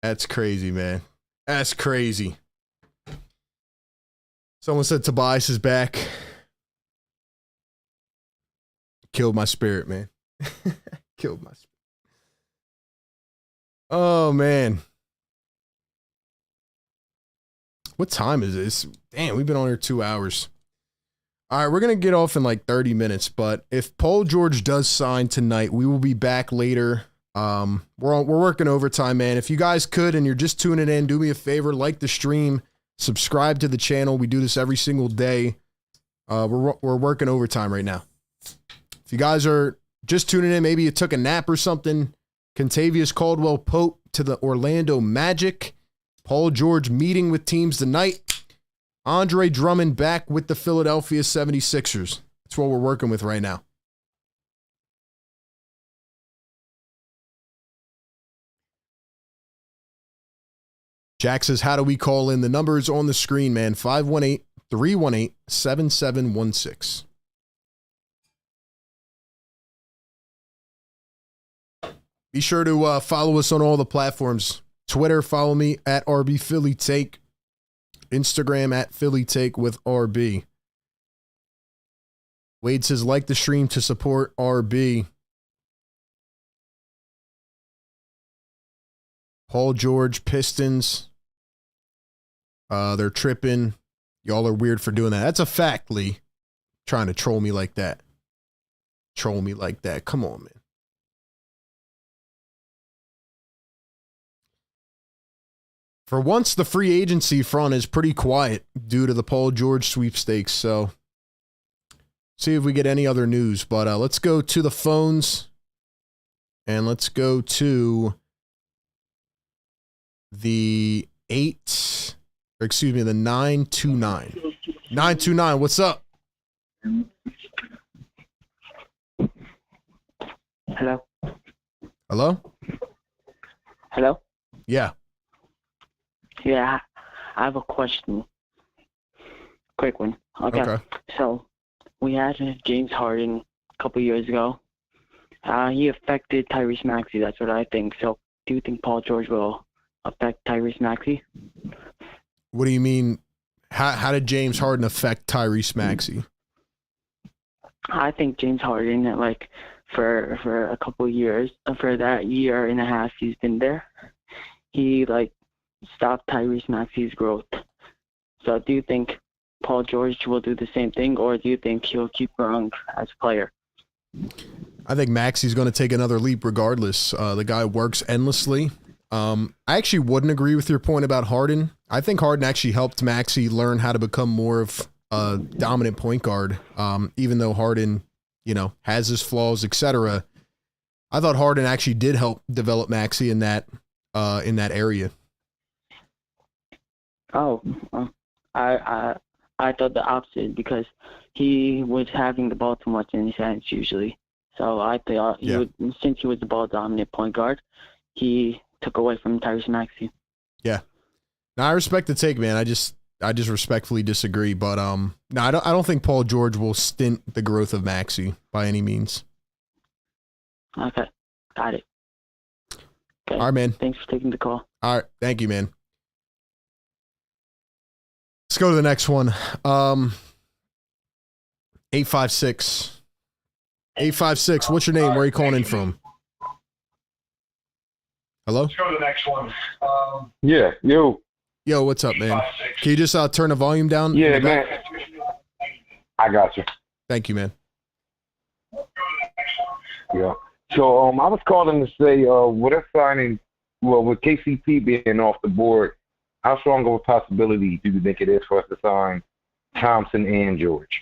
That's crazy, man. That's crazy. Someone said Tobias is back. Killed my spirit, man. Killed my spirit. Oh, man. What time is this? Damn, we've been on here 2 hours. All right, we're going to get off in like 30 minutes, but if Paul George does sign tonight, we will be back later. We're working overtime, man. If you guys could and you're just tuning in, do me a favor, like the stream, subscribe to the channel. We do this every single day. We're working overtime right now. If you guys are just tuning in, maybe you took a nap or something, Contavious Caldwell-Pope to the Orlando Magic. Paul George meeting with teams tonight. Andre Drummond back with the Philadelphia 76ers. That's what we're working with right now. Jack says, how do we call in? The number is on the screen, man. 518-318-7716. Be sure to follow us on all the platforms. Twitter, follow me at RB Philly Take. Instagram at Philly Take with RB. Wade says, like the stream to support RB. Paul George, Pistons. They're tripping. Y'all are weird for doing that. That's a fact, Lee. Trying to troll me like that. Troll me like that. Come on, man. For once, the free agency front is pretty quiet due to the Paul George sweepstakes. So, see if we get any other news. But let's go to the phones. And let's go to the 929. 929, what's up? Hello? Hello? Hello? Yeah. Yeah, I have a question. Quick one. Okay. So, we had James Harden a couple years ago. He affected Tyrese Maxey. That's what I think. So, do you think Paul George will affect Tyrese Maxey? What do you mean? How did James Harden affect Tyrese Maxey? I think James Harden, like, for a couple of years, for that year and a half he's been there, he, like, stopped Tyrese Maxey's growth. So do you think Paul George will do the same thing, or do you think he'll keep growing as a player? I think Maxey's going to take another leap regardless. The guy works endlessly. I actually wouldn't agree with your point about Harden. I think Harden actually helped Maxey learn how to become more of a dominant point guard. Even though Harden, has his flaws, etc. I thought Harden actually did help develop Maxey in that area. Oh, I thought the opposite, because he was having the ball too much in his hands usually. So I thought since he was the ball dominant point guard, he took away from Tyrese Maxey. Yeah. Now I respect the take, man. I just respectfully disagree. But no, I don't think Paul George will stint the growth of Maxey by any means. Okay, got it. Okay. All right, man. Thanks for taking the call. All right, thank you, man. Let's go to the next one. 856. 856. What's your name? Where are you calling in from? Hello? Let's go to the next one. Yeah, yo. Yo, what's up, man? Can you just turn the volume down? Yeah, man. I got you. Thank you, man. Yeah. So I was calling to say, with us signing, with KCP being off the board, how strong of a possibility do you think it is for us to sign Thompson and George?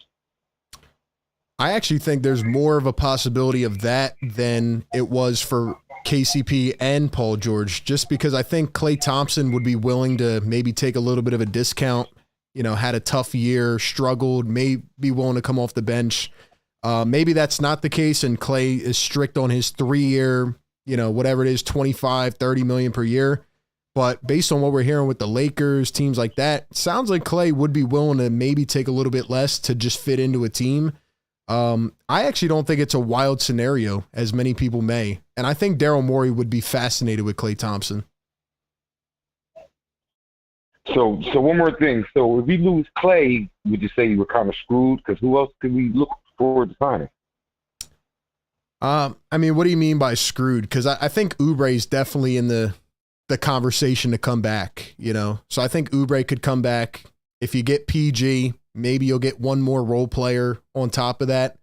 I actually think there's more of a possibility of that than it was for KCP and Paul George, just because I think Klay Thompson would be willing to maybe take a little bit of a discount, had a tough year, struggled, may be willing to come off the bench. Maybe that's not the case, and Klay is strict on his 3-year, whatever it is, 25, 30 million per year. But based on what we're hearing with the Lakers, teams like that, it sounds like Klay would be willing to maybe take a little bit less to just fit into a team. I actually don't think it's a wild scenario, as many people may. And I think Daryl Morey would be fascinated with Klay Thompson. So one more thing. So if we lose Klay, would you say we're kind of screwed? Because who else could we look forward to signing? I mean, what do you mean by screwed? Because I think Oubre is definitely in the conversation to come back, So I think Oubre could come back. If you get PG, maybe you'll get one more role player on top of that.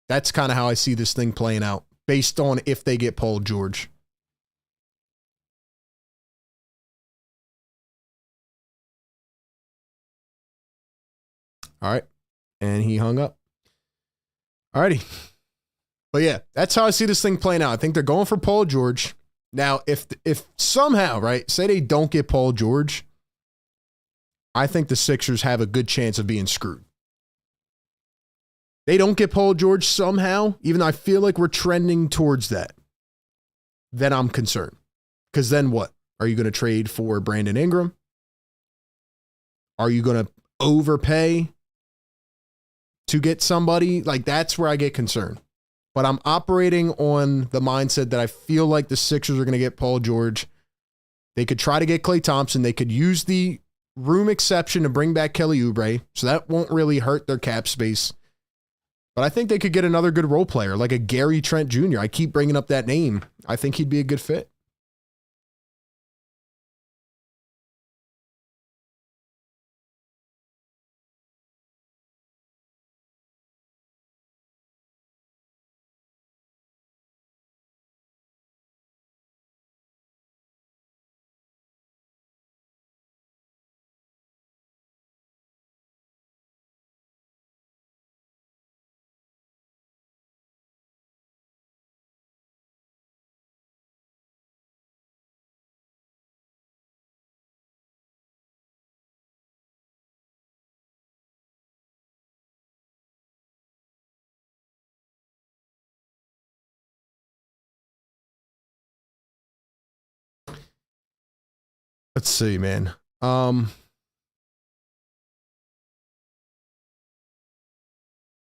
That's kind of how I see this thing playing out, based on if they get Paul George. All right. And he hung up. All righty. But yeah, that's how I see this thing playing out. I think they're going for Paul George. Now, if somehow, right, say they don't get Paul George, I think the Sixers have a good chance of being screwed. They don't get Paul George somehow, even though I feel like we're trending towards that, then I'm concerned. Because then what? Are you going to trade for Brandon Ingram? Are you going to overpay to get somebody? Like, that's where I get concerned. But I'm operating on the mindset that I feel like the Sixers are going to get Paul George. They could try to get Klay Thompson. They could use the room exception to bring back Kelly Oubre, so that won't really hurt their cap space. But I think they could get another good role player, like a Gary Trent Jr. I keep bringing up that name. I think he'd be a good fit. Let's see, man.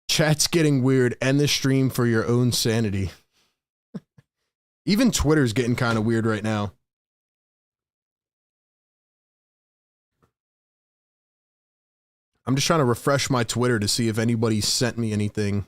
Chat's getting weird. End the stream for your own sanity. Even Twitter's getting kind of weird right now. I'm just trying to refresh my Twitter to see if anybody sent me anything.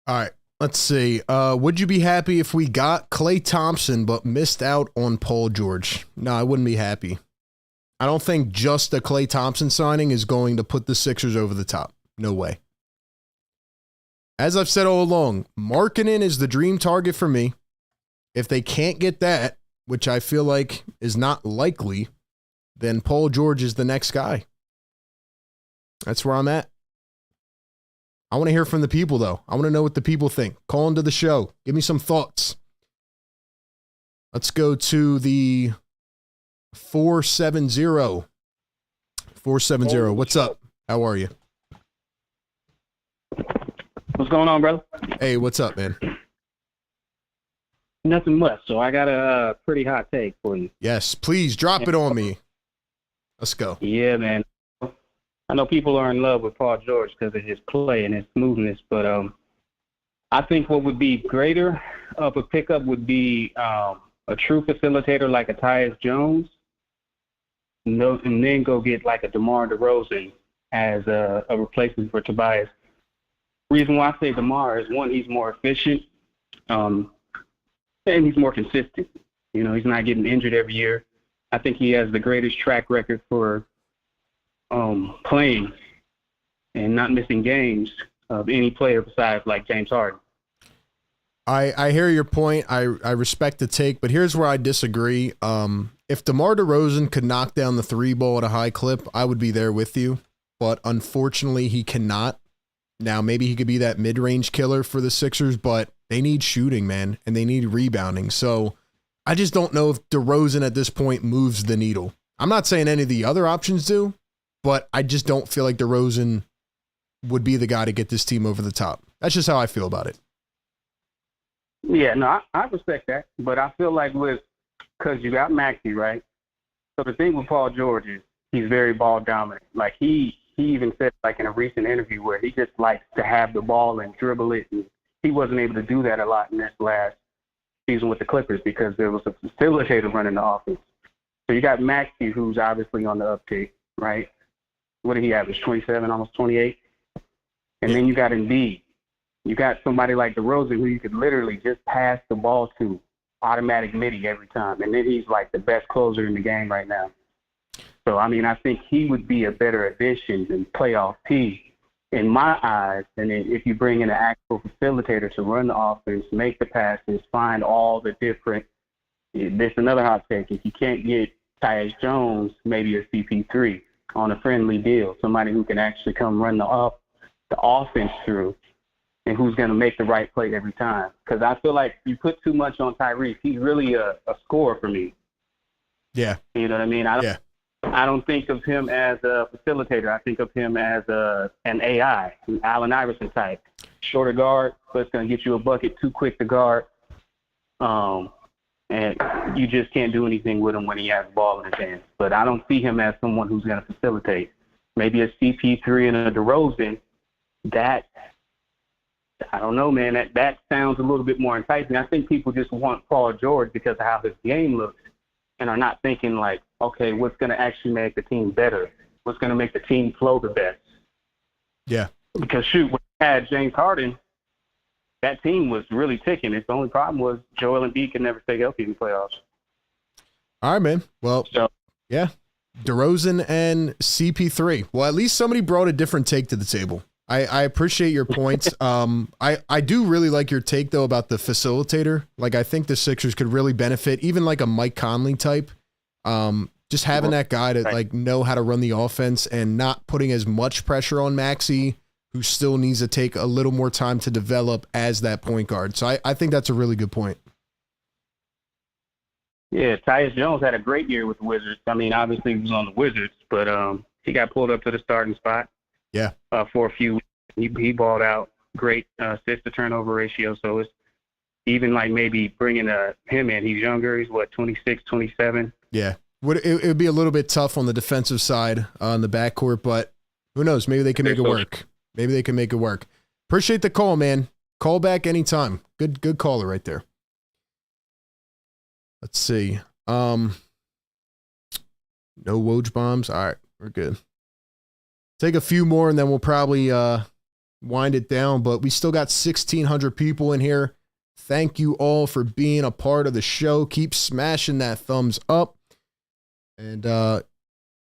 All right, let's see. Would you be happy if we got Klay Thompson but missed out on Paul George? No, I wouldn't be happy. I don't think just a Klay Thompson signing is going to put the Sixers over the top. No way. As I've said all along, Markkanen is the dream target for me. If they can't get that, which I feel like is not likely, then Paul George is the next guy. That's where I'm at. I want to hear from the people, though. I want to know what the people think. Call into the show. Give me some thoughts. Let's go to the 470. 470. What's up? How are you? What's going on, brother? Hey, what's up, man? Nothing much. So I got a pretty hot take for you. Yes, please drop it on me. Let's go. Yeah, man. I know people are in love with Paul George because of his play and his smoothness, but I think what would be greater of a pickup would be a true facilitator like a Tyus Jones, and then go get like a DeMar DeRozan as a replacement for Tobias. Reason why I say DeMar is, one, he's more efficient, and he's more consistent. You know, he's not getting injured every year. I think he has the greatest track record for playing and not missing games of any player besides like James Harden. I hear your point. I respect the take, but here's where I disagree. If DeMar DeRozan could knock down the three ball at a high clip, I would be there with you. But unfortunately, he cannot. Now, maybe he could be that mid-range killer for the Sixers, but they need shooting, man, and they need rebounding. So I just don't know if DeRozan at this point moves the needle. I'm not saying any of the other options do, but I just don't feel like DeRozan would be the guy to get this team over the top. That's just how I feel about it. Yeah, no, I respect that, but I feel like because you got Maxey, right? So the thing with Paul George is he's very ball dominant. Like he even said, like in a recent interview, where he just likes to have the ball and dribble it, and he wasn't able to do that a lot in this last season with the Clippers because there was a facilitator running the offense. So you got Maxey, who's obviously on the uptick, right? What did he average? 27, almost 28. And then you got Embiid. You got somebody like DeRozan who you could literally just pass the ball to, automatic midi every time. And then he's like the best closer in the game right now. So, I mean, I think he would be a better addition than playoff P in my eyes, and if you bring in an actual facilitator to run the offense, make the passes, find all the different, there's another hot take. If you can't get Tyus Jones, maybe a CP3 on a friendly deal, somebody who can actually come run the offense through and who's going to make the right play every time. Because I feel like you put too much on Tyrese. He's really a scorer for me. Yeah. You know what I mean? I don't think of him as a facilitator. I think of him as an AI, an Allen Iverson type. Shorter guard, but it's going to get you a bucket too quick to guard. And you just can't do anything with him when he has the ball in his hands. But I don't see him as someone who's going to facilitate. Maybe a CP3 and a DeRozan, that, I don't know, man. That sounds a little bit more enticing. I think people just want Paul George because of how his game looks and are not thinking like, okay, what's going to actually make the team better? What's going to make the team flow the best? Yeah. Because, shoot, when we had James Harden, that team was really ticking. The only problem was Joel Embiid could never stay healthy in the playoffs. All right, man. Well, yeah. DeRozan and CP3. Well, at least somebody brought a different take to the table. I appreciate your points. I do really like your take, though, about the facilitator. Like, I think the Sixers could really benefit, even like a Mike Conley type. Just having that guy to like know how to run the offense and not putting as much pressure on Maxey, who still needs to take a little more time to develop as that point guard. So I think that's a really good point. Yeah, Tyus Jones had a great year with the Wizards. I mean, obviously he was on the Wizards, but he got pulled up to the starting spot. Yeah. For a few weeks. He balled out. Great assist to turnover ratio. So it's even like maybe bringing him in. He's younger. He's 26, 27. Yeah. It would be a little bit tough on the defensive side on the backcourt, but who knows? Maybe they can make it work. Maybe they can make it work. Appreciate the call, man. Call back anytime. Good caller right there. Let's see. No Woj bombs. All right, we're good. Take a few more and then we'll probably wind it down, but we still got 1,600 people in here. Thank you all for being a part of the show. Keep smashing that thumbs up. And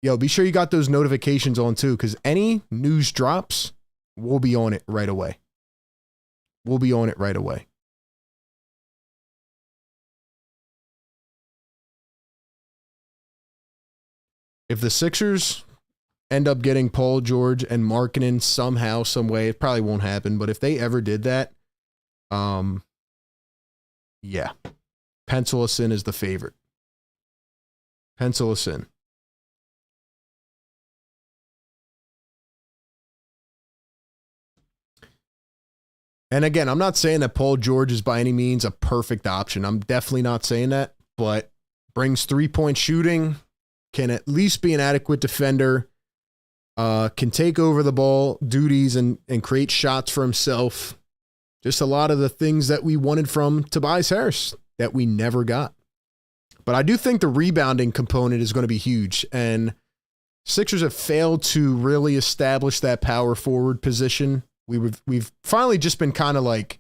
be sure you got those notifications on too, because any news drops, we'll be on it right away. We'll be on it right away. If the Sixers end up getting Paul George and Markkanen somehow, some way, it probably won't happen, but if they ever did that, yeah, pencil us in as the favorite. Pencil us in. And again, I'm not saying that Paul George is by any means a perfect option. I'm definitely not saying that, but brings 3-point shooting, can at least be an adequate defender, can take over the ball duties and create shots for himself. Just a lot of the things that we wanted from Tobias Harris that we never got. But I do think the rebounding component is going to be huge. And Sixers have failed to really establish that power forward position. We've finally just been kind of like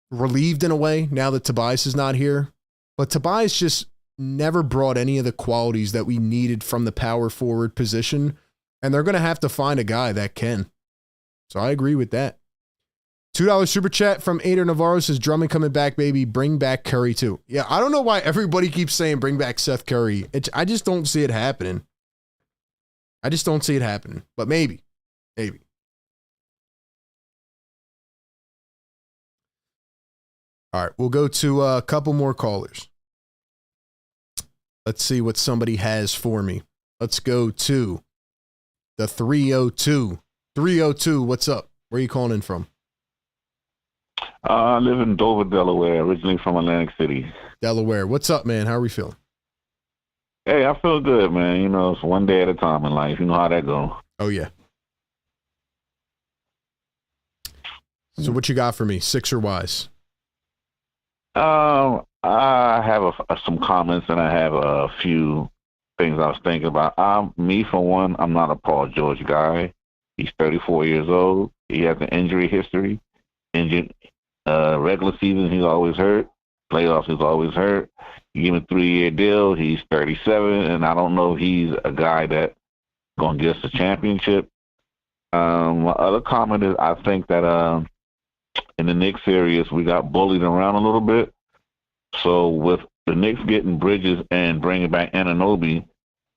relieved in a way now that Tobias is not here. But Tobias just never brought any of the qualities that we needed from the power forward position. And they're going to have to find a guy that can. So I agree with that. $2 super chat from Ader Navarro says, Drummond coming back, baby. Bring back Curry, too. Yeah, I don't know why everybody keeps saying bring back Seth Curry. I just don't see it happening. I just don't see it happening. But maybe. Maybe. All right, we'll go to a couple more callers. Let's see what somebody has for me. Let's go to the 302. 302, what's up? Where are you calling in from? I live in Dover, Delaware, originally from Atlantic City. Delaware. What's up, man? How are we feeling? Hey, I feel good, man. You know, it's one day at a time in life. You know how that goes. Oh, yeah. So what you got for me, Sixer-wise? I have some comments and I have a few things I was thinking about. Me, for one, I'm not a Paul George guy. He's 34 years old. He has an injury history. Regular season, he's always hurt. Playoffs, he's always hurt. You give him a 3-year deal, he's 37, and I don't know if he's a guy that going to get us a championship. My other comment is I think that in the Knicks series we got bullied around a little bit. So with the Knicks getting Bridges and bringing back Anunoby,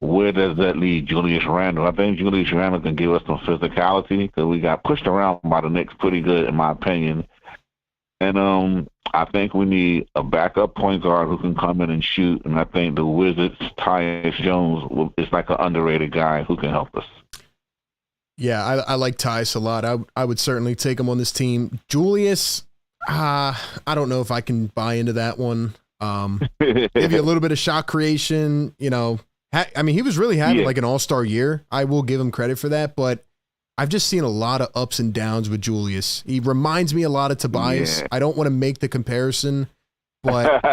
where does that leave Julius Randle? I think Julius Randle can give us some physicality because we got pushed around by the Knicks pretty good, in my opinion. And I think we need a backup point guard who can come in and shoot. And I think the Wizards, Tyus Jones, is like an underrated guy who can help us. Yeah, I like Tyus a lot. I would certainly take him on this team. Julius, I don't know if I can buy into that one. Give you a little bit of shot creation, you know. I mean, he was really having like an all-star year. I will give him credit for that, but I've just seen a lot of ups and downs with Julius. He reminds me a lot of Tobias. I don't want to make the comparison, but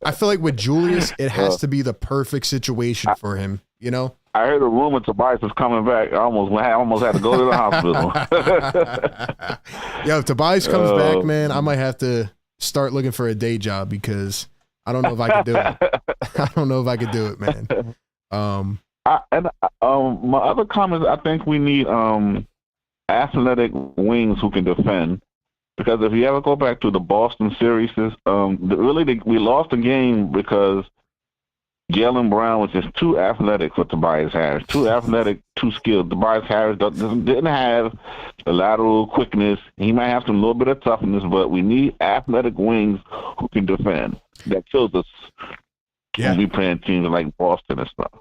I feel like with Julius, it has to be the perfect situation for him, you know? I heard a rumor Tobias is coming back. I almost had to go to the hospital. Yo, if Tobias comes back, man, I might have to start looking for a day job because I don't know if I could do it. I don't know if I could do it, man. My other comment is I think we need athletic wings who can defend. Because if you ever go back to the Boston series, we lost the game because Jaylen Brown was just too athletic for Tobias Harris. Too athletic, too skilled. Tobias Harris didn't have the lateral quickness. He might have some little bit of toughness, but we need athletic wings who can defend. That kills us when we playing teams like Boston and stuff.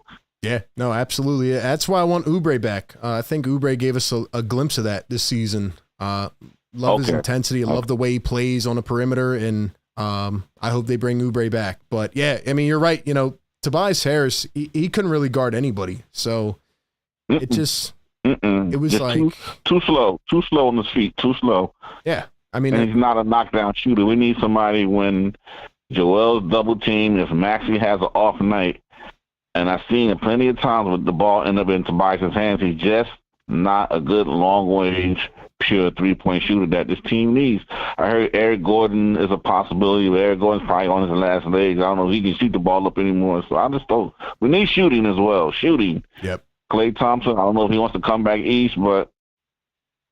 Yeah, no, absolutely. That's why I want Oubre back. I think Oubre gave us a glimpse of that this season. Love his intensity. I love the way he plays on the perimeter, and I hope they bring Oubre back. But, yeah, I mean, you're right. You know, Tobias Harris, he couldn't really guard anybody. So it just it was just like too slow on his feet, too slow. Yeah, I mean, and he's not a knockdown shooter. We need somebody when Joel's double team, if Maxey has an off night, and I've seen it plenty of times with the ball end up in Tobias' hands. He's just not a good long range pure 3-point shooter that this team needs. I heard Eric Gordon is a possibility, but Eric Gordon's probably on his last legs. I don't know if he can shoot the ball up anymore. So I just don't. We need shooting as well. Shooting. Yep. Klay Thompson, I don't know if he wants to come back east, but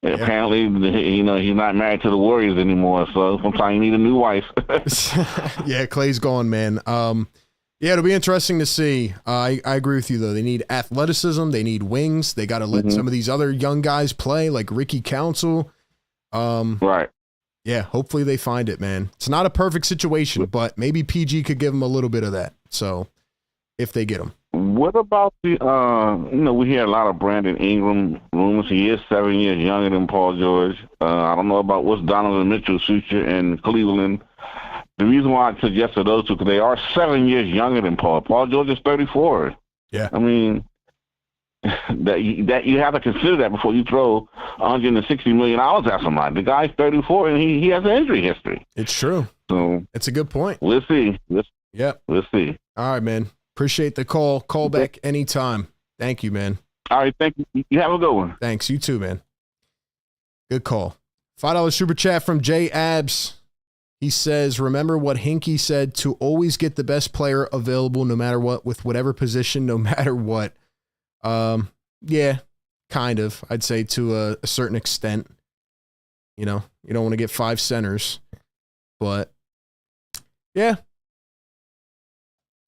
apparently, you know, he's not married to the Warriors anymore. So sometimes you need a new wife. Yeah, Klay's gone, man. Yeah, it'll be interesting to see. I agree with you, though. They need athleticism. They need wings. They got to let some of these other young guys play, like Ricky Council. Right. Yeah, hopefully they find it, man. It's not a perfect situation, but maybe PG could give them a little bit of that. So, if they get him. What about the, you know, we hear a lot of Brandon Ingram rumors. He is 7 years younger than Paul George. I don't know about what's Donovan Mitchell's future in Cleveland. The reason why I suggested those two, because they are 7 years younger than Paul. Paul George is 34. Yeah. I mean, that you have to consider that before you throw $160 million at somebody. The guy's 34, and he has an injury history. It's true. So it's a good point. We'll see. We'll see. All right, man. Appreciate the call. Call back anytime. Thank you, man. All right, thank you. You have a good one. Thanks. You too, man. Good call. $5 super chat from Jay Abs. He says, remember what Hinkie said, to always get the best player available no matter what, with whatever position, no matter what. Yeah, kind of. I'd say to a certain extent. You know, you don't want to get 5 centers. But, yeah.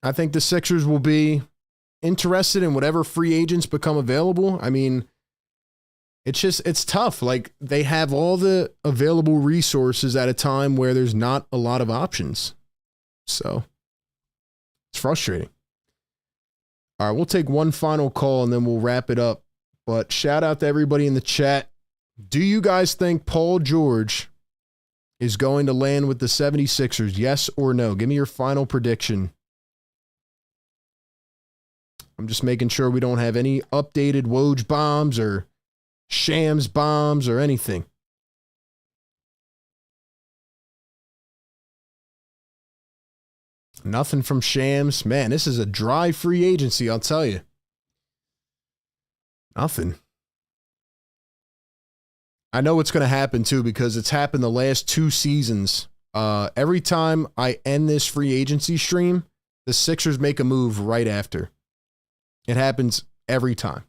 I think the Sixers will be interested in whatever free agents become available. I mean, it's tough. Like, they have all the available resources at a time where there's not a lot of options. So it's frustrating. All right, we'll take one final call and then we'll wrap it up. But shout out to everybody in the chat. Do you guys think Paul George is going to land with the 76ers? Yes or no? Give me your final prediction. I'm just making sure we don't have any updated Woj bombs or Shams bombs or anything. Nothing from Shams. Man, this is a dry free agency, I'll tell you. Nothing. I know what's going to happen, too, because it's happened the last 2 seasons. Every time I end this free agency stream, the Sixers make a move right after. It happens every time.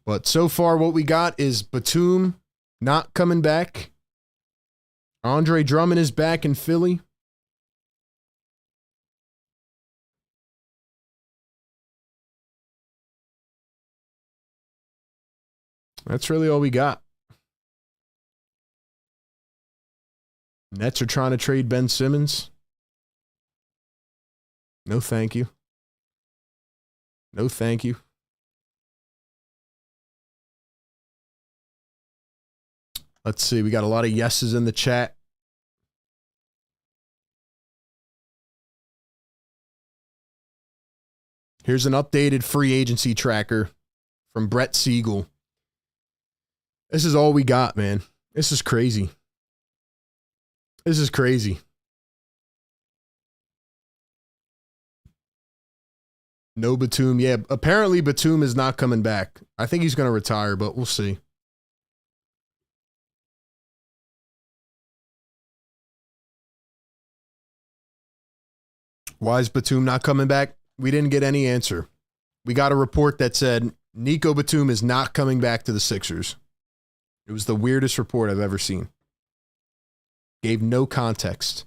But so far, what we got is Batum not coming back. Andre Drummond is back in Philly. That's really all we got. Nets are trying to trade Ben Simmons. No, thank you. No, thank you. Let's see. We got a lot of yeses in the chat. Here's an updated free agency tracker from Brett Siegel. This is all we got, man. This is crazy. This is crazy. No Batum. Yeah, apparently Batum is not coming back. I think he's going to retire, but we'll see. Why is Batum not coming back? We didn't get any answer. We got a report that said Nico Batum is not coming back to the Sixers. It was the weirdest report I've ever seen. Gave no context.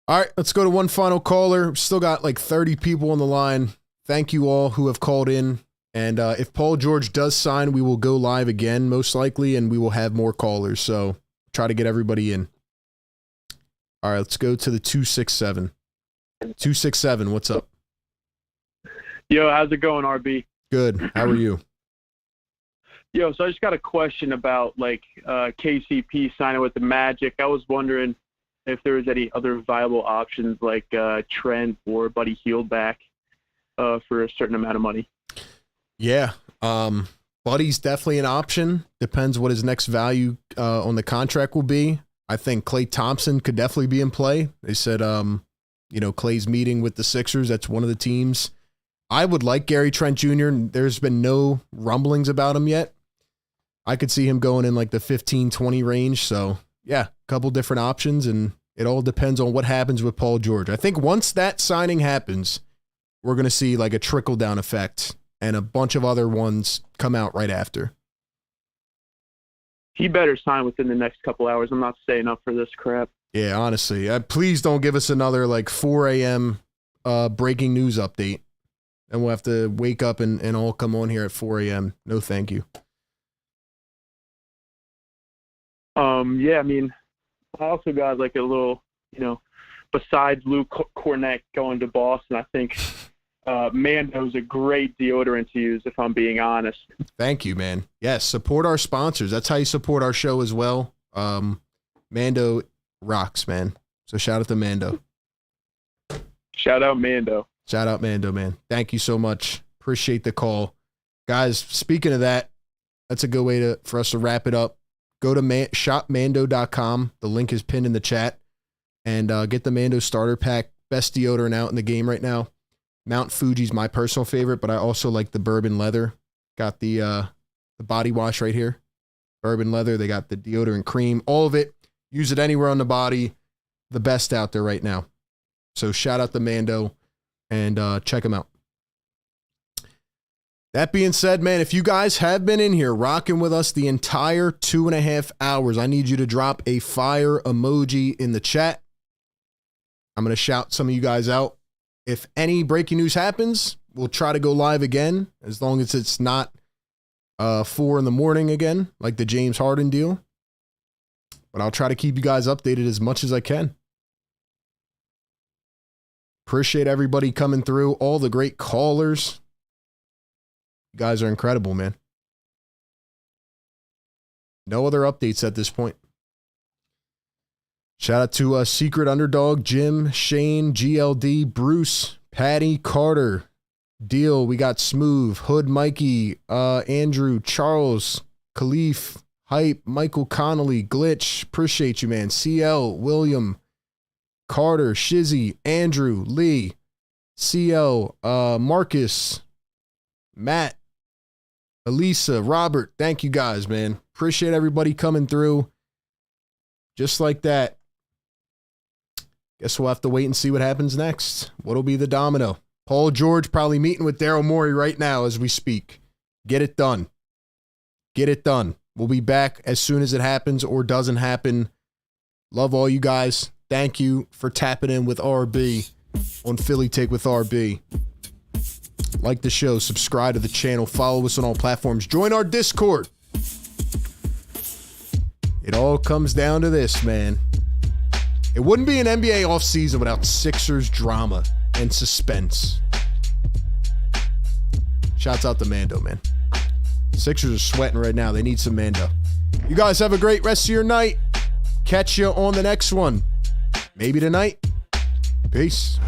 All right, let's go to one final caller. Still got like 30 people on the line. Thank you all who have called in. And if Paul George does sign, we will go live again, most likely, and we will have more callers. So try to get everybody in. All right, let's go to the 267. 267, what's up? Yo, how's it going, RB? Good. How are you? Yo, so I just got a question about KCP signing with the Magic. I was wondering if there was any other viable options like Trent or Buddy Hield back for a certain amount of money. Yeah, Buddy's definitely an option. Depends what his next value on the contract will be. I think Klay Thompson could definitely be in play. They said, Klay's meeting with the Sixers. That's one of the teams. I would like Gary Trent Jr. There's been no rumblings about him yet. I could see him going in like the 15-20 range. So, yeah, a couple different options, and it all depends on what happens with Paul George. I think once that signing happens, we're going to see like a trickle-down effect and a bunch of other ones come out right after. He better sign within the next couple hours. I'm not staying up for this crap. Yeah, honestly. Please don't give us another like 4 a.m. Breaking news update. And we'll have to wake up and all come on here at 4 a.m. No, thank you. Yeah, I mean, I also got like a little, besides Luke Cornett going to Boston, I think Mando's a great deodorant to use, if I'm being honest. Thank you, man. Yes, support our sponsors. That's how you support our show as well. Mando rocks, man. So shout out to Mando. Shout out Mando. Shout out Mando, man. Thank you so much. Appreciate the call. Guys, speaking of that, that's a good way for us to wrap it up. Go to shopmando.com. The link is pinned in the chat. And get the Mando starter pack. Best deodorant out in the game right now. Mount Fuji's my personal favorite, but I also like the bourbon leather. Got the body wash right here. Bourbon leather. They got the deodorant cream. All of it. Use it anywhere on the body. The best out there right now. So shout out to Mando and check them out. That being said, man, if you guys have been in here rocking with us the entire 2.5 hours, I need you to drop a fire emoji in the chat. I'm going to shout some of you guys out. If any breaking news happens, we'll try to go live again, as long as it's not 4 a.m. again, like the James Harden deal. But I'll try to keep you guys updated as much as I can. Appreciate everybody coming through, all the great callers. You guys are incredible, man. No other updates at this point. Shout out to Secret Underdog, Jim, Shane, GLD, Bruce, Patty, Carter, Deal. We got Smooth, Hood, Mikey, Andrew, Charles, Khalif, Hype, Michael Connolly, Glitch. Appreciate you, man. CL, William, Carter, Shizzy, Andrew, Lee, CL, Marcus, Matt, Elisa, Robert. Thank you guys, man. Appreciate everybody coming through. Just like that. Guess we'll have to wait and see what happens next. What'll be the domino? Paul George probably meeting with Daryl Morey right now as we speak. Get it done. Get it done. We'll be back as soon as it happens or doesn't happen. Love all you guys. Thank you for tapping in with RB on Philly Take with RB. Like the show, subscribe to the channel, follow us on all platforms, join our Discord. It all comes down to this, man. It wouldn't be an NBA offseason without Sixers drama and suspense. Shouts out to Mando, man. Sixers are sweating right now. They need some Mando. You guys have a great rest of your night. Catch you on the next one. Maybe tonight. Peace.